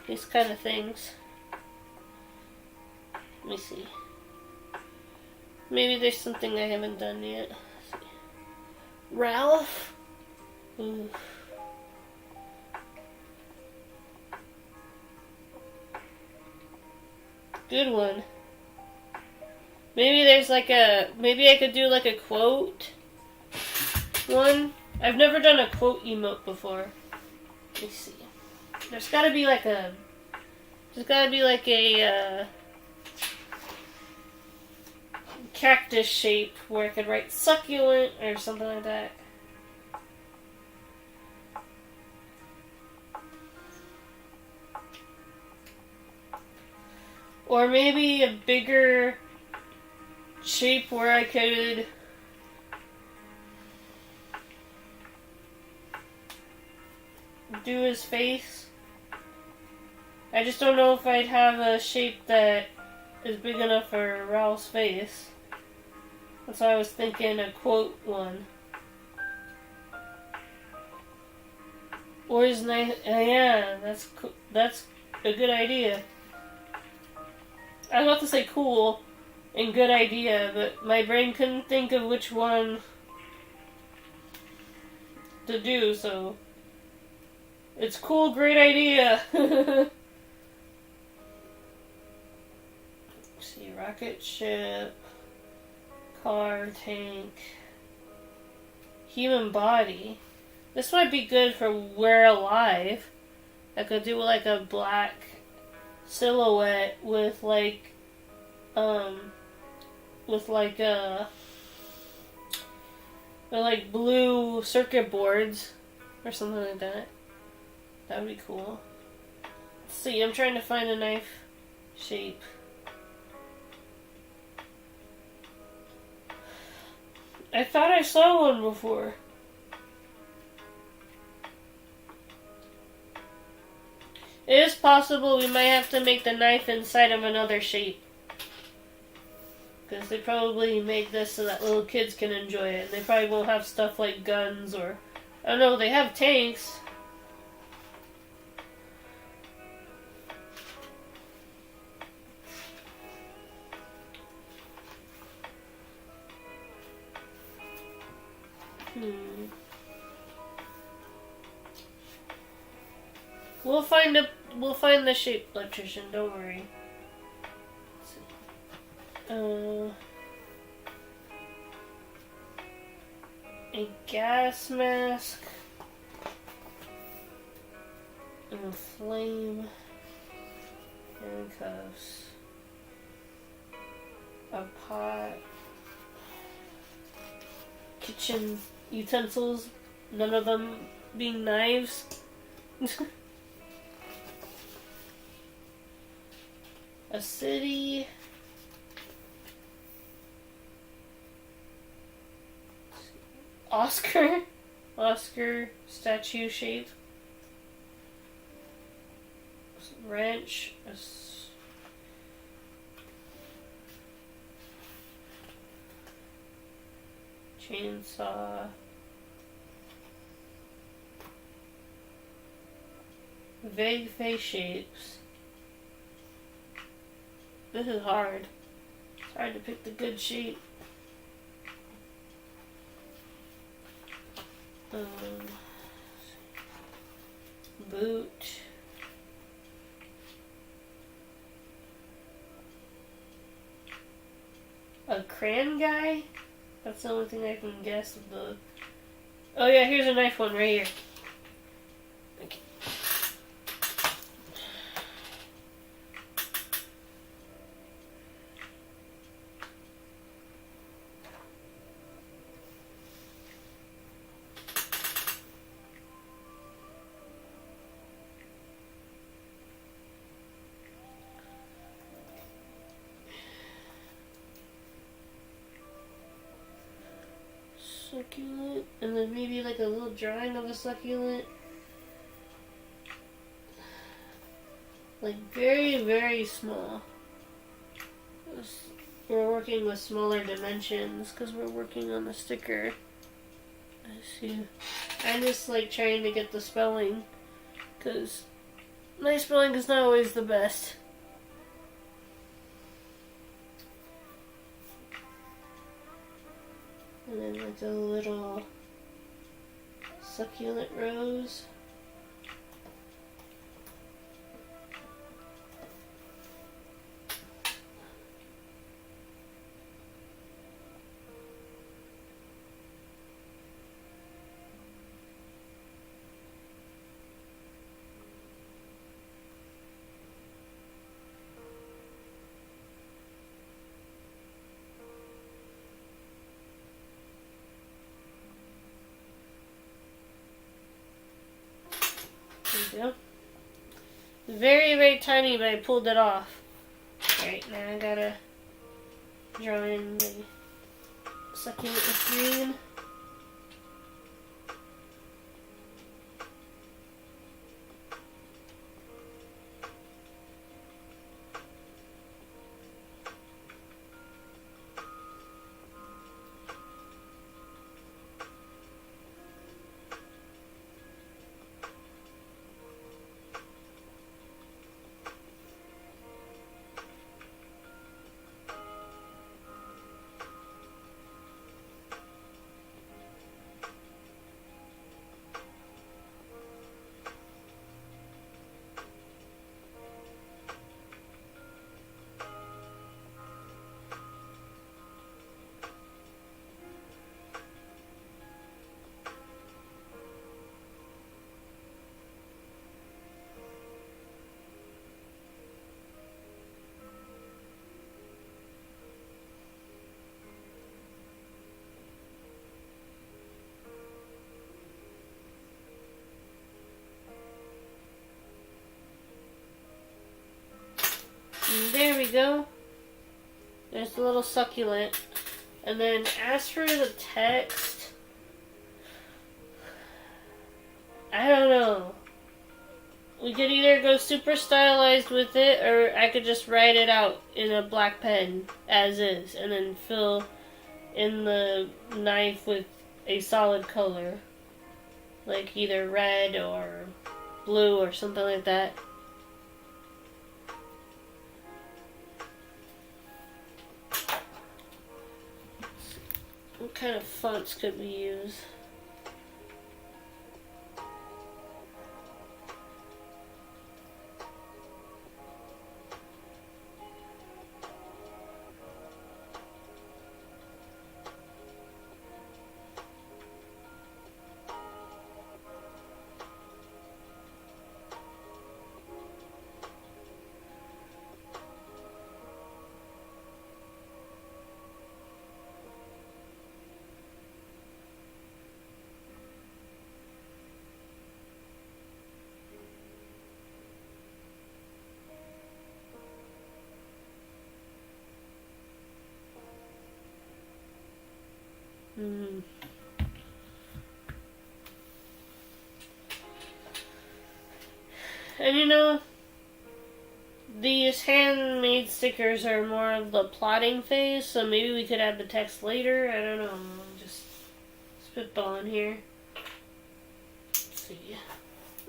These kind of things. Let me see. Maybe there's something I haven't done yet. Ralph? Ooh. Good one. Maybe there's like a... Maybe I could do like a quote one. I've never done a quote emote before. Let me see. There's gotta be like a... There's gotta be like a... cactus shape where I could write succulent or something like that. Or maybe a bigger shape where I could do his face. I just don't know if I'd have a shape that is big enough for Ralph's face. That's why I was thinking a quote one. Or his nice... yeah, that's a good idea. I was about to say cool and good idea, but my brain couldn't think of which one to do, so... It's cool, great idea! Let's see, rocket ship... car, tank, human body. This might be good for We're Alive. I could do like a black silhouette with like blue circuit boards or something like that. That would be cool. Let's see, I'm trying to find a knife shape. I thought I saw one before. It is possible we might have to make the knife inside of another shape. Because they probably make this so that little kids can enjoy it. They probably won't have stuff like guns or... I don't know, they have tanks. We'll find the shape, electrician. Don't worry. A gas mask and a flame, handcuffs, a pot, kitchen utensils, none of them being knives. A city. Oscar statue shape. Wrench. Chainsaw. Vague face shapes. This is hard. It's hard to pick the good shape. Boot. A crayon guy? That's the only thing I can guess of the... Oh yeah, here's a knife one right here. Okay. Succulent, and then maybe like a little drawing of a succulent. Like very, very small. We're working with smaller dimensions because we're working on the sticker. I see. I'm just like trying to get the spelling because my spelling is not always the best. And then like a little succulent rose. There we go. Very, very tiny, but I pulled it off. Alright, now I gotta draw in the succulent with green. And there we go. There's the little succulent. And then as for the text, I don't know. We could either go super stylized with it, or I could just write it out in a black pen as is, and then fill in the knife with a solid color. Like either red or blue or something like that. What kind of fonts could we use? And you know, these handmade stickers are more of the plotting phase, so maybe we could add the text later. I don't know. I'm just spitballing here. Let's see.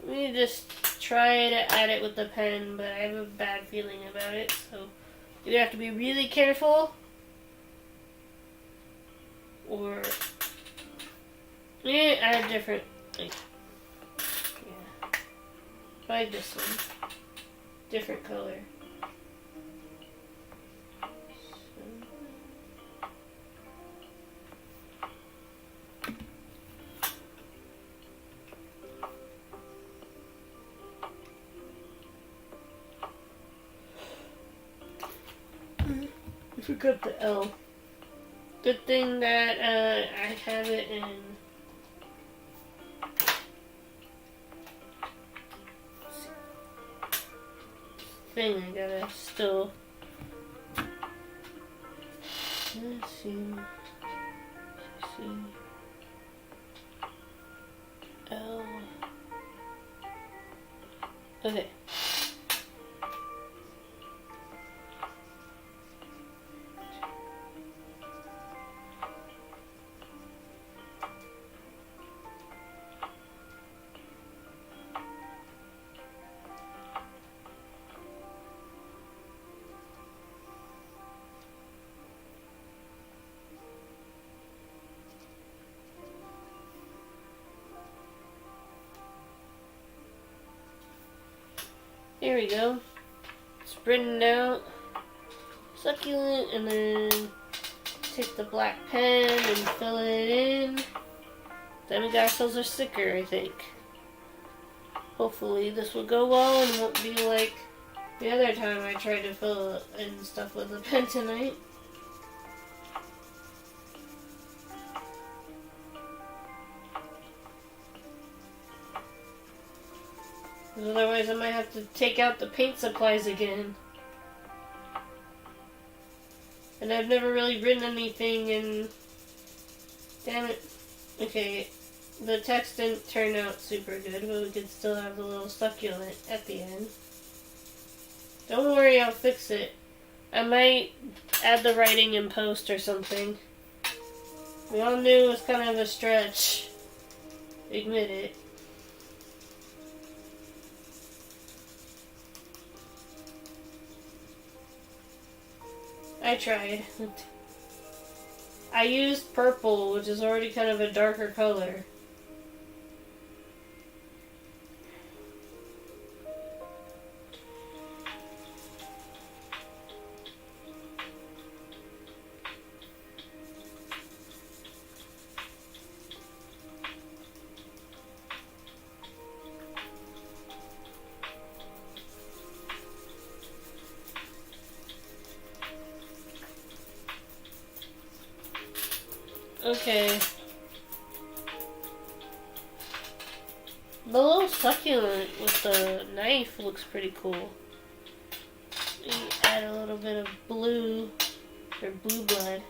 Let me just try to add it with the pen, but I have a bad feeling about it, so you have to be really careful. Or yeah, add different. Like, yeah, try this one. Different color. I forgot the L. Good thing that I have it in. Thing I gotta still. Let's see. L. Okay. Here we go. Spreading out succulent, and then take the black pen and fill it in. Then we got ourselves our sticker, I think. Hopefully this will go well and won't be like the other time I tried to fill in stuff with a pen tonight. Otherwise I might have to take out the paint supplies again. And I've never really written anything in... Damn it. Okay, the text didn't turn out super good, but we could still have the little succulent at the end. Don't worry, I'll fix it. I might add the writing in post or something. We all knew it was kind of a stretch. Admit it. I tried. I used purple, which is already kind of a darker color. Okay. The little succulent with the knife looks pretty cool. We add a little bit of blue, or blue blood.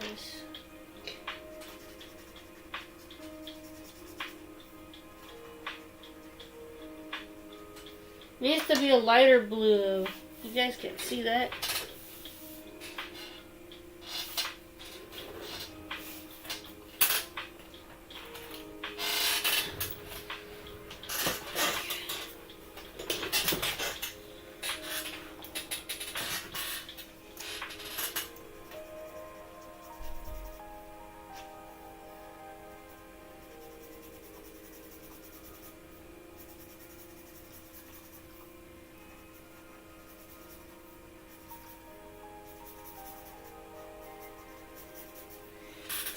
Nice. It needs to be a lighter blue. You guys can see that.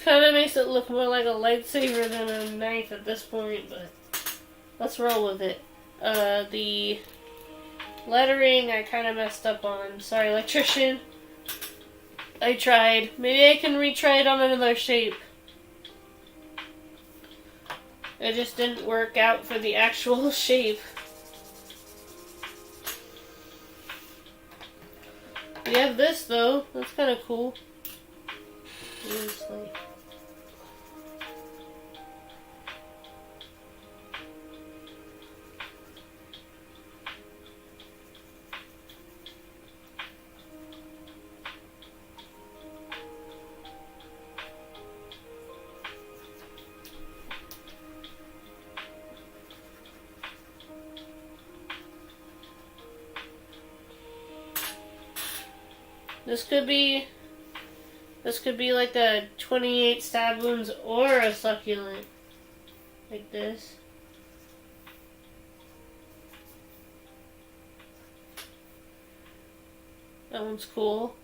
Kind of makes it look more like a lightsaber than a knife at this point, but let's roll with it. The lettering I kind of messed up on. Sorry, electrician. I tried. Maybe I can retry it on another shape. It just didn't work out for the actual shape. We have this though. That's kind of cool. It's like... This could be like a 28 stab wounds or a succulent. Like this. That one's cool.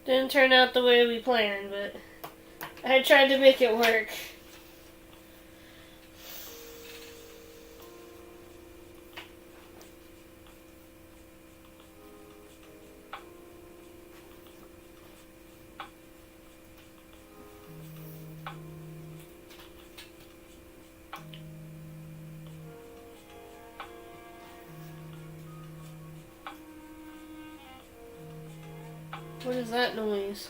Didn't turn out the way we planned, but I tried to make it work. What is that noise?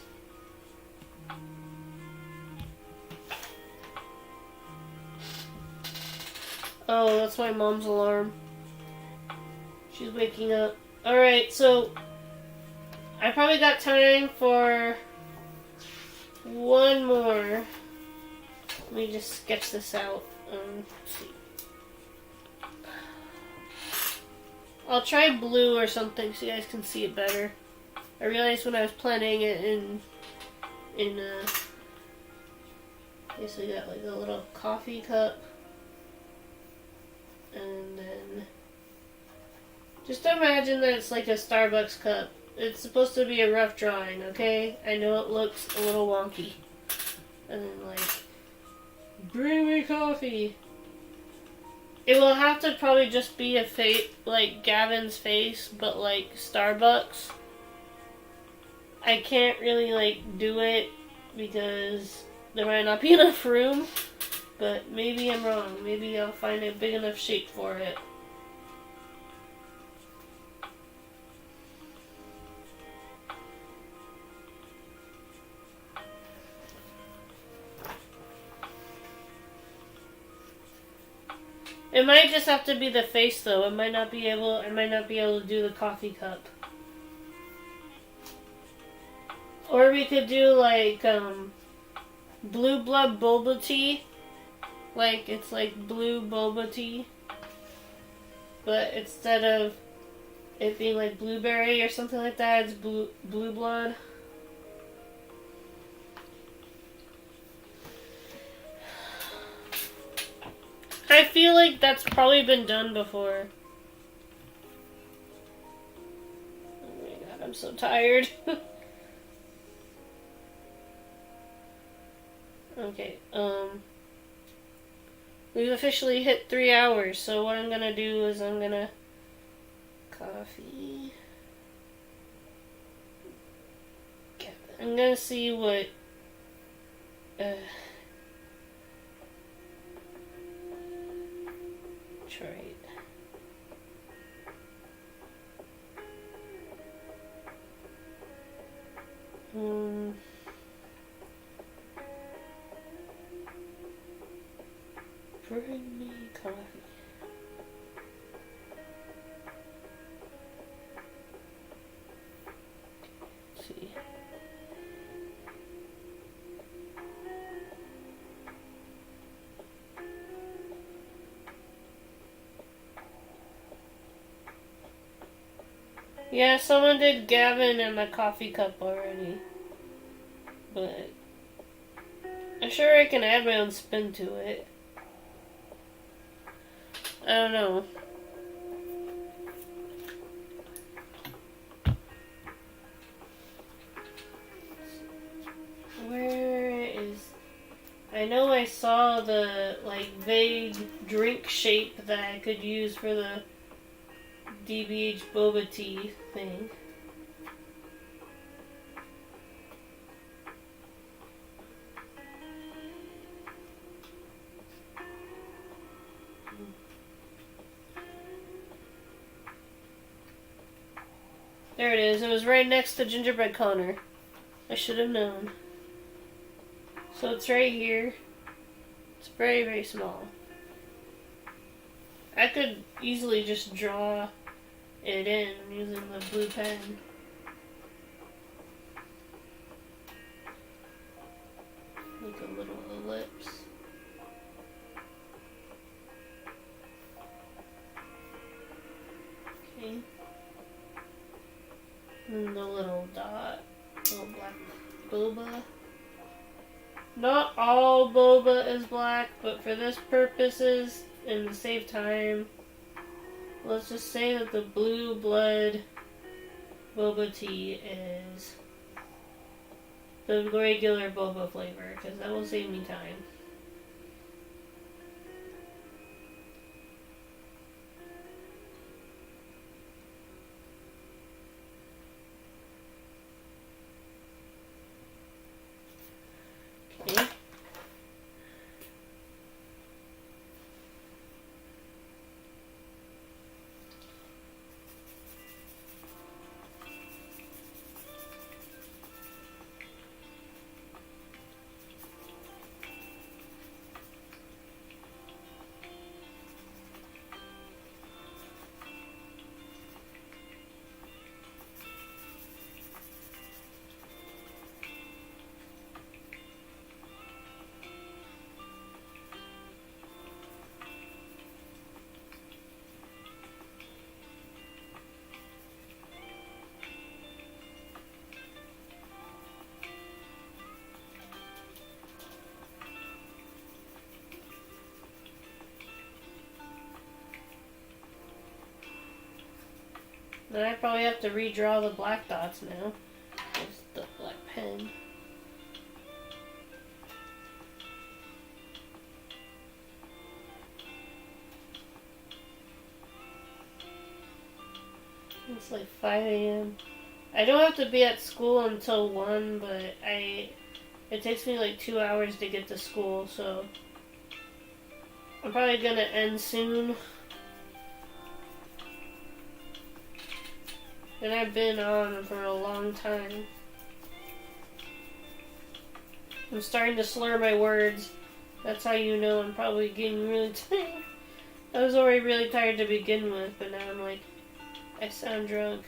Oh, that's my mom's alarm. She's waking up. Alright, so I probably got time for one more. Let me just sketch this out. Let's see. I'll try blue or something so you guys can see it better. I realized when I was planning it basically got like a little coffee cup. And then just imagine that it's like a Starbucks cup. It's supposed to be a rough drawing, okay? I know it looks a little wonky. And then like, bring me coffee. It will have to probably just be a like Gavin's face, but like Starbucks. I can't really like do it because there might not be enough room. But maybe I'm wrong. Maybe I'll find a big enough shape for it. It might just have to be the face though. I might not be able to do the coffee cup. Or we could do like blue blood boba tea. Like it's like blue boba tea. But instead of it being like blueberry or something like that, it's blue blood. I feel like that's probably been done before. Oh my god, I'm so tired. Okay, we've officially hit 3 hours, so what I'm gonna do is I'm gonna coffee. I'm gonna see what trade. Bring me coffee. Let's see. Yeah, someone did Gavin and my coffee cup already. But I'm sure I can add my own spin to it. I don't know. Where is... I know I saw the, like, vague drink shape that I could use for the DBH boba tea thing. There it is. It was right next to Gingerbread Connor. I should have known. So it's right here. It's very, very small. I could easily just draw it in using the blue pen. Like a little ellipse. Okay. And the little dot. Little black boba. Not all boba is black, but for this purposes and to save time, let's just say that the blue blood boba tea is the regular boba flavor, because that will save me time. Okay. Then I probably have to redraw the black dots now. With the black pen. It's like 5 a.m. I don't have to be at school until 1, but it takes me like 2 hours to get to school, so I'm probably gonna end soon. And I've been on for a long time. I'm starting to slur my words. That's how you know I'm probably getting really tired. I was already really tired to begin with, but now I'm like, I sound drunk.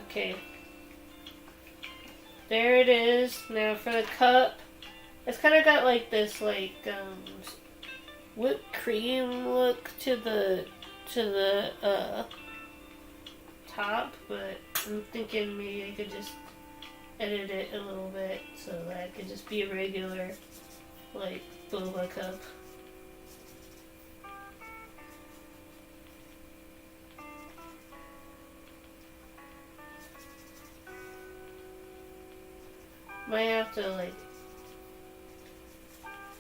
Okay. There it is. Now for the cup. It's kind of got like this, like, whipped cream look to the top, but I'm thinking maybe I could just edit it a little bit so that it could just be a regular, like, boba cup. Might have to, like,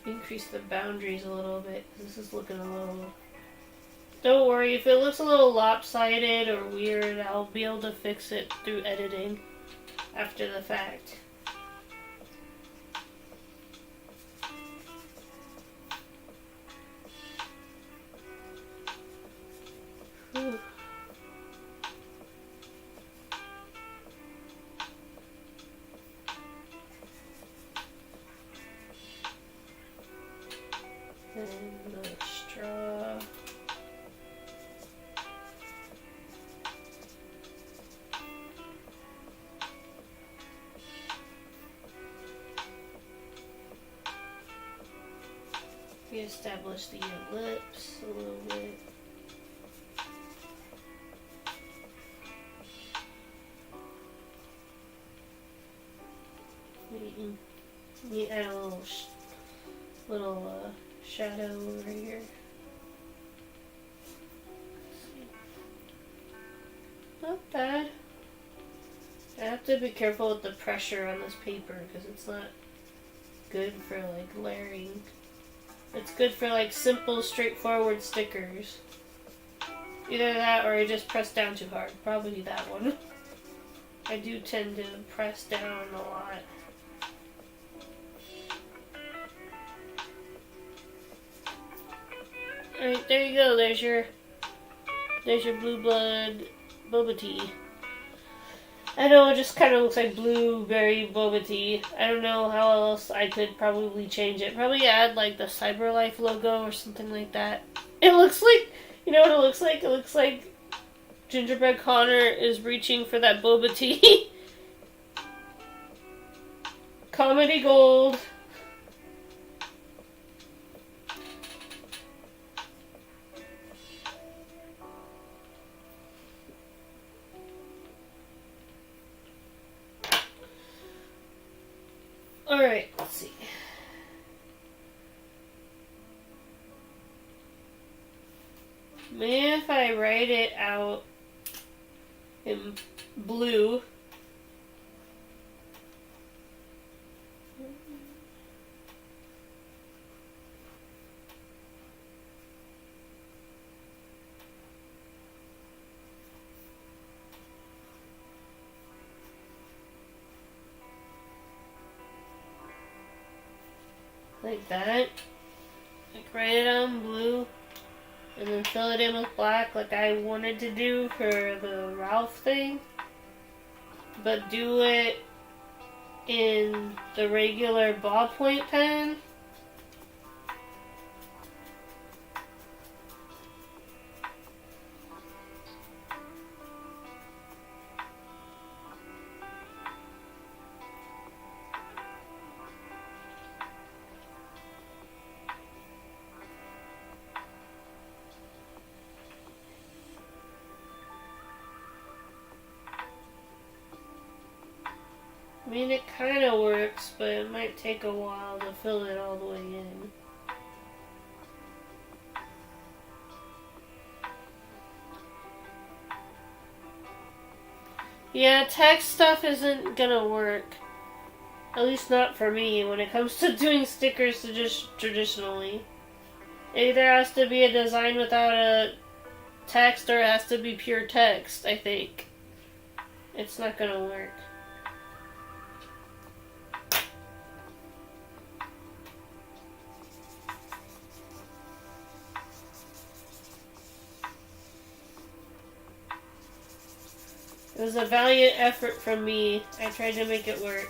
increase the boundaries a little bit, because this is looking a little... Don't worry, if it looks a little lopsided or weird, I'll be able to fix it through editing after the fact. Whew. And the straw. Reestablish the ellipse a little bit. Maybe add a little shadow over here. Not bad. I have to be careful with the pressure on this paper because it's not good for like layering. It's good for like simple, straightforward stickers. Either that or I just press down too hard. Probably that one. I do tend to press down a lot. Alright, there you go. There's your blue blood boba tea. I know it just kind of looks like blueberry boba tea. I don't know how else I could probably change it. Probably add like the CyberLife logo or something like that. It looks like, you know what it looks like? It looks like Gingerbread Connor is reaching for that boba tea. Comedy gold. Alright, let's see. Maybe if I write it out in blue. Like that. Like write it on blue. And then fill it in with black like I wanted to do for the Ralph thing. But do it in the regular ballpoint pen. I mean, it kind of works, but it might take a while to fill it all the way in. Yeah, text stuff isn't gonna work. At least not for me when it comes to doing stickers to just traditionally. It either has to be a design without a text or it has to be pure text, I think. It's not gonna work. It was a valiant effort from me. I tried to make it work.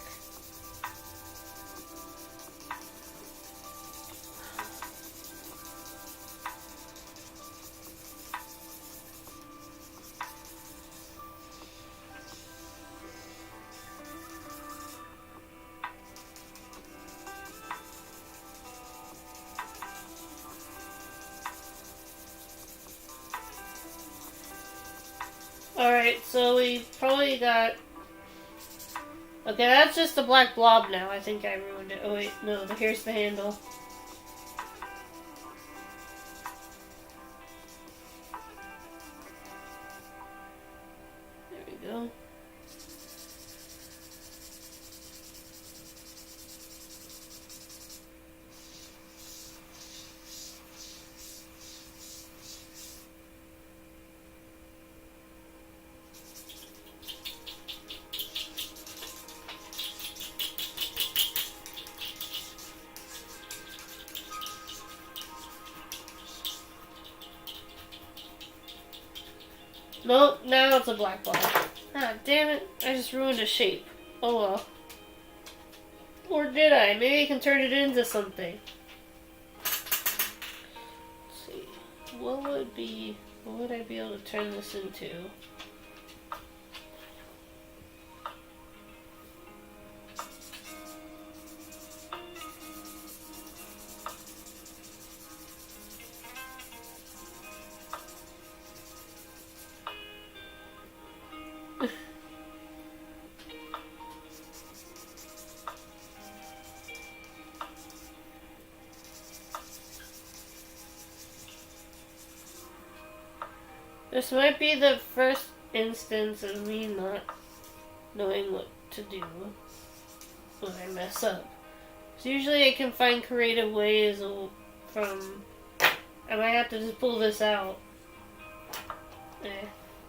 Alright, so we probably got... Okay, that's just a black blob now. I think I ruined it. Oh wait, no, here's the handle. There we go. Nope, now it's a black blob. Ah, damn it. I just ruined a shape. Oh well. Or did I? Maybe I can turn it into something. Let's see. What would I be able to turn this into? This might be the first instance of me not knowing what to do when I mess up. So usually I can find creative ways from... I might have to just pull this out.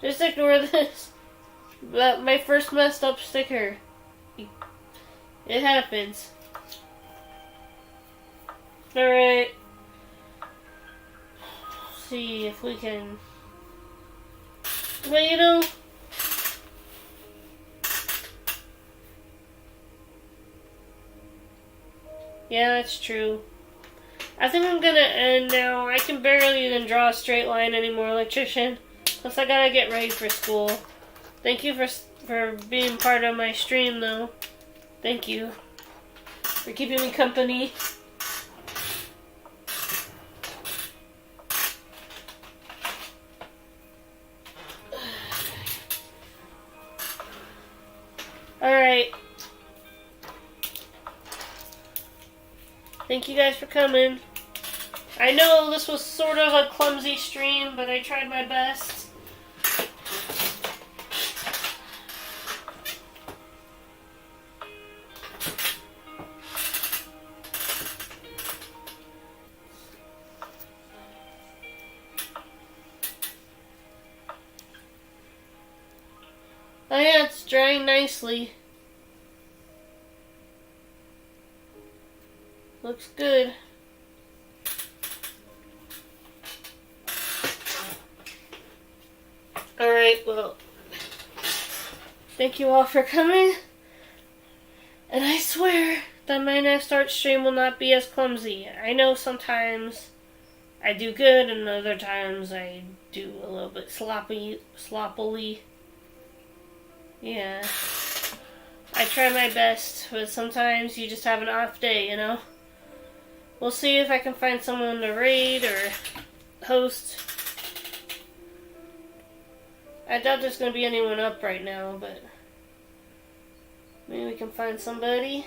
Just ignore this. My first messed up sticker. It happens. Alright. See if we can... But you know, yeah, that's true. I think I'm gonna end now. I can barely even draw a straight line anymore, electrician. Plus I gotta get ready for school. Thank you for being part of my stream, though. Thank you for keeping me company. Alright. Thank you guys for coming. I know this was sort of a clumsy stream, but I tried my best. Oh yeah, it's drying nicely. Looks good. Alright, well, thank you all for coming. And I swear that my next art stream will not be as clumsy. I know sometimes I do good and other times I do a little bit sloppily. Yeah. I try my best, but sometimes you just have an off day, you know? We'll see if I can find someone to raid or host. I doubt there's going to be anyone up right now, but maybe we can find somebody.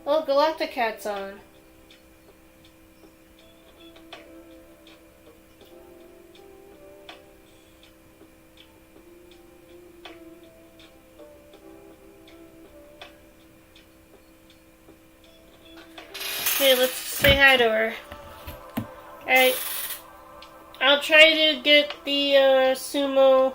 Oh, Galacticat's on. Okay, let's say hi to her. Alright. I'll try to get the sumo